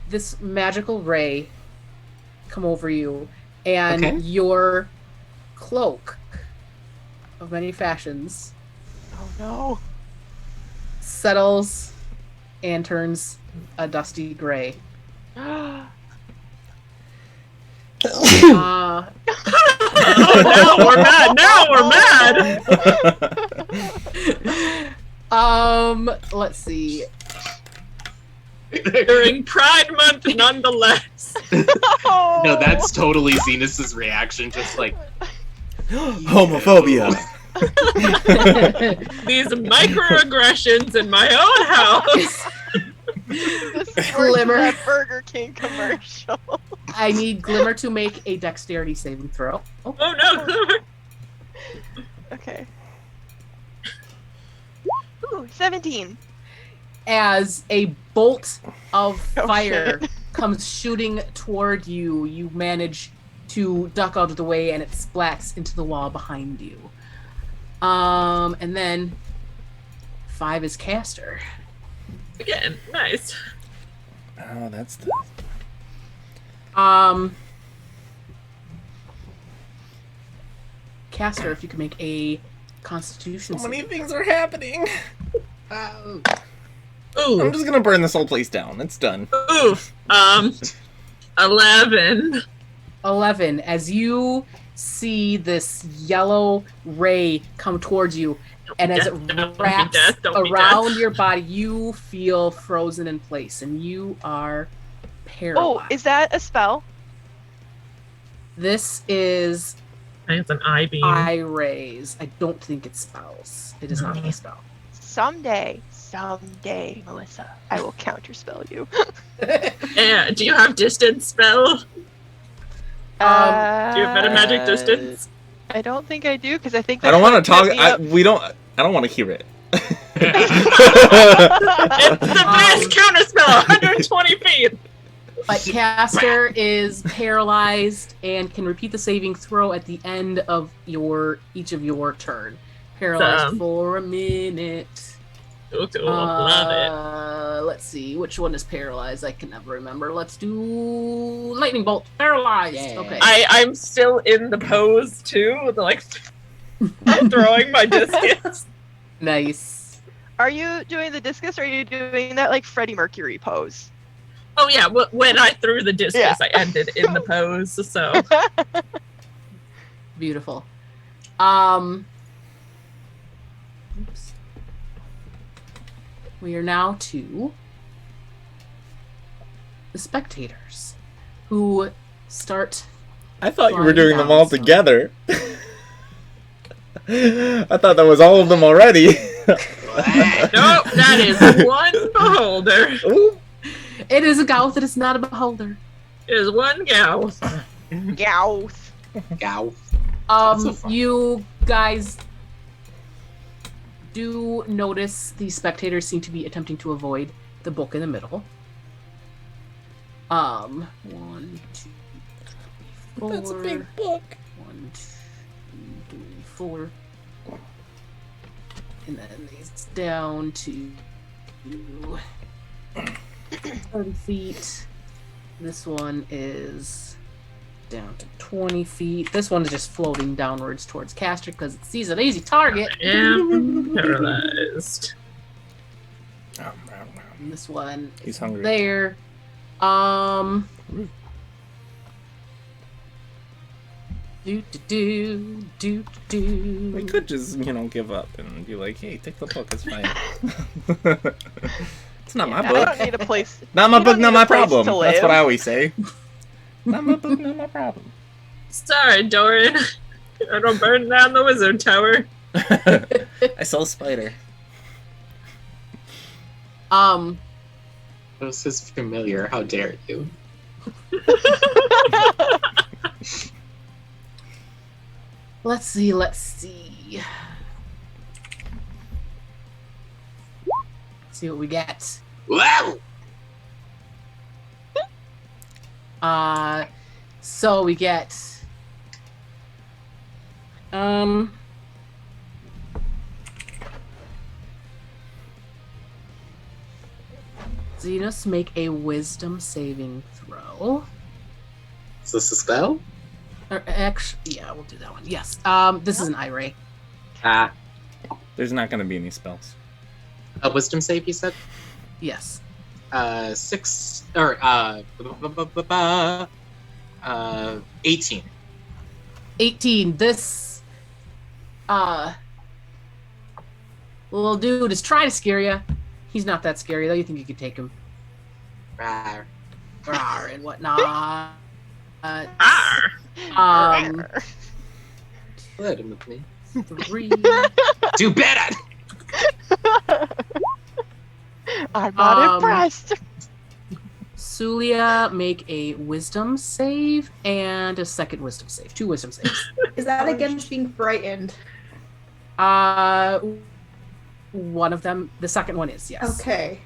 A: this magical ray come over you, and
E: Okay.
A: your cloak of many fashions
D: Oh no.
A: settles and turns a dusty gray.
C: Oh, now we're mad.
A: Let's see.
C: During Pride Month, nonetheless.
E: No, that's totally Zenus's reaction. Just like
B: Homophobia.
C: These microaggressions in my own house.
D: This is
A: Glimmer.
D: that Burger King commercial.
A: I need Glimmer to make a dexterity saving throw.
C: Oh no, Glimmer.
D: Okay. Ooh, 17.
A: As a bolt of
D: Oh,
A: fire
D: shit.
A: comes shooting toward you, you manage to duck out of the way and it splats into the wall behind you. And then 5 is Castor.
C: Again, nice.
B: Oh, that's the.
A: Castor, if you could make a Constitution
B: So many
A: save.
B: things are happening.
C: Ooh.
B: I'm just gonna burn this whole place down. It's done.
C: Oof. 11.
A: 11. As you see this yellow ray come towards you, and as it
C: Don't be
A: wraps
C: death, don't be
A: around
C: death.
A: your body, you feel frozen in place, and you are paralyzed.
D: Oh, is that a spell?
A: This is
C: I think it's an eye beam.
A: eye rays. I don't think it spells. It is not a spell.
D: Someday, Melissa, I will counterspell you.
C: Yeah, do you have distance spell? Do you have meta magic distance?
D: I don't think I do, because I think
B: I don't want to talk.
D: set me up.
B: I don't want to hear it.
C: It's the best counterspell, 120 feet.
A: But Castor is paralyzed and can repeat the saving throw at the end of each of your turn. Paralyzed for a minute.
C: Love it.
A: Let's see. Which one is paralyzed? I can never remember. Let's do lightning bolt. Paralyzed.
F: Yeah.
A: Okay.
C: I'm still in the pose too, with like I'm throwing my discus.
A: Nice.
D: Are you doing the discus or are you doing that like Freddie Mercury pose?
C: Oh yeah, when I threw the discus,
D: Yeah.
C: I ended in the pose. So
A: Beautiful. Oops. We are now to the spectators who start.
B: I thought you were
A: Flying
B: doing them
A: down
B: all
A: some.
B: together. I thought that was all of them already.
C: nope, that is one beholder.
B: Ooh.
A: It is a Gauth, it is not a beholder.
C: It is one gal.
D: Gauth.
E: Gow. That's so fun.
A: You guys do notice the spectators seem to be attempting to avoid the book in the middle. 1, 2, 3, 4.
B: That's a big book.
A: 1, 2, 3, 4. And then it's down to 30 feet. This one is down to 20 feet. This one is just floating downwards towards Castor because it sees an easy target.
C: I am paralyzed.
A: And this one
B: He's
A: is
B: hungry.
A: there. Do do do do
B: We
A: do.
B: could just, give up and be like, hey, take the book, it's fine. It's not my
D: I
B: book.
D: don't need a place.
B: Not my
D: you
B: book,
D: don't
B: not
D: need a
B: my
D: place
B: problem.
D: to
B: That's what
D: live.
B: I always say. Not my book, not my problem.
C: Sorry, Doran. I don't burn down the wizard tower.
B: I saw a spider.
E: This is familiar. How dare you?
A: Let's see, let's see. See what we get.
E: Wow!
A: So we get Zenus, make a wisdom saving throw.
E: Is this a spell?
A: Or actually, yeah, we'll do that one. Yes. This is an eye-ray.
E: Ah.
B: There's not going to be any spells.
E: A wisdom save, you said?
A: Yes.
E: 6 or 18.
A: 18. This little dude is trying to scare you. He's not that scary though. You think you could take him?
E: Rawr.
A: Rawr and whatnot.
C: Arr!
E: Let him with me.
A: 3.
E: Do better!
D: I'm not impressed.
A: Suliya, make a wisdom save and a second wisdom save. 2 wisdom saves.
F: Is that against being frightened?
A: One of them. The second one is, yes.
F: Okay.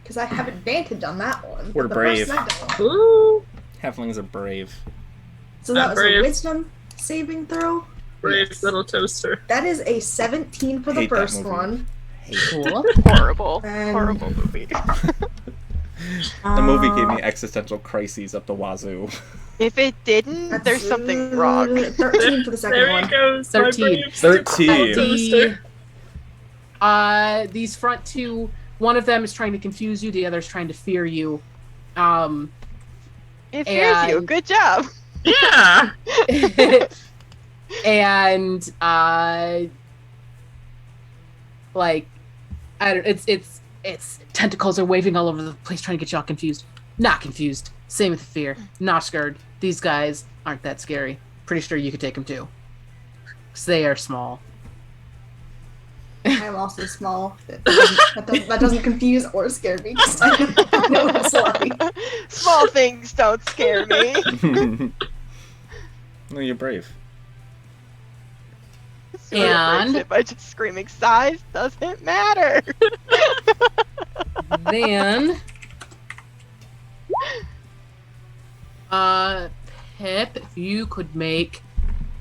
F: Because I have advantage on that one.
B: We're
F: The
B: brave.
F: first I don't.
C: Ooh,
B: Halflings are brave.
F: So that was
C: brave.
F: a wisdom saving throw.
C: brave
A: Yes.
C: little toaster.
F: That is a 17 for the
B: Hate that
F: first
B: movie.
F: one.
A: Cool.
D: Horrible.
F: And-
D: Horrible movie.
B: The movie gave me existential crises up the wazoo.
D: If it didn't, there's something wrong.
F: 13 for the second
C: There he
F: one.
C: goes.
A: 13.
C: My brave stupid little
B: 13.
C: toaster.
A: These front two, one of them is trying to confuse you, the other is trying to fear you.
D: It fears you.
A: And-
D: Good job.
C: Yeah.
A: And like, I don't. It's tentacles are waving all over the place, trying to get y'all confused. Not confused. Same with fear. Not scared. These guys aren't that scary. Pretty sure you could take them too, because they are small.
F: I'm also small. That doesn't confuse or scare me. 'Cause I know it's like.
D: Small things don't scare me.
B: No, you're brave.
D: Suliya breaks
A: And-
D: it by just screaming, size doesn't matter.
A: Then, Pip, if you could make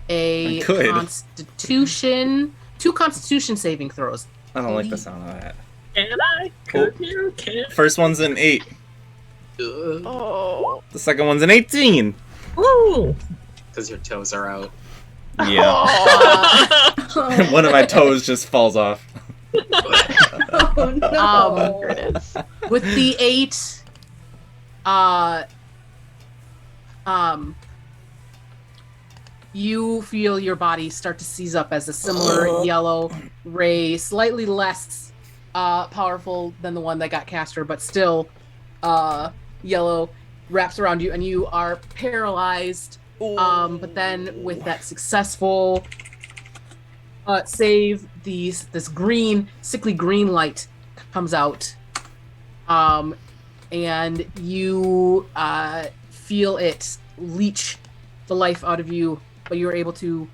B: I
A: a
B: could.
A: Constitution 2 Constitution saving throws.
B: I don't like the sound of that.
C: Can I? Could you? Can
B: First one's an 8.
D: Oh.
B: The second one's an 18.
C: Woo!
E: Because your toes are out.
B: Yeah.
A: Uh,
B: One of my toes just falls off.
F: Oh no.
D: Here it is.
A: with the 8, you feel your body start to seize up as a similar yellow ray, slightly less powerful than the one that got Castor, but still yellow, wraps around you, and you are paralyzed. But then with that successful save, this green, sickly green light comes out, and you feel it leech the life out of you, but you're able to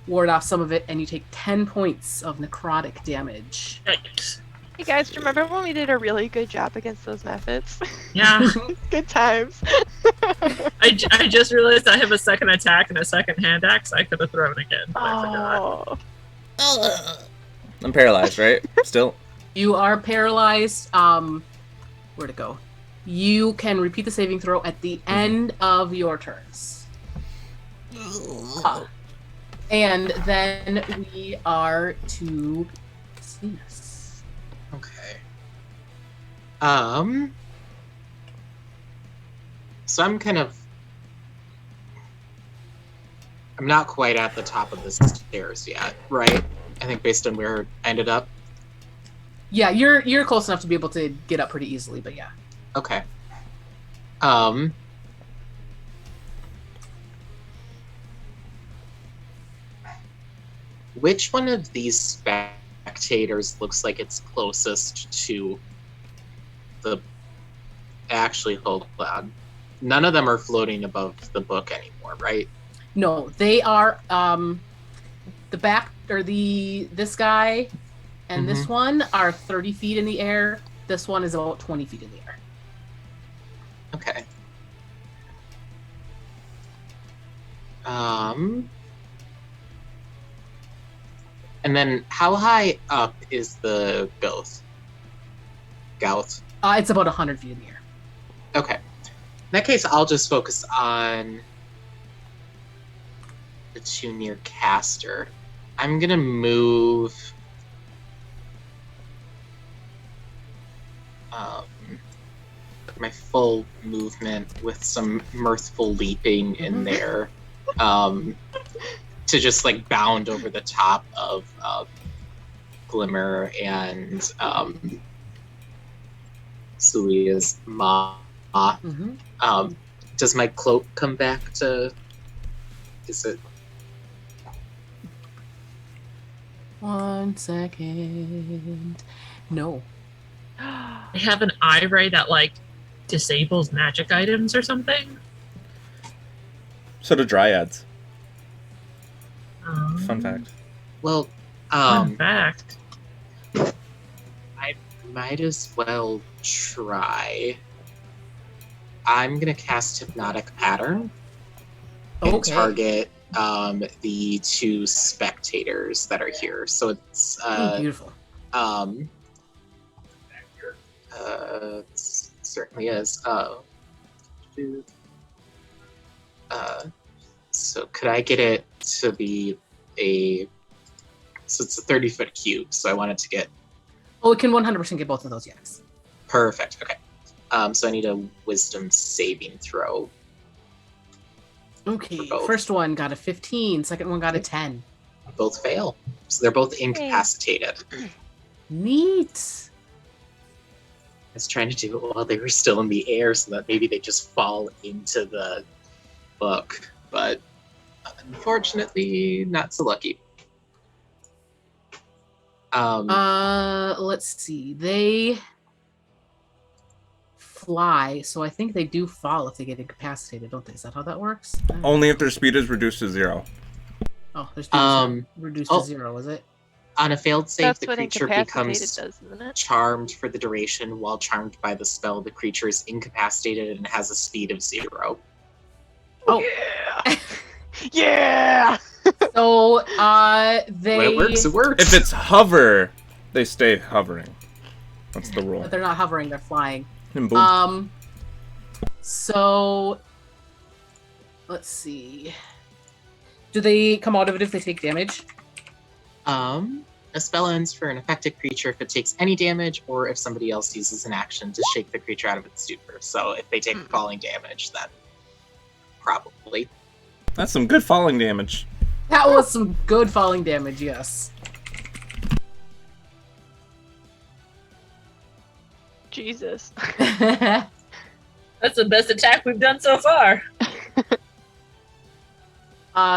A: ward off some of it, and you take 10 points of necrotic damage.
C: Yikes.
D: Hey guys, remember when we did a really good job against those methods?
C: Yeah.
D: Good times.
C: I just realized I have a second attack and a second hand axe. I could have thrown again, but I forgot.
D: Oh.
B: I'm paralyzed, right? Still?
A: You are paralyzed. Where'd it go? You can repeat the saving throw at the end of your turns. And then we are to Zenus.
E: Okay. So I'm not quite at the top of the stairs yet, right? I think based on where I ended up.
A: Yeah, you're close enough to be able to get up pretty easily, but yeah.
E: Okay. Which one of these spectators looks like it's closest to the... Actually, hold on. None of them are floating above the book anymore, right?
A: No, they are the back or this guy and this one are 30 feet in the air. This one is about 20 feet in the air.
E: Okay. And then how high up is the Gauth?
A: It's about 100 feet in the air.
E: Okay. In that case, I'll just focus on the 2 near Castor. I'm gonna move my full movement with some mirthful leaping in there to just like bound over the top of Glimmer and Suliya's ma. Does my cloak come back to... Is it...
A: 1 second. No.
C: They have an eye ray that like disables magic items or something.
B: So do dryads.
C: Um,
B: Fun fact.
E: Well,
C: Fun fact.
E: I might as well try. I'm gonna cast Hypnotic Pattern and target the 2 spectators that are here. So it's
A: Beautiful.
E: It certainly is. So could I get it to be so it's a 30-foot cube, so I want it to get...
A: Oh, it can 100% get both of those, yes.
E: Perfect, okay. So I need a wisdom saving throw.
A: Okay, first one got a 15, second one got a 10.
E: Both fail. So they're both incapacitated.
A: Neat.
E: I was trying to do it while they were still in the air so that maybe they just fall into the book, but unfortunately not so lucky.
A: Let's see. They fly, so I think they do fall if they get incapacitated, don't they? Is that how that works?
B: Only if their speed is reduced to 0.
A: Oh, their speed is reduced to 0, is it?
E: On a failed save,
D: That's
E: the
D: what
E: creature
D: incapacitated
E: becomes
D: does, isn't it?
E: charmed for the duration. While charmed by the spell, the creature is incapacitated and has a speed of 0.
A: Oh.
D: Yeah! Yeah!
A: So,
E: When it works, it works.
B: If it's hover, they stay hovering. That's the rule.
A: But they're not hovering, they're flying.
B: And boom.
A: So... Let's see. Do they come out of it if they take damage?
E: A spell ends for an affected creature if it takes any damage, or if somebody else uses an action to shake the creature out of its stupor. So if they take falling damage, then probably.
B: That's some good falling damage.
A: That was some good falling damage, yes.
D: Jesus.
C: That's the best attack we've done so far.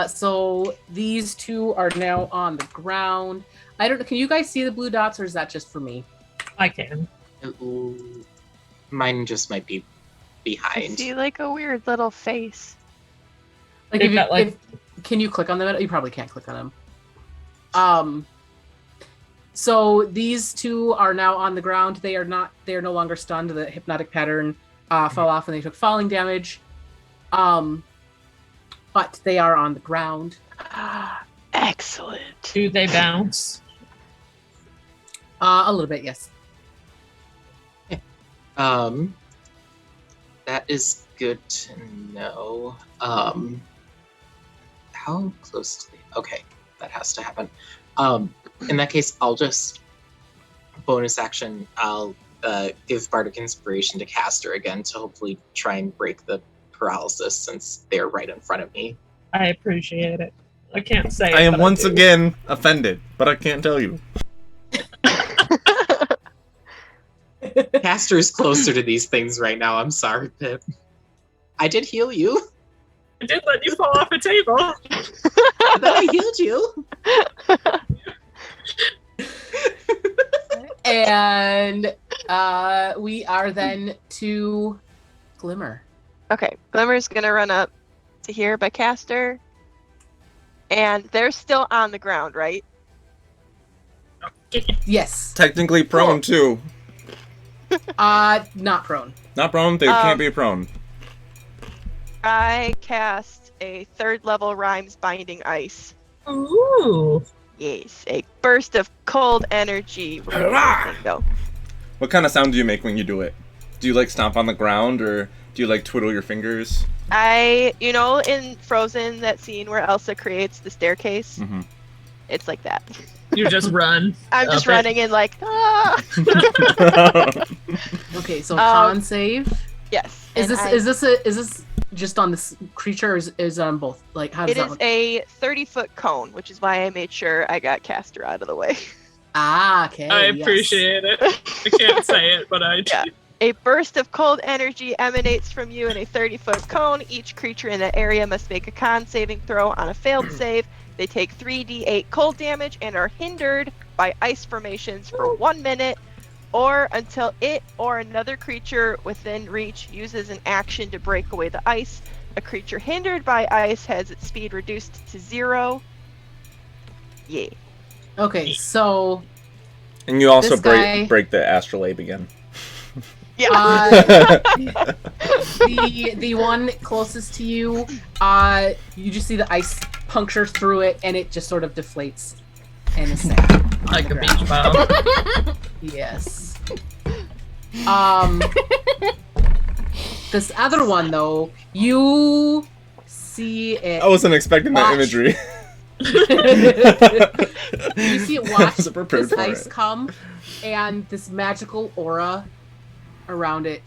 A: So these two are now on the ground. I don't know. Can you guys see the blue dots, or is that just for me?
C: I can.
E: Ooh, mine just might be
D: I
E: behind.
D: see like a weird little face.
A: Like,
C: They've got, like-
A: can you click on them? You probably can't click on them. So these two are now on the ground. They are no longer stunned. The hypnotic pattern fell off and they took falling damage. But they are on the ground.
D: Excellent.
C: Do they bounce?
A: A little bit, yes.
E: That is good to know. How close to the... Okay, that has to happen. In that case, I'll just bonus action. I'll give Bardic Inspiration to Castor again to hopefully try and break the paralysis since they're right in front of me.
C: I appreciate it. I can't say
B: I
C: it,
B: am
C: but
B: once
C: do.
B: again offended, but I can't tell you.
E: Castor's closer to these things right now. I'm sorry, Pip. I did heal you.
C: I did let you fall off a table.
E: But then I healed you.
A: And we are then to Glimmer.
D: Okay, Glimmer's gonna run up to here by Castor. And they're still on the ground, right?
A: Yes.
B: Technically prone too.
A: Not prone.
B: Not prone, they can't be prone.
D: I cast a 3rd level Rhymes Binding Ice.
C: Ooh.
D: Yes, a burst of cold energy. Go.
B: What kind of sound do you make when you do it? Do you like stomp on the ground, or do you like twiddle your fingers?
D: In Frozen, that scene where Elsa creates the staircase,
B: Mm-hmm.
D: it's like that.
C: You just run.
D: I'm just
C: up it.
D: running and like, ah!
A: Okay, so con save.
D: Yes.
A: Is
D: and
A: this just on this creature, or is it on both? Like, how does
D: It
A: that
D: is
A: look?
D: a 30-foot cone, which is why I made sure I got Castor out of the way.
A: Okay.
C: I
A: yes.
C: appreciate it. I can't say it, but I do.
D: Yeah. A burst of cold energy emanates from you in a 30-foot cone. Each creature in the area must make a con saving throw. On a failed save, they take 3d8 cold damage and are hindered by ice formations for 1 minute, or until it or another creature within reach uses an action to break away the ice. A creature hindered by ice has its speed reduced to 0. Yeah.
A: Okay, so
B: And you also
A: This guy-
B: break the astrolabe again.
D: Yeah.
A: the one closest to you, you just see the ice puncture through it, and it just sort of deflates and is sad.
C: Like a beach ball.
A: Yes. This other one though, you see it.
B: I wasn't expecting that
A: Watch.
B: imagery.
A: You see it watch
B: wasn't prepared
A: this
B: for
A: ice
B: it.
A: come, and this magical aura around it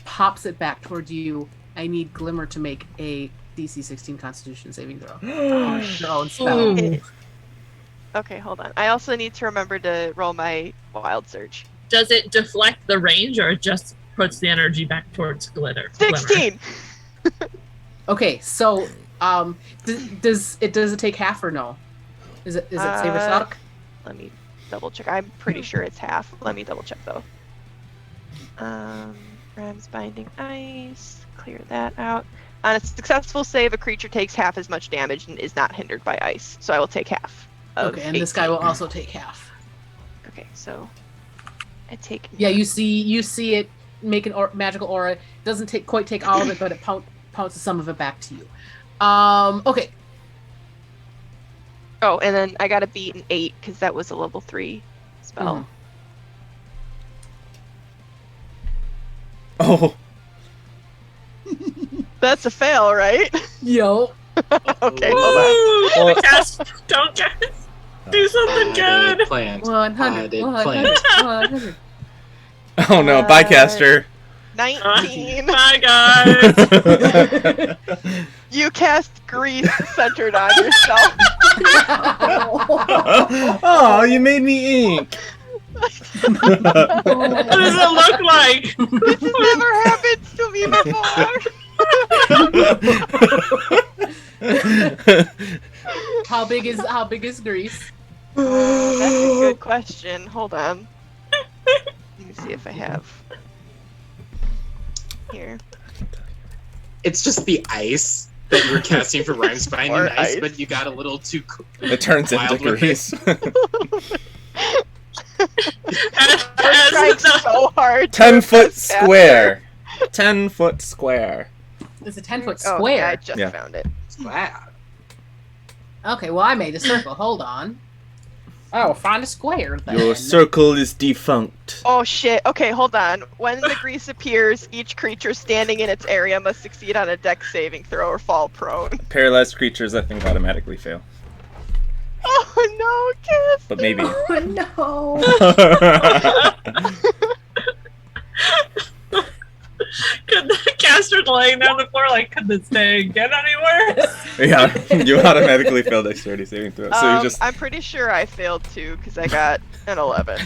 A: pops it back towards you. I need Glimmer to make a DC 16 Constitution saving throw. On your own spell.
C: Ooh.
D: Okay, hold on. I also need to remember to roll my wild surge.
C: Does it deflect the range, or it just puts the energy back towards Glimmer?
D: 16!
A: Okay, so does it take half or no? Is it save or suck?
D: Let me double check. I'm pretty sure it's half. Let me double check though. Rams Binding Ice. Clear that out. On a successful save, a creature takes half as much damage and is not hindered by ice. So I will take half. Of
A: Okay, and this guy
D: 18.
A: will also take half.
D: Okay, so I take.
A: Yeah, you see it make an magical aura. It doesn't quite take all of it, but it pounces some of it back to you. Okay.
D: Oh, and then I got to beat an 8 because that was a level 3 spell.
B: Oh.
D: That's a fail, right?
A: Yo.
D: Okay, hold on.
C: Ooh, Castor, don't guys. Do something good.
E: Plant.
A: 100.
E: Potted
A: 100.
E: plant.
A: 100.
B: Oh no, bye, Castor.
D: 19.
C: Bye, guys.
D: You cast grease centered on yourself.
B: Oh, you made me ink.
C: What does it look like?
D: This never happened to me before.
A: How big is Greece?
D: That's a good question. Hold on. Let me see if I have. Here.
E: It's just the ice that you were casting for Rhymes Binding
D: Or
E: Ice,
D: ice.
E: but you got a little too
B: It turns into
E: wild with it.
B: grease.
D: I was trying so hard.
B: 10-foot square. 10-foot square.
A: It's a 10-foot
D: Oh,
A: square.
D: yeah, I just
B: Yeah.
D: found it.
E: Wow.
A: Okay, well I made a circle. Hold on. Oh, find a square then.
B: Your circle is defunct.
D: Oh shit. Okay, hold on. When the grease appears, each creature standing in its area must succeed on a dex saving throw or fall prone.
B: Paralyzed creatures, I think, automatically fail.
D: Oh no, Kiss!
B: But maybe.
F: Oh no.
C: Could the Castor laying down the floor like, could this day get any worse?
B: Yeah, you automatically fail dexterity saving throw. So you just.
D: I'm pretty sure I failed too, because I got an 11.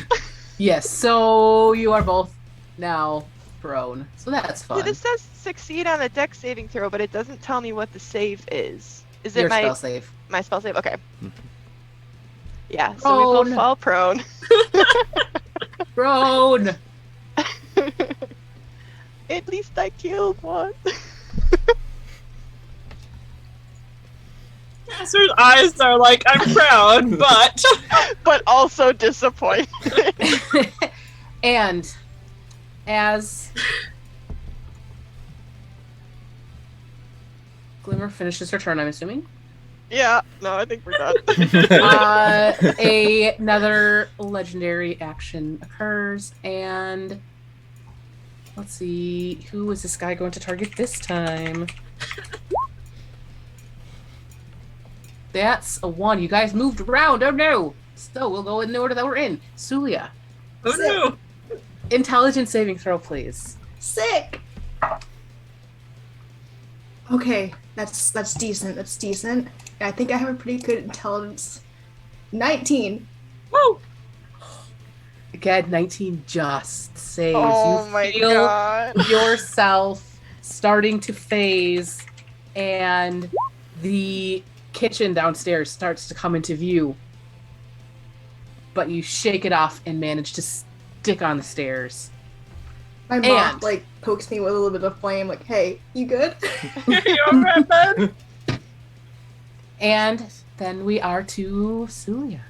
A: Yes, so you are both now prone. So that's fun.
D: Yeah, this says succeed on a dex saving throw, but it doesn't tell me what the save is. Is it
A: Your
D: my
A: spell save.
D: my spell save? Okay.
B: Mhm.
D: Yeah, so we both
A: Prone.
D: fall prone.
A: Prone!
D: At least I killed one.
C: Castor's eyes are like, I'm proud, but
D: But also disappointed.
A: And as Glimmer finishes her turn, I'm assuming,
D: Yeah, no, I think we're done.
A: another legendary action occurs, and let's see, who is this guy going to target this time? That's a 1. You guys moved around. Oh no! So we'll go in the order that we're in. Suliya,
C: oh no.
A: intelligence saving throw, please.
F: Sick. Okay, that's decent. That's decent. I think I have a pretty good intelligence. 19.
C: Woo!
A: Again, 19 just saves.
D: Oh
A: You
D: my
A: feel
D: god.
A: yourself starting to phase, and the kitchen downstairs starts to come into view. But you shake it off and manage to stick on the stairs.
F: My mom
A: And-
F: like pokes me with a little bit of flame, like, "Hey, you good?"
C: You alright, bud?
A: And then we are to Suliya.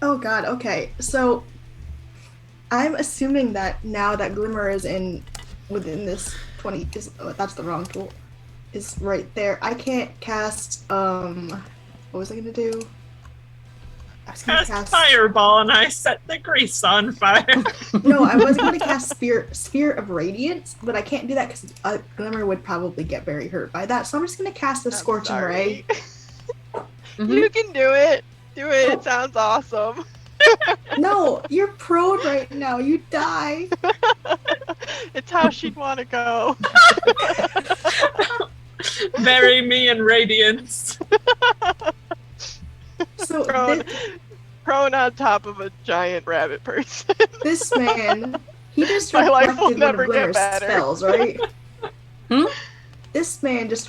F: Oh god, okay. So I'm assuming that now that Glimmer is within this 20 is that's the wrong tool. Is right there. I can't cast what was I gonna do? I was gonna
C: Cast fireball and I set the grease on fire.
F: No, I was gonna cast Sphere of Radiance, but I can't do that because Glimmer would probably get very hurt by that. So I'm just gonna cast a
D: I'm
F: Scorching
D: sorry.
F: Ray.
A: Mhm.
D: You can do it. Do it. It sounds awesome.
F: No, you're prone right now. You die.
D: It's how she'd want to go.
C: Bury me in radiance.
F: So
D: Prone, prone on top of a giant rabbit person.
F: this man, he just
D: My life
F: reflected
D: will
F: one
D: never
F: of
D: get
F: Glimmer's
D: better.
F: spells, right?
A: Hmm?
F: This man just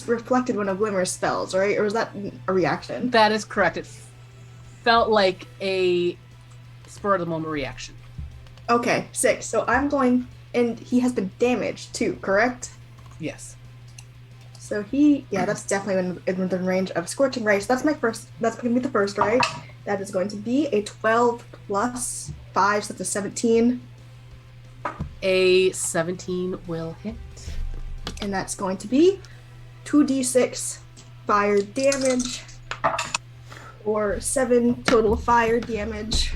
F: reflected one of Glimmer's spells, right? Or was that a reaction?
A: That is correct. It felt like a spur of the moment reaction.
F: Okay, 6. So I'm going, and he has been damaged too, correct?
A: Yes.
F: So that's definitely within range of Scorching Ray. So that's that's going to be the first, right? That is going to be a 12 plus 5, so that's a 17.
A: A 17 will hit.
F: And that's going to be 2d6 fire damage. or 7 total fire damage.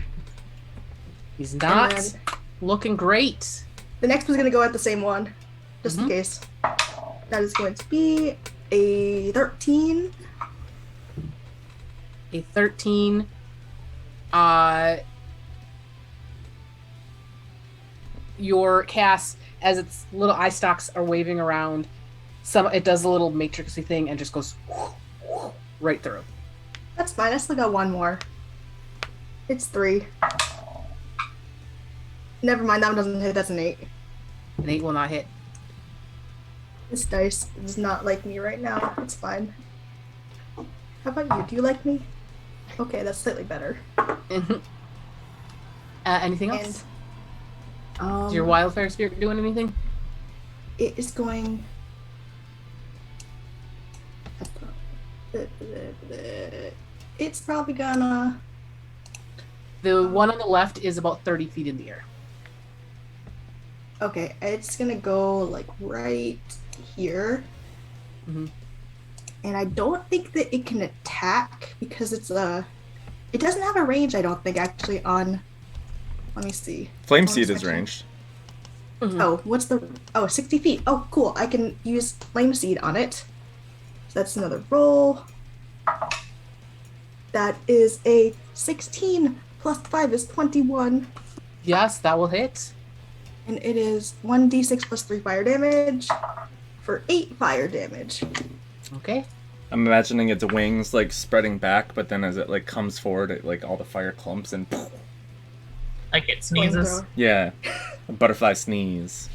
A: He's not
F: And then
A: looking great.
F: the next one's gonna go at the same one, just in
A: Mhm.
F: case. That is going to be a 13.
A: A 13. Your cast, as its little eye stalks are waving around, it does a little matrixy thing and just goes right through.
F: That's fine. I still got one more. It's 3. Never mind. That one doesn't hit. That's an 8.
A: An 8 will not hit.
F: This dice does not like me right now. It's fine. How about you? Do you like me? Okay, that's slightly better.
A: Mhm. Anything else?
F: And
A: Is your wildfire spirit doing anything?
F: it is going. It's probably gonna.
A: The one on the left is about 30 feet in the air.
F: Okay, it's gonna go like right here.
A: Mhm.
F: And I don't think that it can attack because it's it doesn't have a range, I don't think, actually, on. Let me see.
B: Flame
F: Bonus
B: Seed is
F: action.
B: ranged.
A: Mhm.
F: Oh, what's the. Oh, 60 feet. Oh, cool. I can use Flame Seed on it. So that's another roll. That is a 16 plus 5 is 21.
A: Yes, that will hit.
F: And it is 1d6 plus 3 fire damage for 8 fire damage.
A: Okay.
B: I'm imagining its wings like spreading back, but then as it like comes forward, it like all the fire clumps and
C: Like it sneezes.
F: Flamethrower.
B: yeah, a butterfly sneeze.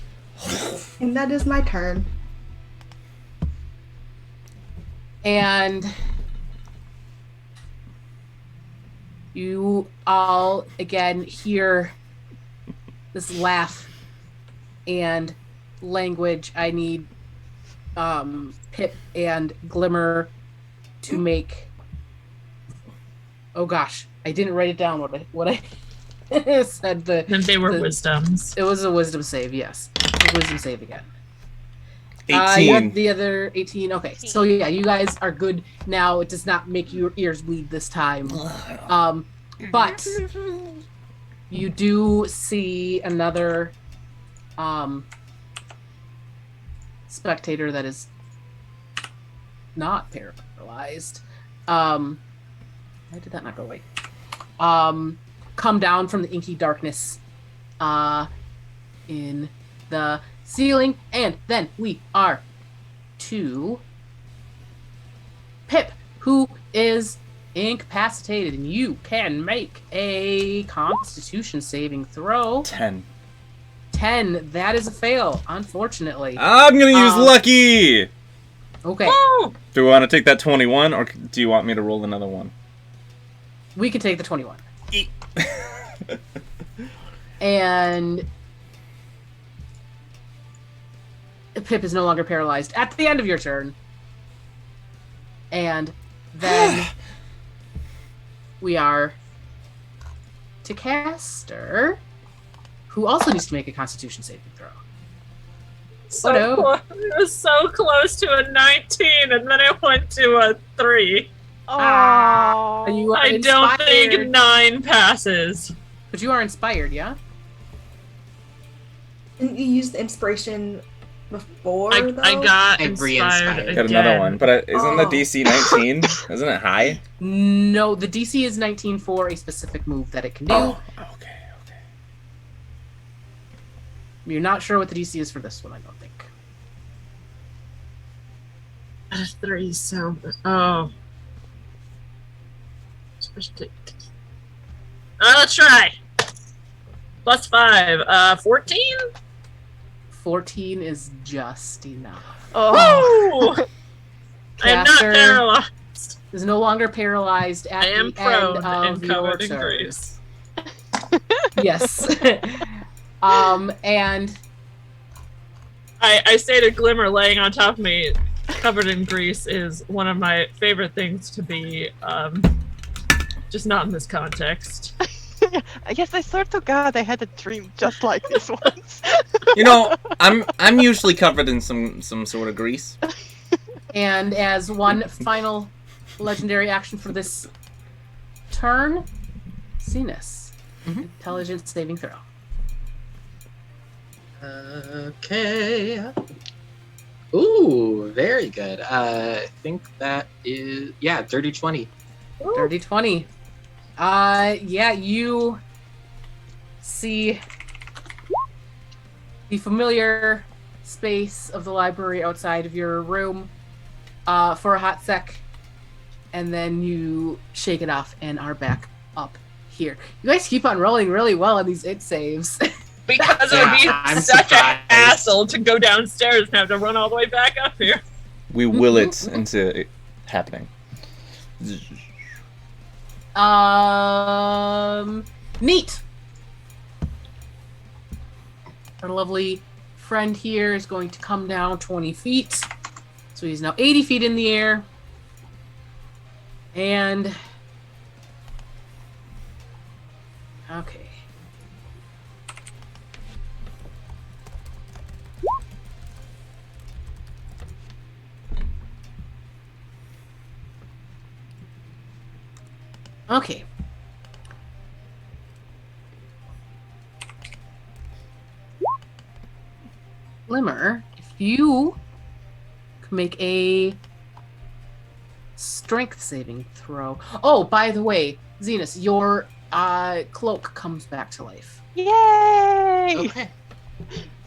F: And that is my turn.
A: And you all again hear this laugh and language. I need Pip and Glimmer to make. Oh gosh, I didn't write it down. What I said.
C: Then they were
A: the-
C: wisdoms.
A: It was a wisdom save. Yes, a wisdom save again.
B: 18.
A: You have the other 18. Okay, so yeah, you guys are good now. It does not make your ears bleed this time. But you do see another spectator that is not paralyzed. Why did that not go away? Come down from the inky darkness in the ceiling, and then we are to Pip, who is incapacitated, and you can make a Constitution saving throw.
B: 10.
A: 10. That is a fail, unfortunately.
B: I'm gonna use lucky.
A: Okay,
C: Woo!
B: Do we want to take that 21, or do you want me to roll another one?
A: we can take the 21. And Pip is no longer paralyzed at the end of your turn. And then we are to Castor, who also needs to make a Constitution saving throw.
C: So
A: Oh, no.
C: it was so close to a 19, and then it went to a 3.
A: Ah, you are
C: I don't think
A: inspired.
C: 9 passes.
A: But you are inspired, yeah?
F: Didn't you use the inspiration before,
C: I
F: though?
C: got
E: I
C: inspired
E: re-inspired.
C: again.
B: Got another one, but isn't the
F: Oh.
B: DC 19? Isn't it high?
A: No, the DC is 19 for a specific move that it can do.
B: Oh, okay.
A: You're not sure what the DC is for this one, I don't think.
C: 3, so... Oh. Let's try. Plus 5. 14?
A: 14 is just enough.
D: Oh,
C: Woo! I'm not
A: Castor
C: paralyzed.
A: is no longer paralyzed at
C: I am
A: the
C: prone
A: end
C: and
A: of your
C: covered in
A: turn.
C: grease.
A: Yes. And
C: I say to Glimmer laying on top of me, covered in grease, is one of my favorite things to be, just not in this context.
D: I guess I swear to God I had a dream just like this once.
B: You know, I'm usually covered in some sort of grease.
A: as one final legendary action for this turn. Zenus.
E: Mhm.
A: Intelligence saving throw.
E: Okay. Ooh, very good. I think that is dirty 20.
A: Dirty 20. You see the familiar space of the library outside of your room for a hot sec, and then you shake it off and are back up here. You guys keep on rolling really well on these it saves.
C: Because it would be such a hassle to go downstairs and have to run all the way back up here.
B: We will it into it happening.
A: Neat. Our lovely friend here is going to come down 20 feet. So he's now 80 feet in the air. And... okay. Okay. Glimmer, if you can make a strength saving throw. Oh, by the way, Zenus, your cloak comes back to life.
D: Yay!
E: Okay.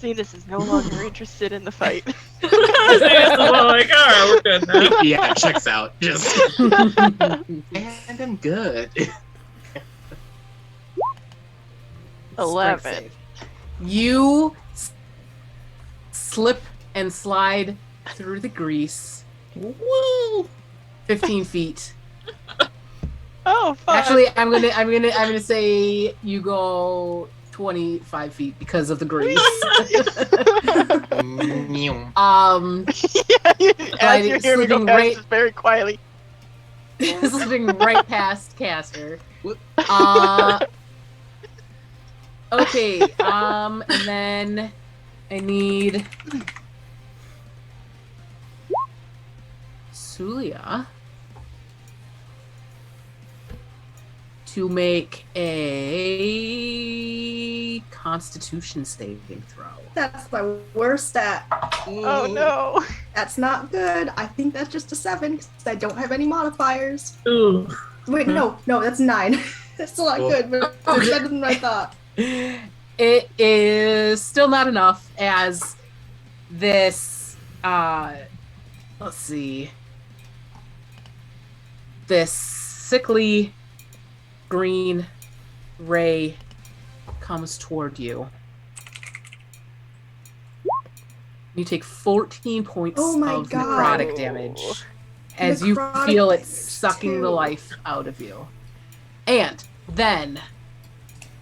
D: Zenus is no longer interested in the fight.
C: Like, alright, we're good now.
E: Yeah, it checks out. Just and I'm good.
D: 11.
A: Strength save. You slip and slide through the grease.
B: Woo!
A: 15 feet.
D: Oh, fun.
A: Actually, I'm gonna say you go 25 feet because of the grease.
D: As you hear me go
A: slipping
D: past
A: right-
D: this very quietly.
A: slipping right past Castor.
E: Whoop.
A: Okay, and then I need Suliya to make a Constitution saving throw.
F: That's my worst stat.
D: Oh no.
F: That's not good. I think that's just a 7 because I don't have any modifiers.
C: Ooh.
F: Wait, no, that's 9. That's still not good, but it's better than I thought.
A: It is still not enough as this, let's see, this sickly green ray comes toward you. You take 14 points
F: Oh my
A: of
F: God.
A: necrotic damage as you
F: Necrotic
A: feel it
F: damage
A: sucking the
F: too.
A: life out of you. And then,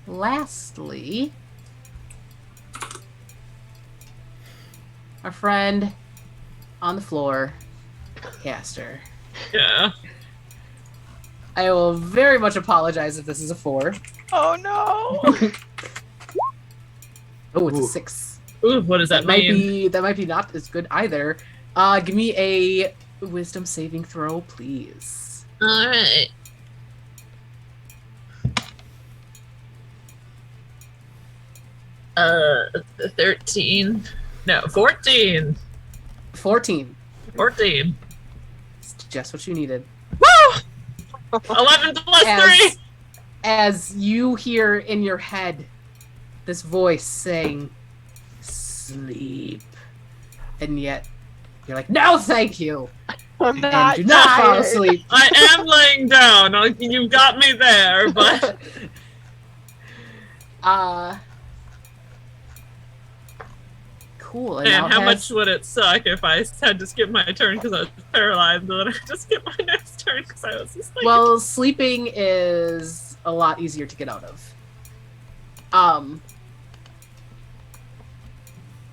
A: lastly, our friend on the floor, Castor.
C: Yeah.
A: I will very much apologize if this is a 4.
D: Oh no.
A: Oh, it's a
E: Ooh.
A: 6.
C: Ooh, what does that mean?
A: That might be not as good either. Give me a wisdom saving throw, please.
C: Alright. 13. No, 14.
A: 14.
C: 14.
A: It's just what you needed.
C: Woo! 11 plus 3!
A: As you hear in your head this voice saying, sleep. And yet, you're like, no, thank you.
D: I'm
A: And
D: not
A: do not fall
D: tired.
A: asleep.
C: I am laying down. You got me there, but
A: Cool.
C: man,
A: now
C: how
A: it
C: much
A: has-
C: would it suck if I had to skip my turn because I was paralyzed, and then I just skip my next turn because I was asleep?
A: Well, sleeping is a lot easier to get out of.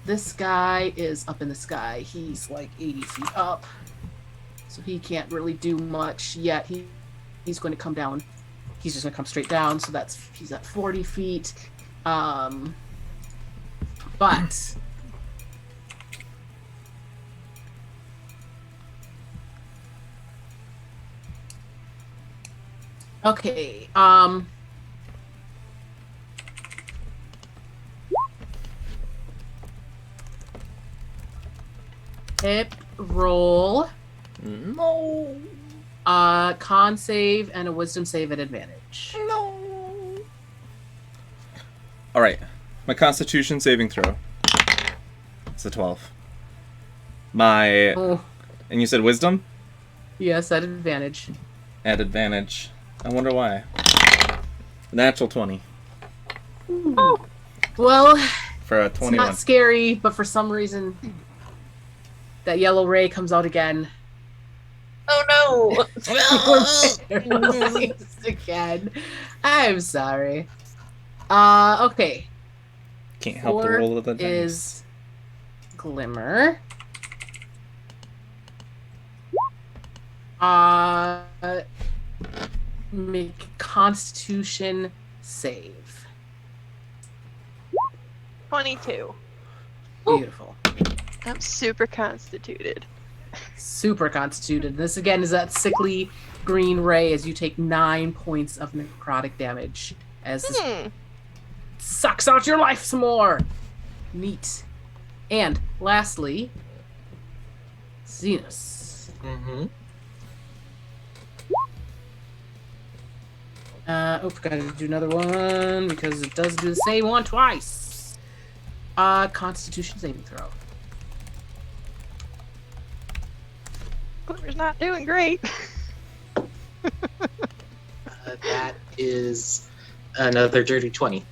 A: This guy is up in the sky. He's like 80 feet up. So he can't really do much yet. He's going to come down. He's just going to come straight down. So he's at 40 feet. But Okay. Hip roll.
B: No.
A: Con save and a wisdom save at advantage.
B: No. All right. My Constitution saving throw. It's a 12. My
A: Oh,
B: and you said wisdom
A: yes, at advantage.
B: at advantage. I wonder why. Natural 20
A: Well,
B: for a
A: it's
B: 21.
A: not scary, but for some reason, that yellow ray comes out again.
C: Oh
A: We're paralyzed again. I'm sorry. Okay.
B: Can't help the
A: 4
B: roll of the dice.
A: is Glimmer. Make Constitution save.
D: 22.
A: Beautiful.
D: I'm super constituted.
A: Super constituted. This again is that sickly green ray as you take 9 points of necrotic damage as this sucks out your life some more. Neat. And lastly, Zenus.
E: Mm-hmm.
A: Gotta do another one because it does do the same one twice. Constitution saving throw.
D: Glimmer's not doing great.
E: That is another dirty 20.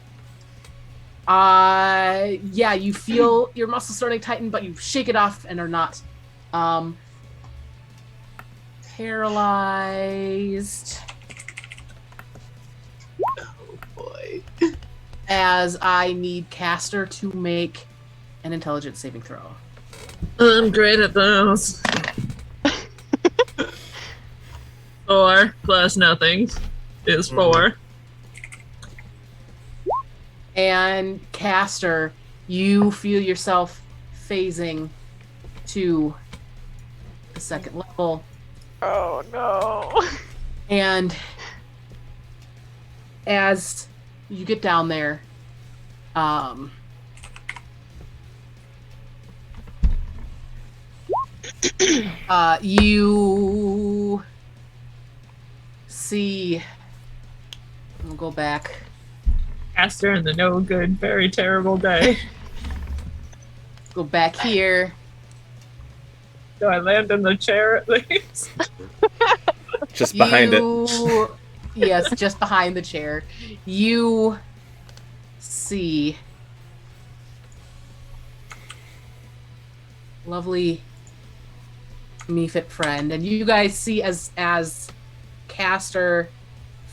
A: Yeah, you feel your muscles starting to tighten, but you shake it off and are not, paralyzed.
E: Oh boy.
A: As I need Castor to make an intelligence saving throw.
C: I'm great at those. 4 plus nothing is 4.
A: And Castor, you feel yourself phasing to the second level.
D: Oh no.
A: And as you get down there, you see, we'll go back.
C: Castor and the no good, very terrible day.
A: Go back here.
C: Do I land in the chair at least?
B: Just behind it.
A: Yes, just behind the chair. You see lovely Mephit friend, and you guys see as Castor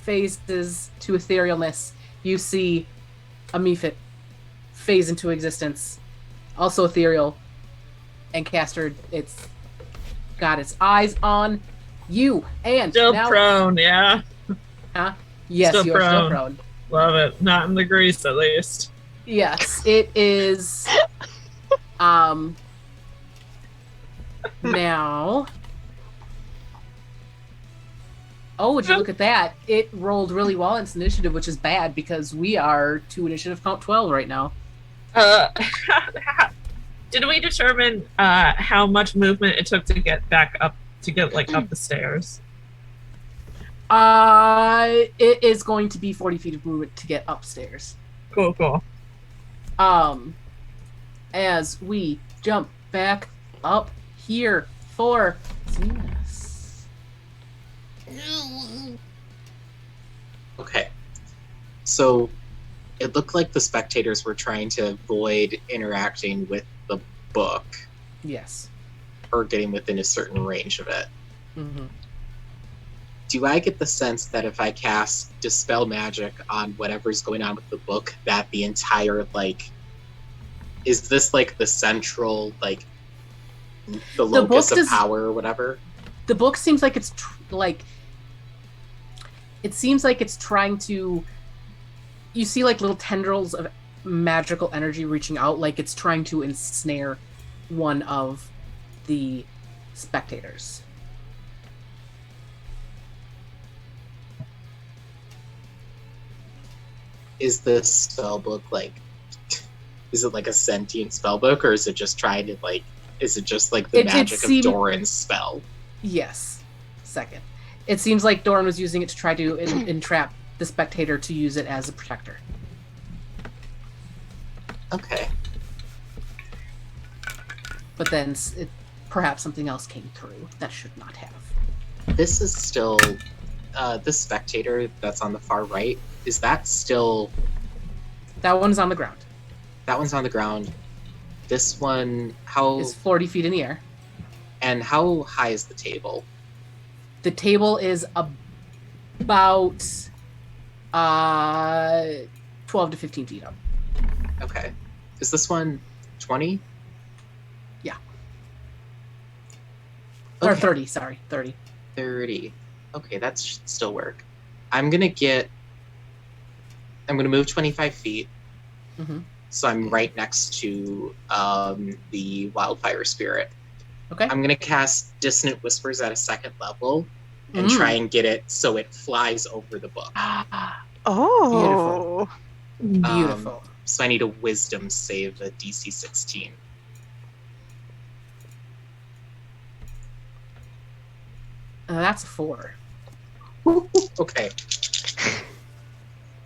A: phases to etherealness, you see a Mephit phase into existence, also ethereal, and Castor, it's got its eyes on you, and
C: Still
A: now,
C: prone, yeah.
A: huh? Yes,
C: Still
A: you are still
C: prone.
A: prone.
C: Love it. Not in the grease, at least.
A: Yes, it is. Now. Oh, would you look at that? It rolled really well in its initiative, which is bad because we are to initiative count 12 right now.
C: Did we determine how much movement it took to get back up, to get like up the stairs?
A: It is going to be 40 feet of movement to get upstairs.
C: Cool.
A: As we jump back up here for Zenus.
E: Okay. So it looked like the spectators were trying to avoid interacting with the book
A: Yes.
E: or getting within a certain range of it.
A: Mm-hmm.
E: Do I get the sense that if I cast Dispel Magic on whatever's going on with the book, that the entire, like, is this like the central, like, the locus of power or whatever?
A: The book seems like it's it seems like it's trying to, you see like little tendrils of magical energy reaching out, like it's trying to ensnare one of the spectators.
E: is this spell book is it like a sentient spell book, or is it just trying to is it just like the magic of Doran's spell?
A: Yes. Second. It seems like Doran was using it to try to entrap the spectator to use it as a protector.
E: Okay.
A: But then perhaps something else came through that should not have.
E: This is still this spectator that's on the far right. Is that still?
A: That one's on the ground.
E: That one's on the ground. This one,
A: It's 40 feet in the air.
E: And how high is the table?
A: The table is about 12 to 15 feet up.
E: Okay. Is this one 20?
A: Yeah.
E: Okay.
A: Or 30, sorry. 30.
E: 30. Okay, that should still work. I'm gonna move 25 feet.
A: Mm-hmm.
E: So I'm right next to the wildfire spirit.
A: Okay.
E: I'm gonna cast Dissonant Whispers at a 2nd level and try and get it so it flies over the book.
D: Oh.
A: Beautiful.
E: So I need a Wisdom save, a DC 16.
A: That's a 4.
E: Okay.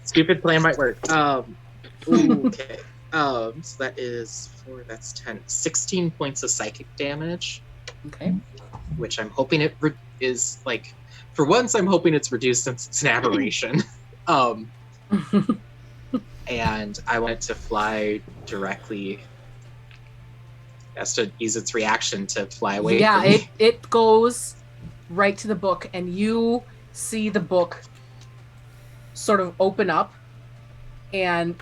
E: Stupid plan might work. Okay. So that is 4, that's 10. 16 points of psychic damage.
A: Okay.
E: Which I'm hoping it is, for once I'm hoping it's reduced since it's an aberration. And I want it to fly directly. It has to use its reaction to fly away from me.
A: it goes right to the book, and you see the book sort of open up, and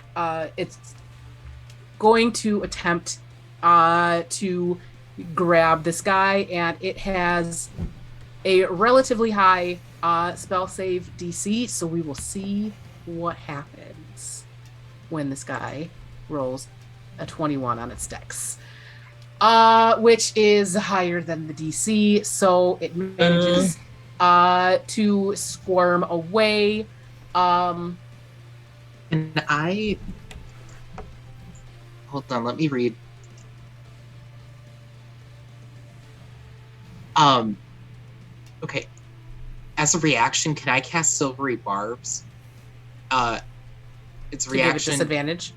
A: it's going to attempt to grab this guy, and it has a relatively high spell save DC, so we will see what happens when this guy rolls a 21 on its dex. Which is higher than the DC, so it manages to squirm away.
E: And hold on, let me read. Okay. As a reaction, can I cast Silvery Barbs? Its reaction
A: Disadvantage.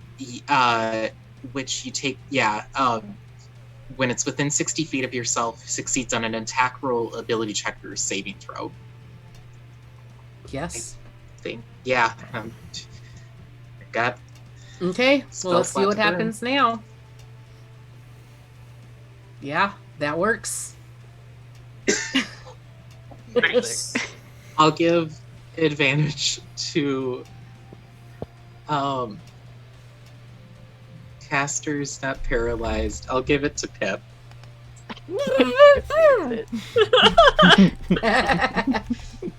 E: Which you take, when it's within 60 feet of yourself, succeeds on an attack roll, ability check, or saving throw.
A: Yes.
E: Yeah. Got.
A: Okay, well, let's see what
E: slot to burn.
A: happens now. Yeah, that works.
E: I'll give advantage to Castor's not paralyzed. I'll give it to Pip.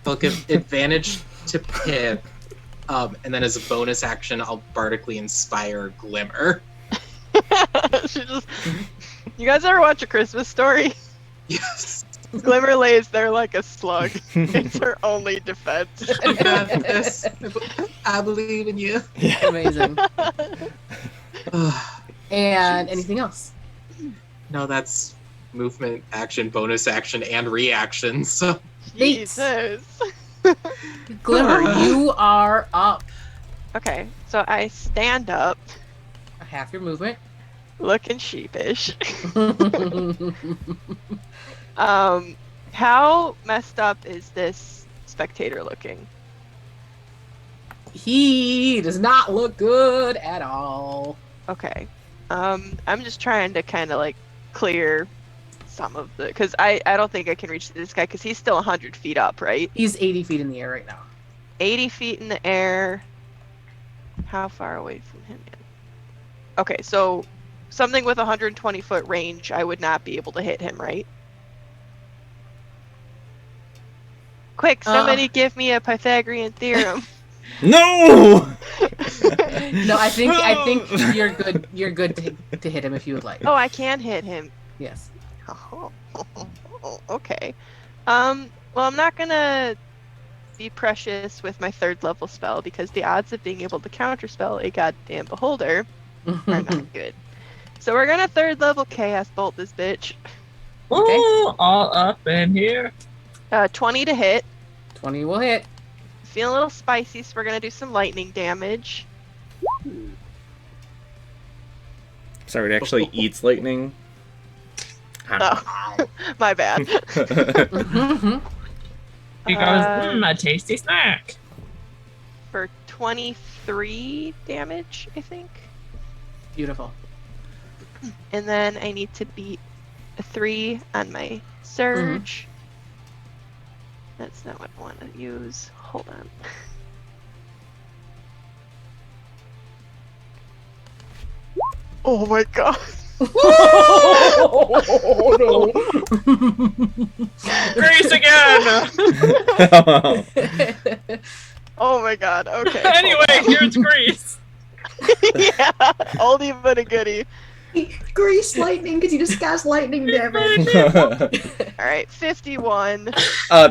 E: I'll give advantage to Pip. And then as a bonus action, I'll bardically inspire Glimmer.
D: You guys ever watch A Christmas Story?
E: Yes.
D: Glimmer lays there like a slug. It's her only defense.
E: You got this. I believe in you.
A: Amazing. And anything else?
E: No, that's movement, action, bonus action, and reaction. So
D: Jesus.
A: Glimmer, you are up.
D: Okay, so I stand up,
A: Half your movement.
D: looking sheepish. How messed up is this spectator looking?
A: He does not look good at all.
D: Okay. I'm just trying to kind of like clear some of the, because I don't think I can reach this guy because he's still 100 feet up, right?
A: He's 80 feet in the air right now.
D: 80 feet in the air. How far away from him? Okay, so something with 120 foot range, I would not be able to hit him, right? Quick, somebody give me a Pythagorean theorem.
B: No!
A: No, I think you're good. You're good to hit him if you would like.
D: Oh, I can hit him.
A: Yes.
D: Oh, okay. Well, I'm not gonna be precious with my 3rd level spell because the odds of being able to counterspell a goddamn beholder are not good. So we're gonna 3rd level chaos bolt this bitch.
C: Ooh, all up in here.
D: 20 to hit.
A: 20 will hit.
D: Feeling a little spicy, so we're gonna do some lightning damage.
B: Sorry, it actually eats lightning.
D: Oh, my bad.
C: He goes, a tasty snack.
D: For 23 damage, I think.
A: Beautiful.
D: And then I need to beat a 3 on my surge. That's not what I want to use. Hold on. Oh my god.
A: Oh no.
C: Grace again!
D: Oh my god, okay.
C: Anyway, here's Grace.
D: Yeah, oldie but a goodie.
F: Grease lightning, because you just cast lightning damage.
D: Alright, 51.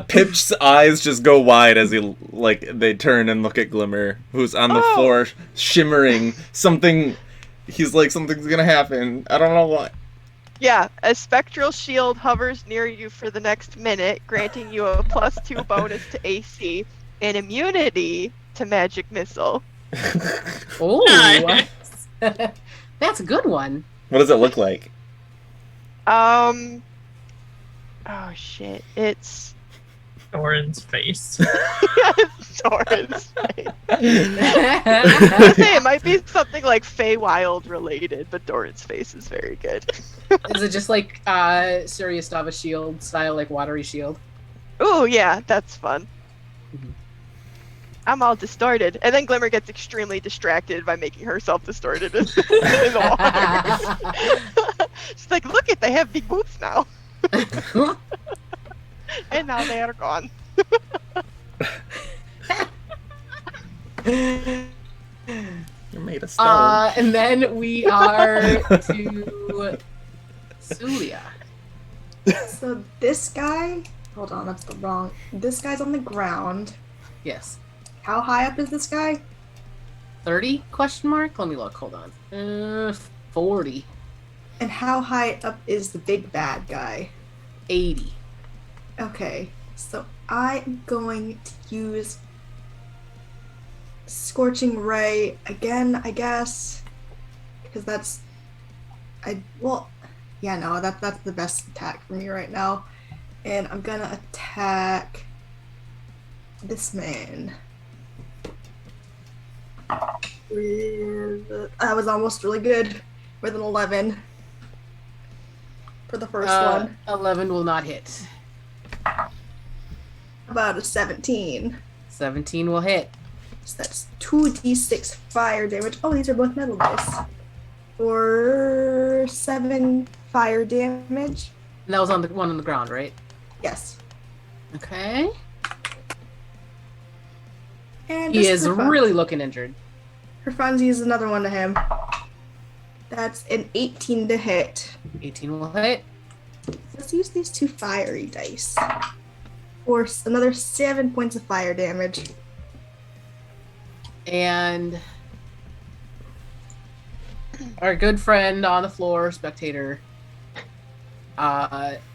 B: Pip's eyes just go wide as they turn and look at Glimmer, who's on the floor, shimmering. He's like, something's gonna happen. I don't know what.
D: Yeah, a spectral shield hovers near you for the next minute, granting you a +2 bonus to AC and immunity to magic missile.
A: Oh,
C: Nice.
A: that's a good one.
B: What does it look like?
D: Oh shit, it's
C: Doran's face.
D: Doran's face. I was gonna say it might be something like Feywild related, but Doran's face is very good.
A: Is it just like Surya Stava shield style, like watery shield?
D: Oh yeah, that's fun.
A: Mhm.
D: I'm all distorted, and then Glimmer gets extremely distracted by making herself distorted in the water. She's like, "Look it, they have big boots now," and now they are gone.
B: You're made of stone.
A: And then we are to Suliya.
F: So this guy, hold on, that's the wrong. This guy's on the ground.
A: Yes.
F: How high up is this guy?
A: 30? Question mark? Let me look. Hold on. 40.
F: And how high up is the big bad guy?
A: 80.
F: Okay, so I'm going to use Scorching Ray again, I guess, because that's that's the best attack for me right now, and I'm gonna attack this man. I was almost really good with an 11 for the first one.
A: 11 will not hit.
F: About a 17.
A: 17 will hit.
F: So that's 2d6 fire damage. Oh, these are both metal dice. For 7 fire damage.
A: And that was on the one on the ground, right?
F: Yes.
A: Okay.
F: And
A: He
F: just
A: is
F: for fun-
A: really looking injured.
F: For funsies, another one to him. That's an 18 to hit.
A: 18 will hit.
F: Let's use these 2 fiery dice. For another 7 points of fire damage.
A: And our good friend on the floor, spectator,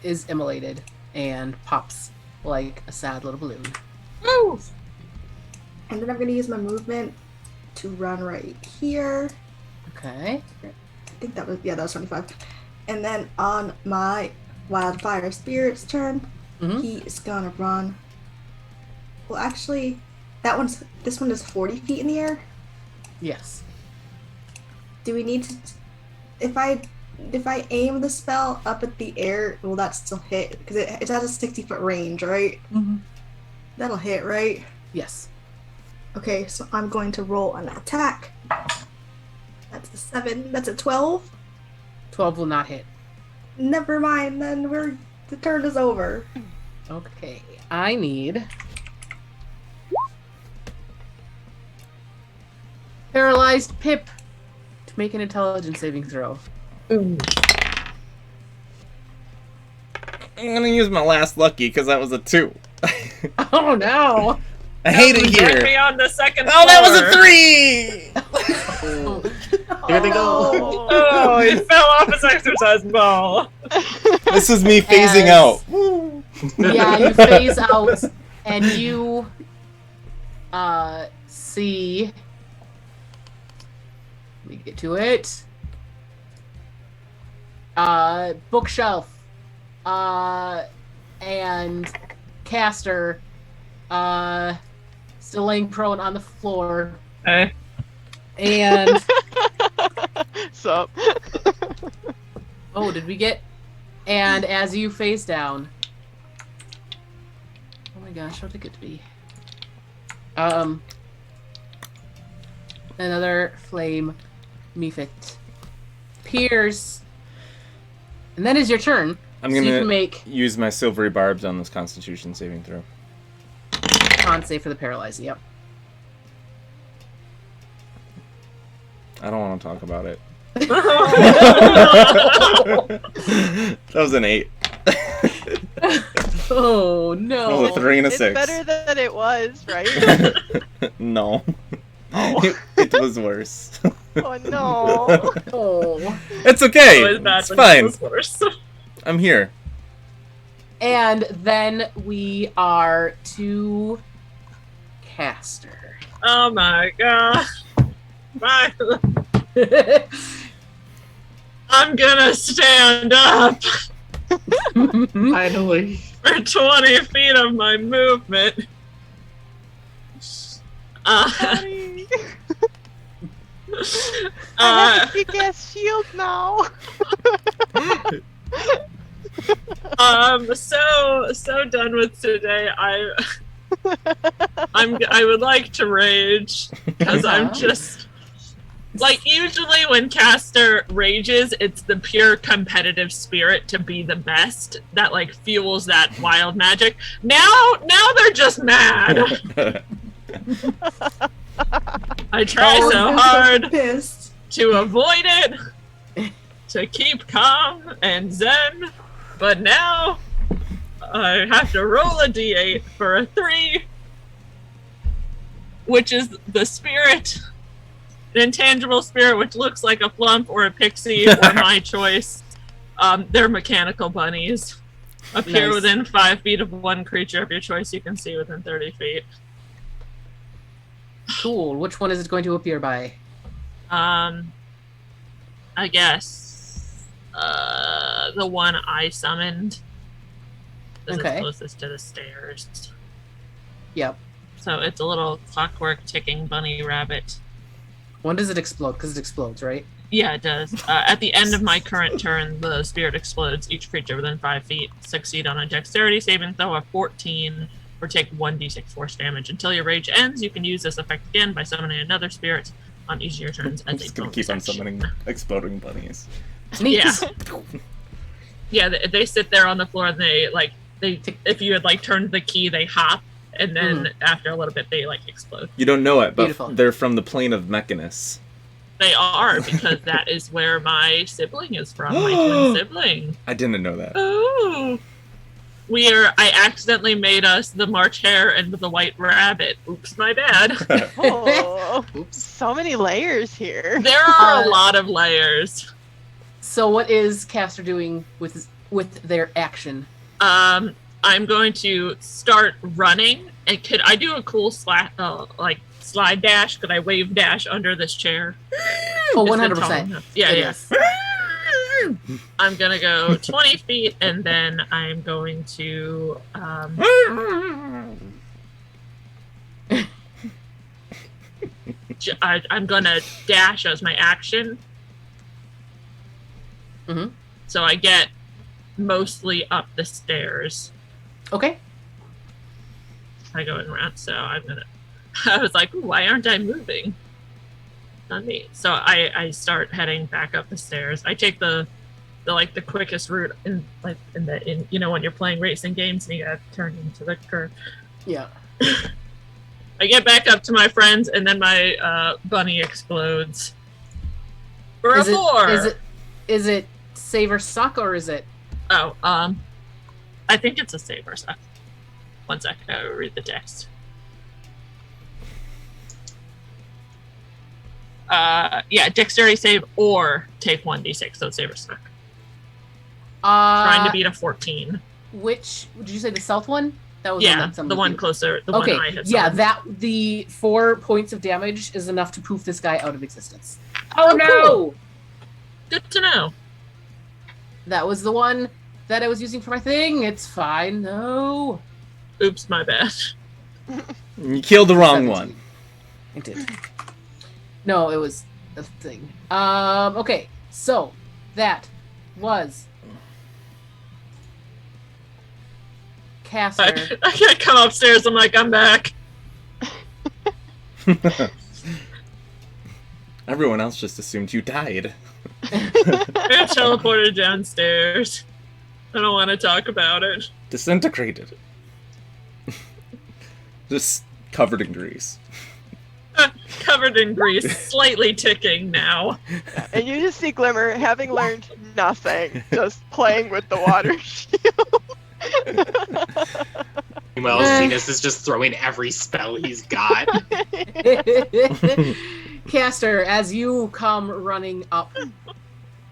A: is immolated and pops like a sad little balloon.
C: Woo!
F: And then I'm going to use my movement to run right here.
A: Okay.
F: I think that was 25. And then on my Wildfire Spirit's turn, he is gonna run. Well, actually, this one is 40 feet in the air.
A: Yes.
F: Do we need to? If I aim the spell up at the air, will that still hit? Because it has a 60-foot range, right?
A: Mm-hmm.
F: That'll hit, right?
A: Yes.
F: Okay, so I'm going to roll an attack. That's a 7. That's a 12.
A: 12 will not hit.
F: Never mind, then the turn is over.
A: Okay. I need paralyzed Pip to make an intelligence saving throw.
C: Ooh.
B: I'm gonna use my last lucky because that was a 2.
A: Oh no!
B: I hate it
C: Get me
B: here.
C: on the second
B: Oh, that was
C: floor.
B: a 3!
E: Here they go.
C: Oh, he fell off his exercise ball.
B: This is me phasing out.
A: Yeah, you phase out, and you see. Let me get to it. Bookshelf, and Castor, still laying prone on the floor,
C: Hey.
A: and
D: Sup?
A: oh, did we get? And as you face down, oh my gosh, what did it get to be? Another flame mephit appears, and then is your turn.
B: I'm
A: So you
B: gonna
A: can make
B: use my silvery barbs on this Constitution saving throw.
A: con save for the paralyze. Yep.
B: I don't want to talk about it.
C: Oh,
B: That was an 8.
A: Oh no!
B: That was a 3 and a
D: It's
B: 6.
D: better than it was, right?
B: No.
D: Oh.
B: It was worse.
D: Oh no.
A: Oh.
B: It's okay.
C: always bad
B: It's
C: when
B: fine.
C: it was worse.
B: I'm here.
A: And then we are to Castor.
C: Oh my god. Bye. I'm gonna stand up
E: Finally.
C: for 20 feet of my movement.
D: Daddy. I have a kick-ass shield now.
C: So done with today. I would like to rage because I'm just like, usually when Castor rages, it's the pure competitive spirit to be the best that like fuels that wild magic. Now they're just mad. I try so hard
F: Pissed.
C: to avoid it, to keep calm and zen, but now I have to roll a d8 for a 3, which is the spirit, an intangible spirit, which looks like a flump or a pixie or my choice. They're mechanical bunnies. Appear
A: Nice.
C: within 5 feet of one creature of your choice you can see within 30 feet.
A: Cool. Which one is it going to appear by?
C: I guess the one I summoned is
A: Okay.
C: closest to the stairs.
A: Yep.
C: So it's a little clockwork ticking bunny rabbit.
A: When does it explode? Because it explodes, right?
C: Yeah, it does. At the end of my current turn, the spirit explodes. Each creature within 5 feet succeed on a dexterity saving throw of 14 or take 1d6 force damage. Until your rage ends, you can use this effect again by summoning another spirit on each of your turns
B: I'm
C: as a
B: just gonna
C: bonus
B: keep on
C: action.
B: summoning exploding bunnies.
A: Neat.
C: Yeah. Yeah, they sit there on the floor and they if you had like turned the key, they hop, and then after a little bit they like explode.
B: You don't know it, but
A: Beautiful.
B: they're from the plane of Mechanus.
C: They are, because that is where my sibling is from, my twin sibling.
B: I didn't know that.
C: Oh. I accidentally made us the March Hare and the White Rabbit. Oops, my bad.
D: Oh,
E: Oops.
D: so many layers here.
C: There are a lot of layers.
A: So what is Castor doing with their action?
C: I'm going to start running, and could I do a cool slide dash? Could I wave dash under this chair?
A: Oh,
C: Is it
A: 100%.
C: tall enough? Yeah,
A: It
C: yeah.
A: is.
C: I'm gonna go 20 feet, and then I'm going to I'm gonna dash as my action.
A: Mhm.
C: So I get mostly up the stairs.
A: Okay.
C: I go around, so I'm gonna. I was like, ooh, why aren't I moving? Not me. So I start heading back up the stairs. I take the quickest route in you know when you're playing racing games and you gotta turn into the curve.
A: Yeah.
C: I get back up to my friends, and then my bunny explodes. For
A: Is
C: a
A: it,
C: 4.
A: is it save or suck, or is it?
C: Oh, I think it's a save or suck. One sec, I read the text. dexterity save or take 1d6, so save or suck. Trying to beat a 14.
A: Which, did you say the south one? That was
C: the one closer, the one I had.
A: Yeah, the 4 points of damage is enough to poof this guy out of existence.
C: Oh no! Cool. Good to know.
A: That was the one that I was using for my thing. It's fine, no.
C: Oops, my bad.
B: You killed the wrong one.
A: I did. No, it was a thing. Okay, so that was Castor.
C: I can't come upstairs. I'm like, I'm back.
B: Everyone else just assumed you died.
C: I teleported downstairs. I don't want to talk about it.
B: Disintegrated. Just covered in grease.
C: Covered in grease, slightly ticking now.
D: And you just see Glimmer having learned nothing, just playing with the water shield.
E: Meanwhile, Zenus is just throwing every spell he's got.
A: Castor, as you come running up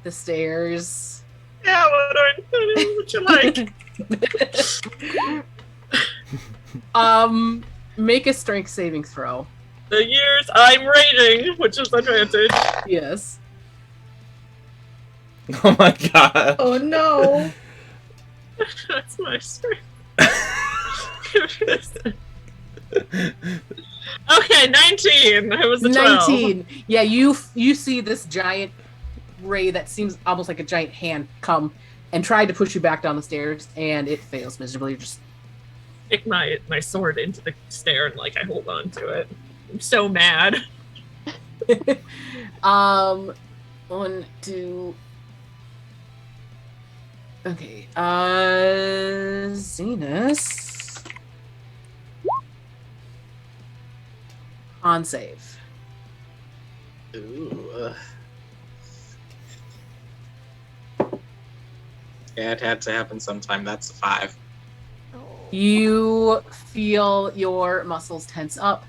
A: the stairs.
C: Yeah, what you like?
A: Make a strength saving throw.
C: The years I'm rating, which is advantage.
A: Yes.
B: Oh my god.
F: Oh no.
C: That's my strength. Okay, 19. It was a 12.
A: 19. Yeah, you see this giant ray that seems almost like a giant hand come and try to push you back down the stairs, and it fails miserably. You're just
C: stick my sword into the stair and I hold on to it. I'm so mad.
A: 1, 2. Okay. Zenus. On save.
E: Ooh. Yeah, it had to happen sometime. That's a 5.
A: You feel your muscles tense up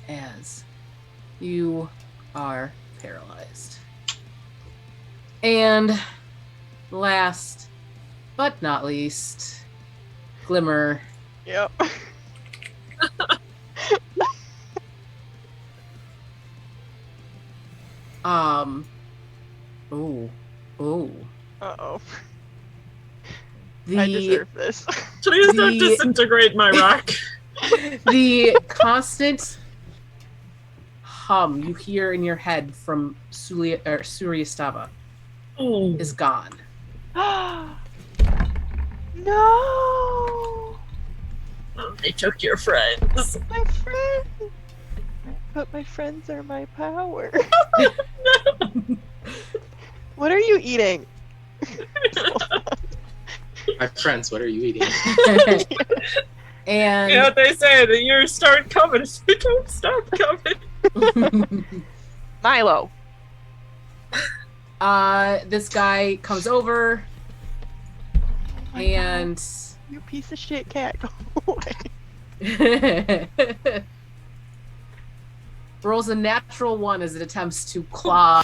A: as you are paralyzed. And last but not least, Glimmer.
D: Yep.
A: Oh.
D: Uh-oh.
A: I
D: I deserve this.
C: Please don't disintegrate my rock.
A: The constant hum you hear in your head from Suliya or Surya is gone.
D: No!
C: Oh, they took your friends.
D: My friends! But my friends are my power. What are you eating?
E: My friends, what are you eating?
A: And
C: you know what they say, the years start coming, so they don't stop coming.
D: Milo.
A: This guy comes over and
D: You piece of shit cat, go away.
A: rolls a natural 1 as it attempts to claw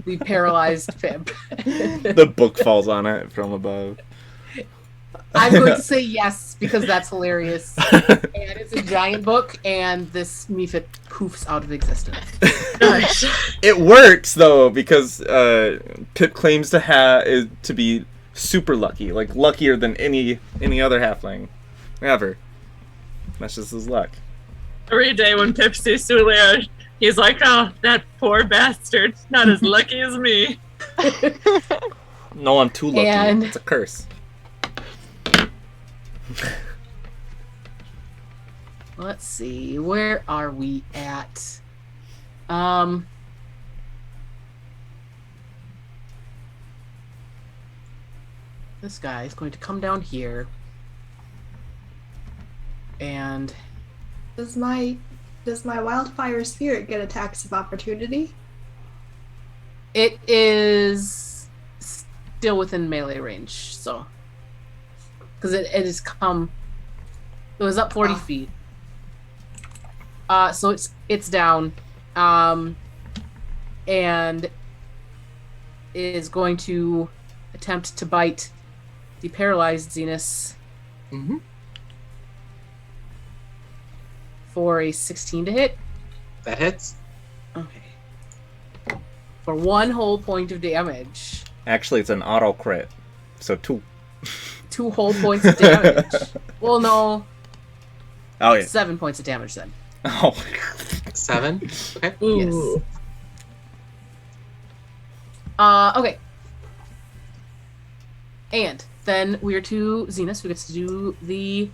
A: the paralyzed Pip.
B: The book falls on it from above.
A: I'm going to say yes because that's hilarious. And it's a giant book, and this Mephit poofs out of existence.
C: Nice.
B: It works though because Pip claims to be super lucky, like luckier than any other halfling ever. That's just his luck.
C: Every day when Pip sees Suliya, he's like, "Oh, that poor bastard, not as lucky as me."
B: No, I'm too lucky.
A: And-
B: It's a curse.
A: Let's see, where are we at? This guy is going to come down here and
F: Does my wildfire spirit get attacks of opportunity?
A: it is still within melee range, so because it has come, it was up 40 feet. So it's down. and is going to attempt to bite the paralyzed Zenus
E: Mm-hmm.
A: for a 16 to hit.
E: That hits.
A: Okay. For 1 whole point of damage.
B: Actually, it's an auto crit. So 2.
A: 2 whole points of damage. Well, no.
B: Oh, yeah.
A: 7 points of damage then.
B: Oh.
E: 7. Okay.
C: Ooh.
A: Okay. And then we are to Zenus, who gets to do the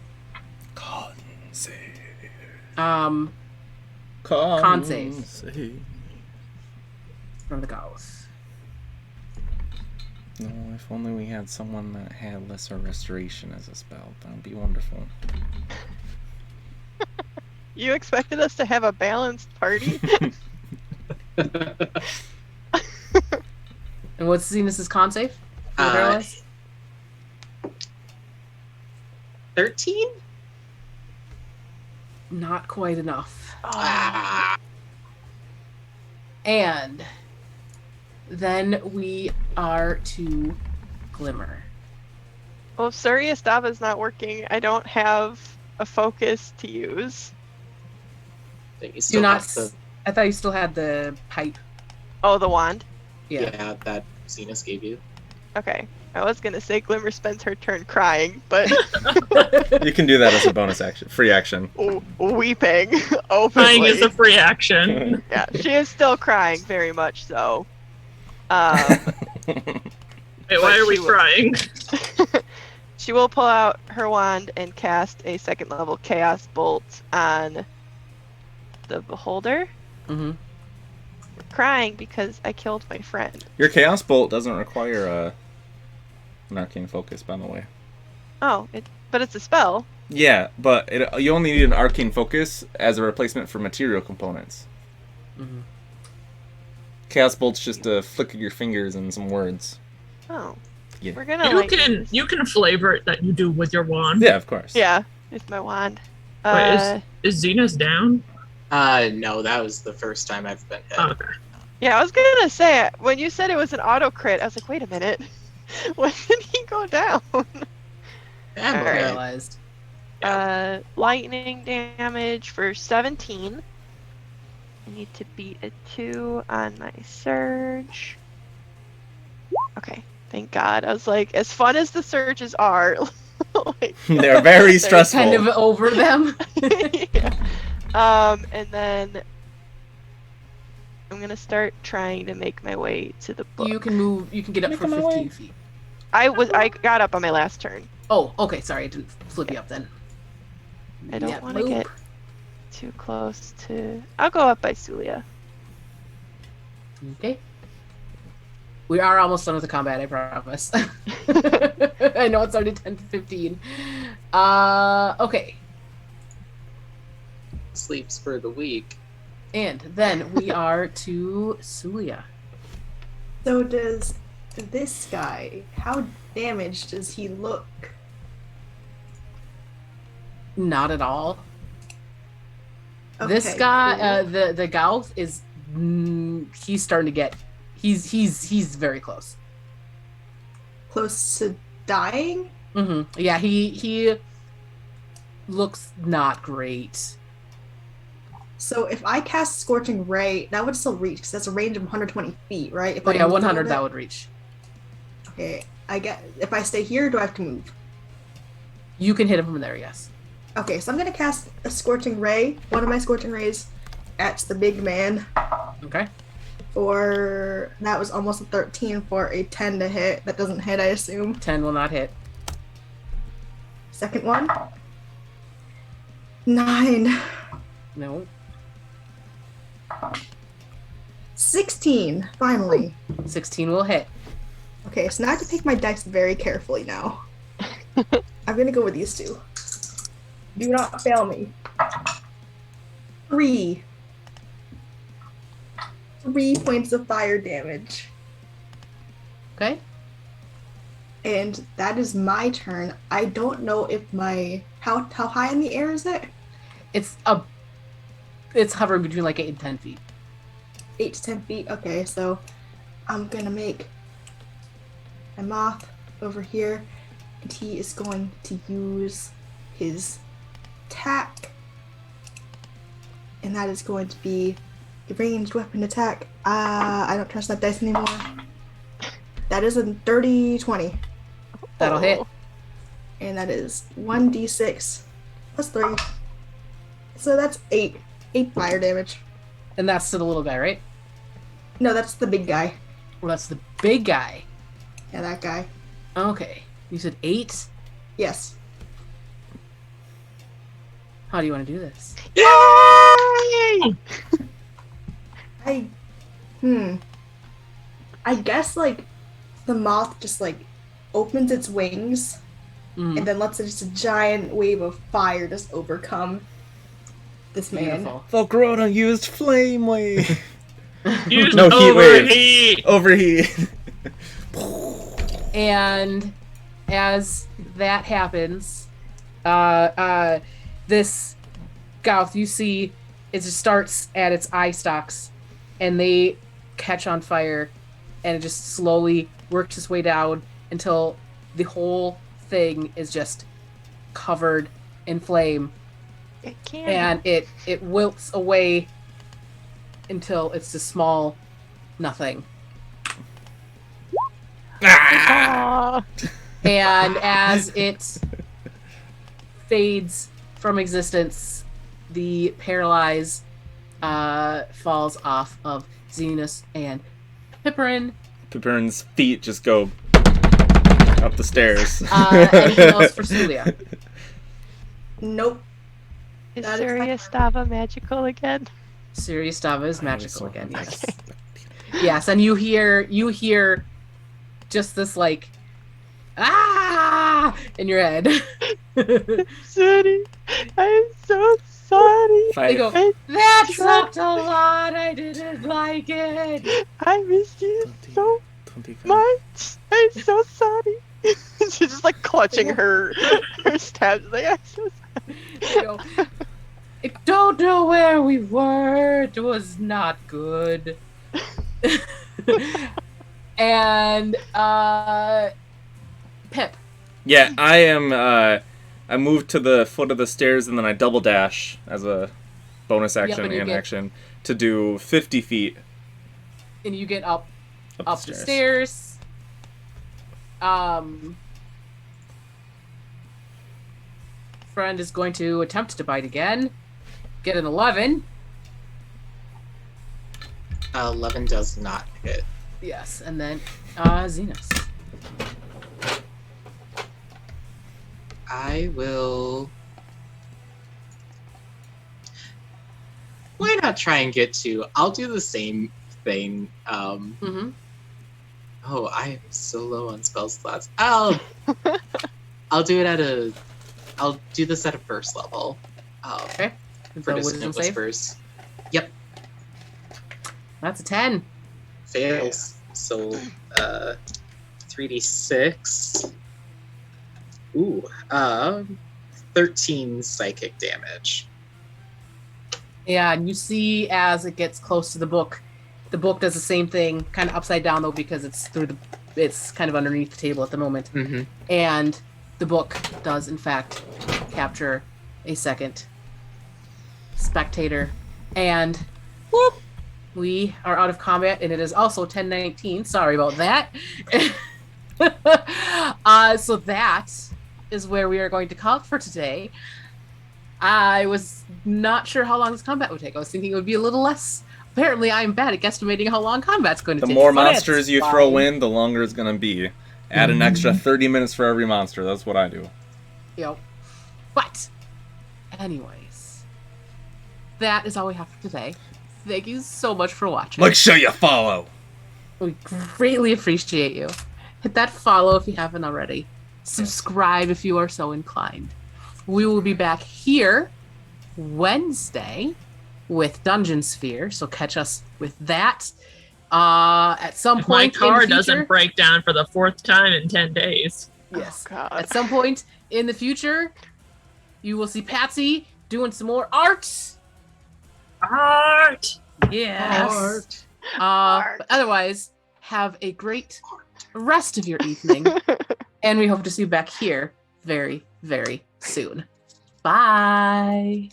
A: con save. From the Gauss.
B: No, if only we had someone that had lesser restoration as a spell. That would be wonderful.
D: You expected us to have a balanced party?
A: And what's Zenus's con save? For the paralyzed?
E: 13?
A: Not quite enough.
E: Ah.
A: And then we are to Glimmer.
D: Well, if Surya Stava's not working, I don't have a focus to use.
E: Then you
A: Do
E: still
A: not.
E: have the,
A: I thought you still had the pipe.
D: Oh, the wand?
E: yeah, that Zenus gave you.
D: Okay. I was gonna say Glimmer spends her turn crying, but
B: You can do that as a bonus action. Free action.
D: weeping
C: Crying
D: openly.
C: is a free action.
D: Yeah, she is still crying, very much so.
C: Wait, why are we
D: she will-
C: crying?
D: She will pull out her wand and cast a 2nd level Chaos Bolt on the Beholder.
A: Mm-hmm.
D: We're crying because I killed my friend.
B: Your Chaos Bolt doesn't require an arcane focus, by the way.
D: Oh, but it's a spell.
B: Yeah, but you only need an arcane focus as a replacement for material components.
A: Mm-hmm.
B: Chaos Bolt's just a flick of your fingers and some words.
D: Oh.
B: Yeah.
D: We're gonna
C: You can flavor it that you do with your wand.
B: Yeah, of course.
D: Yeah, it's my wand.
C: Wait, is Zenus down?
E: No, that was the first time I've been hit.
C: Okay.
D: Yeah, I was gonna say, when you said it was an auto crit, I was like, wait a minute. When did he go down?
E: I'm
D: Alright.
E: okay.
A: Paralyzed.
D: Lightning damage for 17. I need to beat a 2 on my surge. Okay, thank God. I was like, as fun as the surges are, like,
B: They're very stressful.
A: Kind of over them.
D: yeah. And then I'm gonna start trying to make my way to the book.
A: You can move. You can get up for 15 feet.
D: I got up on my last turn.
A: Oh, okay. Sorry, I didn't flip you up then.
D: I don't
A: Yeah,
D: want to
A: move.
D: get too close to. I'll go up by Suliya.
A: Okay. We are almost done with the combat, I promise. I know it's already 10 to 15. Okay.
E: Sleeps for the week.
A: And then we are to Suliya.
F: So does this guy, how damaged does he look?
A: Not at all. This
F: Okay,
A: guy,
F: cool.
A: the Gauth is, he's starting to get, he's very close.
F: Close to dying?
A: Mm-hmm. Yeah, he looks not great.
F: So if I cast Scorching Ray, that would still reach, because that's a range of 120 feet, right? If
A: Oh
F: I
A: yeah,
F: moved a
A: 100
F: little
A: that
F: bit?
A: would reach.
F: Okay, if I stay here, do I have to move?
A: You can hit him from there, yes.
F: Okay, so I'm gonna cast a Scorching Ray, one of my Scorching Rays, at the big man.
A: Okay.
F: That was almost a 13 for a 10 to hit. That doesn't hit, I assume.
A: 10 will not hit.
F: Second one. 9.
A: No.
F: 16, finally.
A: 16 will hit.
F: Okay, so now I have to pick my dice very carefully now. I'm gonna go with these two. Do not fail me. 3. 3 points of fire damage.
A: Okay.
F: And that is my turn. I don't know if how high in the air is it?
A: It's hovering between like 8 and 10 feet.
F: 8 to 10 feet. Okay, so I'm gonna make my moth over here, and he is going to use his attack, and that is going to be a ranged weapon attack. I don't trust that dice anymore. That is a 30-20.
A: That'll hit.
F: And that is 1d6 plus 3. So that's 8. 8 fire damage.
A: And that's to the little guy, right?
F: No, that's the big guy.
A: Well, that's the big guy.
F: Yeah, that guy.
A: Okay. You said 8?
F: Yes.
A: How do you want to do this?
C: Yay!
F: I guess, like, the moth just, like, opens its wings and then lets just a giant wave of fire just overcome this man.
A: Beautiful.
B: Volcarona used flame wave.
C: Use
B: No, heat
C: overheat.
B: wave. Overheat.
A: And as that happens, this Gouth, you see, it just starts at its eye stalks, and they catch on fire, and it just slowly works its way down until the whole thing is just covered in flame,
D: It can.
A: and it wilts away until it's a small nothing.
D: Aw.
A: And as it fades from existence, the paralyze falls off of Zenus and Pipperin.
B: Pipperin's feet just go up the stairs.
A: Anything else for Suliya?
F: Nope.
D: Is
F: That is
D: Suliya Stava magical again?
A: Serious Stava is magical again, yes. Yes, and you hear just this, like, ah, in your head.
D: Sorry. I'm so sorry.
A: They go,
D: I,
A: that sucked a lot, I didn't like it.
D: I missed you so much. I'm so sorry. She's just like clutching her stabs. Like, I'm so sorry.
A: You know, I don't know where we were. It was not good. And Pip.
B: Yeah, I am. I moved to the foot of the stairs and then I double dash as a bonus action
A: and you
B: and
A: get-
B: action to do 50 feet
A: And you get up
B: up
A: the stairs. Friend is going to attempt to bite again. Get an 11.
E: 11 does not hit.
A: Yes, and then Zenus.
E: I will. Why not try and get to? I'll do the same thing.
A: Mm-hmm.
E: Oh, I am so low on spell slots. I'll do it at a. I'll do this at a first level.
A: Okay.
E: For
A: So
E: Dissonant
A: wisdom save.
E: Whispers. Yep,
A: That's a 10.
E: fails. So, 3d6. Ooh, 13 psychic damage.
A: Yeah, and you see as it gets close to the book does the same thing, kind of upside down though, because it's kind of underneath the table at the moment.
E: Mm-hmm.
A: And the book does in fact capture a second spectator. And whoop, we are out of combat, and it is also 10:19. Sorry about that. So that is where we are going to call it for today. I was not sure how long this combat would take. I was thinking it would be a little less. Apparently, I'm bad at guesstimating how long combat's going to
B: The
A: take.
B: more
A: but it's
B: monsters you
A: fine.
B: throw in, the longer it's gonna be. Add an extra 30 minutes for every monster. That's what I do.
A: Yep. But, anyways, that is all we have for today. Thank you so much for watching.
B: Make sure you follow.
A: We greatly appreciate you. Hit that follow if you haven't already. Subscribe if you are so inclined. We will be back here Wednesday with Dungeon Sphere, so catch us with that. At some
C: If my
A: point
C: car
A: in the future,
C: doesn't break down for the 4th time in 10 days.
A: yes,
D: Oh, God.
A: at some point in the future, you will see Patsy doing some more art.
C: Art!
A: Yes. But otherwise, have a great rest of your evening. And we hope to see you back here very, very soon. Bye.